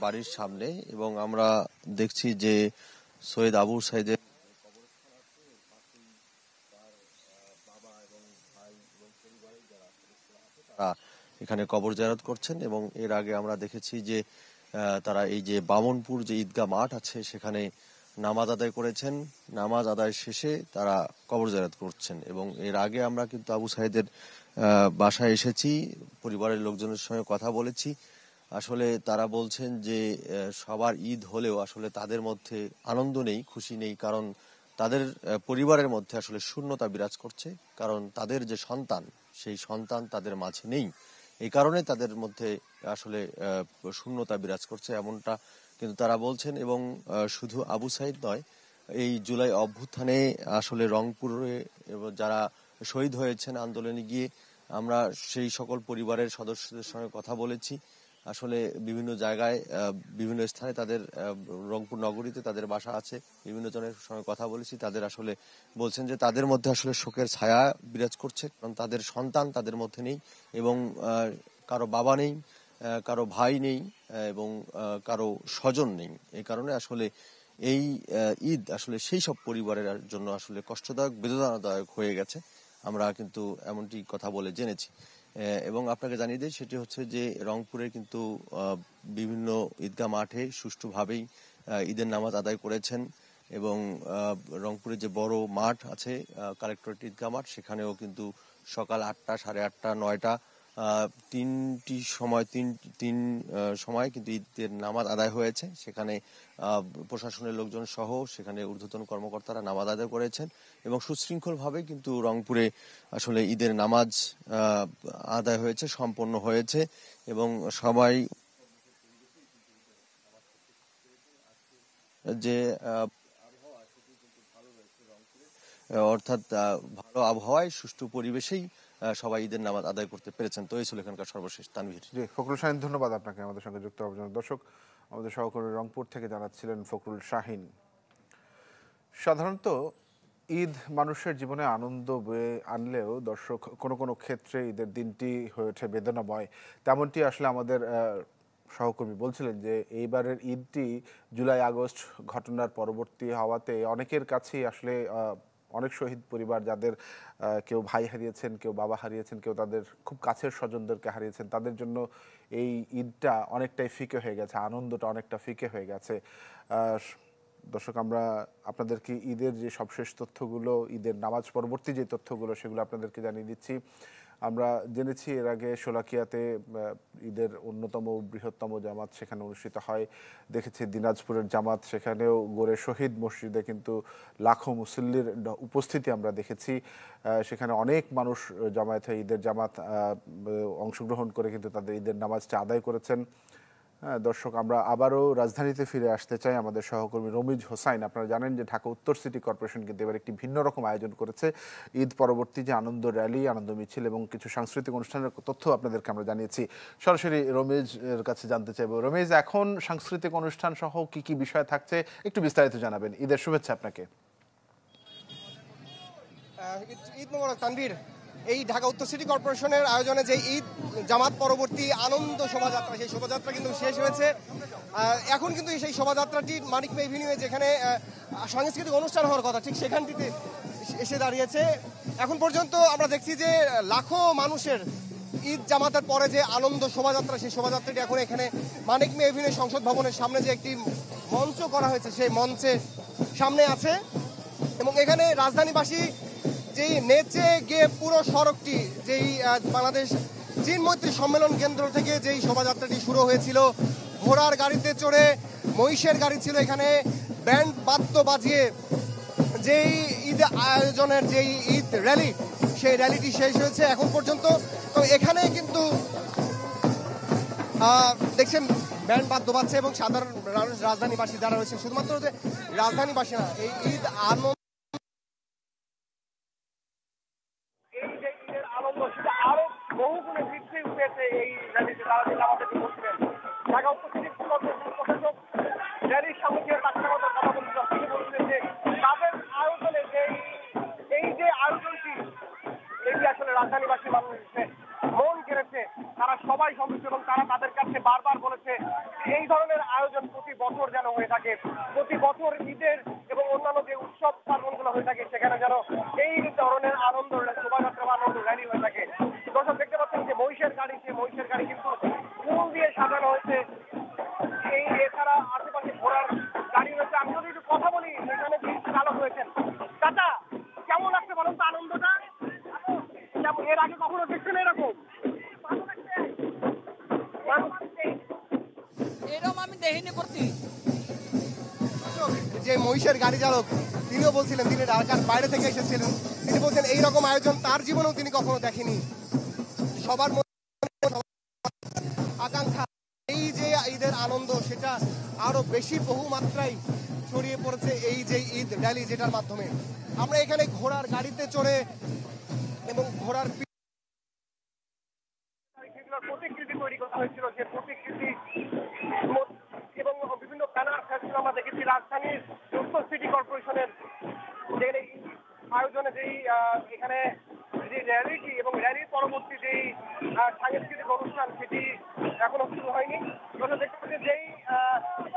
বাড়ির সামনে, এবং আমরা দেখছি যে শহীদ আবু সাইদের এখানে কবর জিয়ারত করছেন। এবং এর আগে আমরা দেখেছি যে তারা এই যে বামনপুর যে ঈদগাহ মাঠ আছে সেখানে নামাজ আদায় করেছেন। নামাজ আদায় শেষে তারা কবর জিয়ারত করছেন। এবং এর আগে আমরা কিন্তু আবু সাইদের বাসায় এসেছি, পরিবারের লোকজনের সঙ্গে কথা বলেছি। আসলে তারা বলছেন যে সবার ঈদ হলেও আসলে তাদের মধ্যে আনন্দ নেই, খুশি নেই, কারণ তাদের পরিবারের মধ্যে আসলে শূন্যতা বিরাজ করছে। কারণ তাদের যে সন্তান, সেই সন্তান তাদের মাঝে নেই, এই কারণে তাদের মধ্যে আসলে শূন্যতা বিরাজ করছে, এমনটা কিন্তু তারা বলছেন। এবং শুধু আবু সাইদ নয়, এই জুলাই অভ্যুত্থানে আসলে রংপুরে যারা শহীদ হয়েছেন আন্দোলনে গিয়ে, আমরা সেই সকল পরিবারের সদস্যদের সঙ্গে কথা বলেছি। আসলে বিভিন্ন জায়গায় বিভিন্ন স্থানে তাদের রংপুর নগরীতে তাদের বাসা আছে, বিভিন্ন জনের সঙ্গে কথা বলেছি। তাদের আসলে বলছেন যে তাদের মধ্যে আসলে শোকের ছায়া বিরাজ করছে, কারণ তাদের সন্তান তাদের মধ্যে নেই, এবং কারো বাবা নেই, কারো ভাই নেই, এবং কারো স্বজন নেই। এই কারণে আসলে এই ঈদ আসলে সেই সব পরিবারের জন্য আসলে কষ্টদায়ক, বেদনাদায়ক হয়ে গেছে। আমরা কিন্তু এমনটি কথা বলে জেনেছি। এবং আপনাকে জানিয়ে দিই, সেটি হচ্ছে যে রংপুরে কিন্তু বিভিন্ন ঈদগাহ মাঠে সুষ্ঠুভাবেই ঈদের নামাজ আদায় করেছেন। এবং রংপুরে যে বড় মাঠ আছে কালেক্টরেট ঈদগাহ মাঠ, সেখানেও কিন্তু সকাল 8টা, 8:30, 9টা তিন সময় কিন্তু ঈদের নামাজ আদায় হয়েছে। সেখানে প্রশাসনের লোকজন সহ সেখানে ঊর্ধ্বতন কর্মকর্তারা নামাজ আদায় করেছেন, এবং সুশৃঙ্খলভাবে কিন্তু রংপুরে আসলে ঈদের নামাজ আদায় হয়েছে, সম্পন্ন হয়েছে। এবং সবাই যে অর্থাৎ ভালো আবহাওয়ায় সুষ্ঠু পরিবেশেই সবাই ঈদের নামাজ আদায় করতে পেরেছেন। তো এই ছিল এখানকার সর্বশেষ। তানভীর। জি, ফখরুল শাহিন, ধন্যবাদ আপনাকে আমাদের সঙ্গে যুক্ত হওয়ার জন্য। দর্শক, আমাদের সহকর্মী রংপুর থেকে জানাচ্ছিলেন ফখরুল শাহিন। সাধারণত ঈদ মানুষের জীবনে আনন্দ বয়ে আনলেও দর্শক কোনো কোনো ক্ষেত্রে ঈদের দিনটি হয়ে ওঠে বেদনাময়। তেমনটি আসলে আমাদের সহকর্মী বলছিলেন যে এইবারের ঈদটি জুলাই আগস্ট ঘটনার পরবর্তী হওয়াতে অনেকের কাছেই আসলে অনেক শহীদ পরিবার, যাদের কেউ ভাই হারিয়েছেন, কেউ বাবা হারিয়েছেন, কেউ তাদের খুব কাছের স্বজনদেরকে হারিয়েছেন, তাদের জন্য এই ঈদটা অনেকটাই ফিকে হয়ে গেছে, আনন্দটা অনেকটা ফিকে হয়ে গেছে। দর্শক, আমরা আপনাদেরকে ঈদের যে সবশেষ তথ্যগুলো, ঈদের নামাজ পরবর্তী যে তথ্যগুলো, সেগুলো আপনাদেরকে জানিয়ে দিচ্ছি। আমরা জেনেছি এর আগে শোলাকিয়াতে ঈদের অন্যতম বৃহত্তম জামাত সেখানে অনুষ্ঠিত হয়। দেখেছি দিনাজপুরের জামাত, সেখানেও গড়ে শহীদ মসজিদে কিন্তু লাখো মুসল্লির উপস্থিতি আমরা দেখেছি। সেখানে অনেক মানুষ জমায়েত হয়ে ঈদের জামাত অংশগ্রহণ করে কিন্তু তাদের ঈদের নামাজটা আদায় করেছেন। দর্শক, আমরা আবারও রাজধানীতে ফিরে আসতে চাই। আমাদের সহকর্মী রমিজ হোসাইন, আপনারা জানেন যে ঢাকা উত্তর সিটি কর্পোরেশন কিন্তু এবার একটি ভিন্ন রকম আয়োজন করেছে। ঈদ পরবর্তী যে আনন্দ র্যালি, আনন্দ মিছিল এবং কিছু সাংস্কৃতিক অনুষ্ঠানের তথ্য আপনাদেরকে আমরা জানিয়েছি। সরাসরি রমিজ এর কাছে জানতে চাইব। রমিজ, এখন সাংস্কৃতিক অনুষ্ঠান সহ কি কি বিষয় থাকছে একটু বিস্তারিত জানাবেন। ঈদের শুভেচ্ছা আপনাকে। ঈদ মোবারক তানভীর। এই ঢাকা উত্তর সিটি কর্পোরেশনের আয়োজনে যে ঈদ জামাত পরবর্তী আনন্দ শোভাযাত্রা, সেই শোভাযাত্রা কিন্তু শেষ হয়েছে। এখন কিন্তু সেই শোভাযাত্রাটি মানিক মে এভিনিউয়ে যেখানে সাংস্কৃতিক অনুষ্ঠান হওয়ার কথা, ঠিক সেখানটিতে এসে দাঁড়িয়েছে। এখন পর্যন্ত আমরা দেখছি যে লাখো মানুষের ঈদ জামাতের পরে যে আনন্দ শোভাযাত্রা, সেই শোভাযাত্রাটি এখন এখানে মানিক মে এভিনিউ সংসদ ভবনের সামনে যে একটি মঞ্চ করা হয়েছে, সেই মঞ্চের সামনে আছে। এবং এখানে রাজধানীবাসী যেই নেচে গিয়ে পুরো সড়কটি, যেই বাংলাদেশ চীন মৈত্রী সম্মেলন কেন্দ্র থেকে যেই শোভাযাত্রাটি শুরু হয়েছিল, ঘোড়ার গাড়িতে চড়ে, মহিষের গাড়ি ছিল, এখানে ব্যান্ড বাদ্য বাজিয়ে যেই ঈদ আয়োজনের যেই ঈদ র্যালি, সেই র্যালিটি শেষ হয়েছে এখন পর্যন্ত। তো এখানে কিন্তু দেখছেন ব্যান্ড বাদ্য বাজছে এবং সাধারণ রাজধানীবাসী যারা রয়েছে, শুধুমাত্র যে রাজধানীবাসী না, এই ঈদ আনন্দ বহুগুণে বৃদ্ধি উঠেছে এই র্যালিতে। তারা যেটা আমাদেরকে বলছিলেন, ঢাকা উত্তর সিটি কর্পোরেশন প্রশাসক র্যালির সামনে যে তার সাথে কথা বলছিল, তিনি বলছিলেন যে তাদের আয়োজনে এই যে আয়োজনটি, এটি আসলে রাজধানীবাসী মানুষের মন কেড়েছে। ধরনের আয়োজন প্রতি বছর যেন হয়ে থাকে, প্রতি বছর ঈদের এবং অন্যান্য যে উৎসব পার্বণগুলো হয়ে থাকে সেখানে যেন এই ধরনের আনন্দ শোভাযাত্রা বা আনন্দ র্যালি হয়ে থাকে। দর্শক দেখতে পাচ্ছেন যে মহিষের গাড়ি, সেই মহিষের গাড়ি কিন্তু ফুল দিয়ে সাজানো হয়েছে। এই এছাড়া আশেপাশে ঘোড়ার গাড়ি রয়েছে। আমি যদি একটু কথা বলি, এখানে চালক রয়েছেন। চাচা, কেমন লাগছে বলুন তো আনন্দটা? এর আগে কখনো দেখছেন এরকম? এরকম আমি দেখিনি করছি। যে মহিষের গাড়ি চালক তিনিও বলছিলেন, তিনি ঢাকার বাইরে থেকে এসেছিলেন। তিনি বলছেন এইরকম আয়োজন তার জীবনেও তিনি কখনো দেখেনি। সবার আকাঙ্ক্ষা এই যে ঈদের আনন্দ সেটা আরো বেশি বহু মাত্রায় ছড়িয়ে পড়েছে এই যে ঈদ র্যালি, যেটার মাধ্যমে আমরা এখানে ঘোড়ার গাড়িতে চড়ে এবং ঘোড়ার প্রতিকৃতি তৈরি করা হয়েছিল, যে প্রতিকৃতি এবং বিভিন্ন ব্যানার ফ্যাশন আমরা দেখেছি। রাজধানীর উত্তর সিটি কর্পোরেশনের যে আয়োজনে যেই এখানে যে র্যালিটি এবং র্যালির পরবর্তী যেই সাংস্কৃতিক অনুষ্ঠান সেটি এখনো শুরু হয়নি। দেখতে পাচ্ছি যেই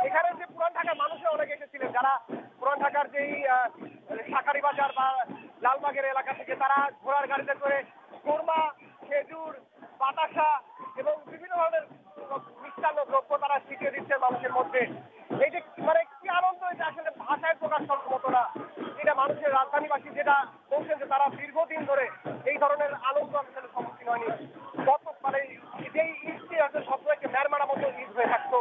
এখানে যে পুরান ঢাকার মানুষরা অনেকে এসেছিলেন, যারা পুরান ঢাকার যেই শাকারি বাজার বা লালবাগের এলাকা থেকে তারা ঘোড়ার গাড়িতে করে কোরমা, খেজুর, বাতাসা এবং বিভিন্ন ধরনের মিষ্টান্ন দ্রব্য তারা ছিটিয়ে দিচ্ছে মানুষের মধ্যে। এই যে মানে কি আনন্দ, এটা আসলে ভাষায় প্রকাশ করার মতো না। এটা মানুষের রাজধানীবাসী যেটা বলছেন যে তারা দীর্ঘদিন ধরে এই ধরনের আনন্দ আসলে সম্মুখীন হয়নি। গত মানে যেই ঈদটি আসলে সবসময় ম্যারমারা মতো ঈদ হয়ে থাকতো,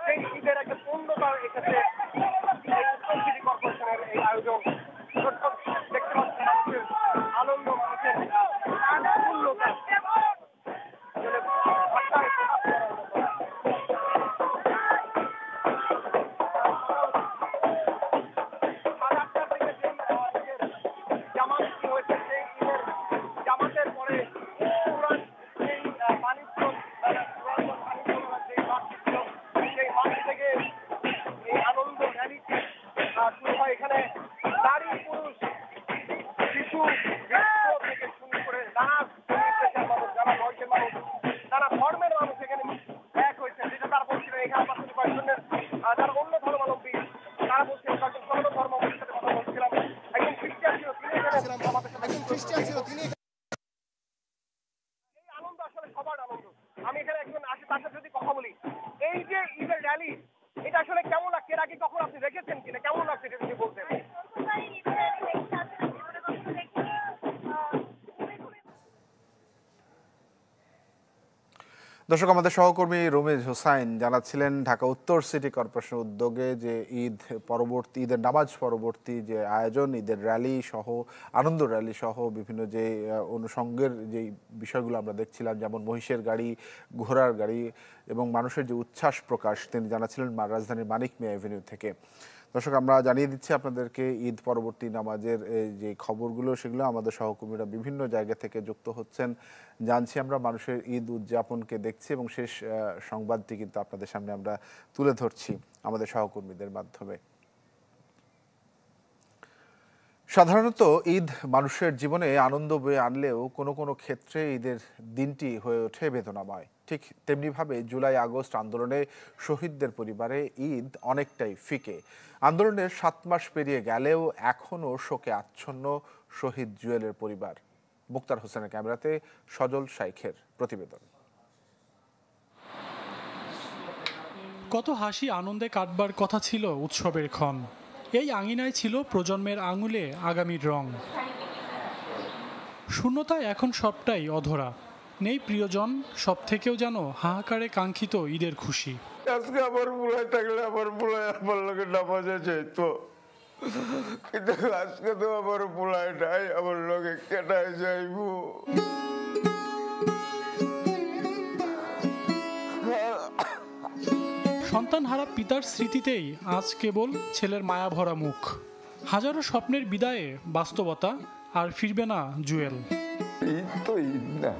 সেই ঈদের একটা পূর্ণতা এসেছে উত্তর সিটি কর্পোরেশনের এই আয়োজন। দেখতে পাচ্ছেন মানুষের আনন্দ, মানুষের পূর্ণতা জামাতের পরে সেই মাঠ থেকে এই আনন্দ র্যালি শুরু হয়। এখানে নারী, পুরুষ, শিশু থেকে শুরু করে নানা মানুষ, যারা বয়সের মানুষ, তারা ধর্মের মানুষ এখানে এক হয়েছে। যেটা তারা বলছিলেন এখানে পাশাপাশি কয়েকজনের যারা অন্য ধর্মাবলম্বী তারা বলছিলেন, কয়েকজন সর্ব ধর্মাবলম্বীর সাথে কথা বলছিলাম। একজন খ্রিস্টান ছিল, তিনি এখানে আমাদের সাথে এই আনন্দ আসলে সবার আনন্দ। আমি এখানে একজন আসি, তার সাথে যদি কথা বলি, এই যে ঈদের র্যালি এটা আসলে কেমন লাগছে? এর আগে কখন আপনি দেখেছেন কিনা? কেমন লাগছে এটা যদি বলতেন। দর্শক, আমাদের সহকর্মী রমেজ হোসাইন জানাচ্ছিলেন ঢাকা উত্তর সিটি কর্পোরেশনের উদ্যোগে যে ঈদের নামাজ পরবর্তী যে আয়োজন, ঈদের র্যালি সহ আনন্দ র্যালি সহ বিভিন্ন যে অনুষঙ্গের যে বিষয়গুলো আমরা দেখছিলাম, যেমন মহিষের গাড়ি, ঘোড়ার গাড়ি এবং মানুষের যে উচ্ছ্বাস প্রকাশ, তিনি জানাচ্ছিলেন রাজধানীর মানিক মিয়া এভিনিউ থেকে। দর্শক, আমরা জানিয়ে দিচ্ছি আপনাদেরকে ঈদ পরবর্তী নামাজের যে খবরগুলো, সেগুলো আমাদের সহকর্মীরা বিভিন্ন জায়গা থেকে যুক্ত হচ্ছেন। জানছি আমরা মানুষের ঈদ উদযাপনকে দেখছি এবং শেষ সংবাদটি কিন্তু আপনাদের সামনে আমরা তুলে ধরছি আমাদের সহকর্মীদের মাধ্যমে। সাধারণত ঈদ মানুষের জীবনে আনন্দ বয়ে আনলেও কোনো কোনো ক্ষেত্রে ঈদের দিনটি হয়ে ওঠে বেদনাময়। ঠিক তেমনিভাবে জুলাই আগস্ট আন্দোলনে শহীদদের পরিবারে ঈদ অনেকটাই ফিকে। আন্দোলনের 7 মাস পেরিয়ে গেলেও এখনও শোকে আচ্ছন্ন শহীদ জুয়েলের পরিবার। মুক্তার হোসেনের ক্যামেরাতে সজল শাইখের প্রতিবেদন। কত হাসি আনন্দে কাটবার কথা ছিল উৎসবের ক্ষণ। এই আঙিনায় ছিল প্রজন্মের আঙুলে আগামীর রং। শূন্যতায় এখন সবটাই অধরা। নেই প্রিয়জন, সব থেকেও যেন হাহাকারে কাঙ্ক্ষিত ঈদের খুশি। আজকে আমার বুলাই থাকলে আমার বুলাই আমার লোকের নামাজে যাইতো, কিন্তু আজকে তো আমার বুলাই নাই, আমার লোকে কেটাই যাইব। সন্তানহারা পিতার স্মৃতিতেই আজ কেবল ছেলের মায়া ভরা মুখ। হাজারো স্বপ্নের বিদায়ে বাস্তবতা, আর ফিরবে না জুয়েল। ঈদ তো ঈদ না,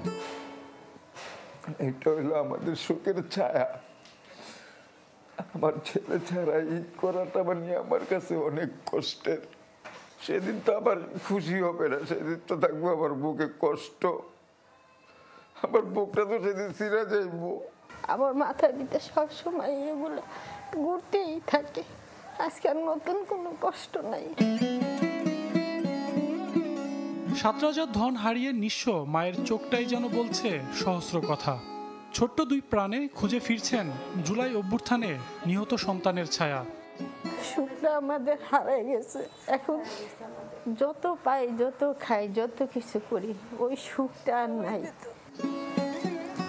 এটা হলো আমাদের সুখের ছায়া। আমার ছেলে ছাড়া ঈদ করাটা মানে আমার কাছে অনেক কষ্টের। সেদিন তো আবার খুশি হবে না, সেদিন তো থাকবো আমার বুকে কষ্ট। আমার বুকটা তো সেদিন ছিঁড়ে যাইব। আমার মাথার ভিতরে সবসময় এগুলো ঘুরতেই থাকে। আজকে আর নতুন কোনো কষ্ট নাই। সাত রাজার ধন হারিয়ে নিঃস্ব মায়ের চোখটাই যেন বলছে সহস্র কথা। ছোট্ট দুই প্রাণে খুঁজে ফিরছেন জুলাই অভ্যুত্থানে নিহত সন্তানের ছায়া। সুখটা আমাদের হারায় গেছে। এখন যত পাই, যত খাই, যত কিছু করি, ওই সুখটা আর নাই।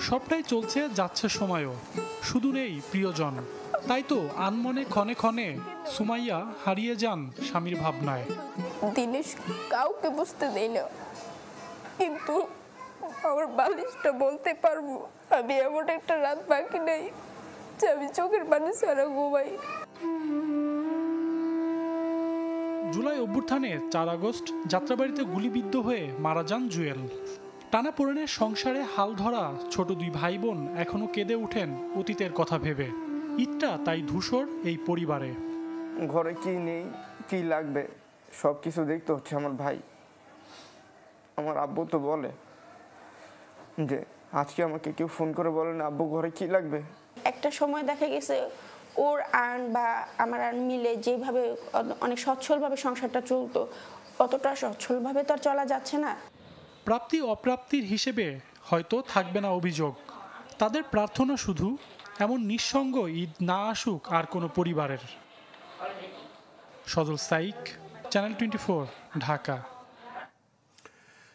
সবটাই চলছে, যাচ্ছে সময়ও, শুধু নেই প্রিয়জন। তাই তো আনমনে ক্ষণে ক্ষণে সুমাইয়া হারিয়ে যান স্বামীর ভাবনায়। দিনেশ কাউকে বুঝতে দেই না, কিন্তু আমার বালিশটা বলতে পারবো আমি এমন একটা রাত বাকি নেই যে আমি চোখের পানি ছাড়া ঘুমাই। জুলাই অভ্যুত্থানে 4 আগস্ট যাত্রাবাড়িতে গুলিবিদ্ধ হয়ে মারা যান জুয়েল। টানাপোড়েনের সংসারে হাল ধরা ছোট দুই ভাই বোন এখনো কেঁদে ওঠেন অতীতের কথা ভেবে। ঈদটা তাই ধূসর এই পরিবারে। ঘরে কি নেই, কি লাগবে, সব কিছু দেখতে হচ্ছে আমার ভাই। আমার আব্বু তো বলে যে আজকে আমাকে কেউ ফোন করে বলে না আব্বু ঘরে কি লাগবে। একটা সময় দেখা গেছে ওর আর্ন বা আমার আর্ন মিলে যেভাবে অনেক সচ্ছলভাবে সংসারটা চলতো, অতটা সচ্ছলভাবে তো আর চলা যাচ্ছে না। প্রাপ্তি অপ্রাপ্তির হিসেবে হয়তো থাকবে না অভিযোগ। তাদের প্রার্থনা শুধু এমন নিঃসঙ্গ ঈদ না আসুক আর কোনো পরিবারের। সজল সাইক, চ্যানেল 24, ঢাকা।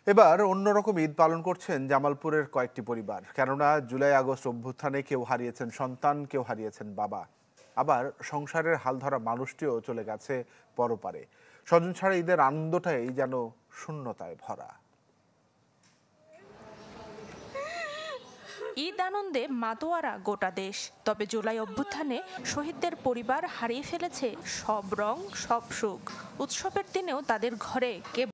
এবার অন্যরকম ঈদ পালন করছেন জামালপুরের কয়েকটি পরিবার। কেননা জুলাই আগস্ট অভ্যুত্থানে কেউ হারিয়েছেন সন্তান, কেউ হারিয়েছেন বাবা, আবার সংসারের হাল ধরা মানুষটিও চলে গেছে পরপারে। স্বজন ছাড়া ঈদের আনন্দটাই যেন শূন্যতায় ভরা। ঈদ আনন্দে মাতোয়ারা গোটা দেশ। তবে জুলাই অভ্যুত্থানে শহীদদের পরিবার হারিয়ে ফেলেছে সব রং, সব সুখ। উৎসবের দিনেও তাদের ঘরে কে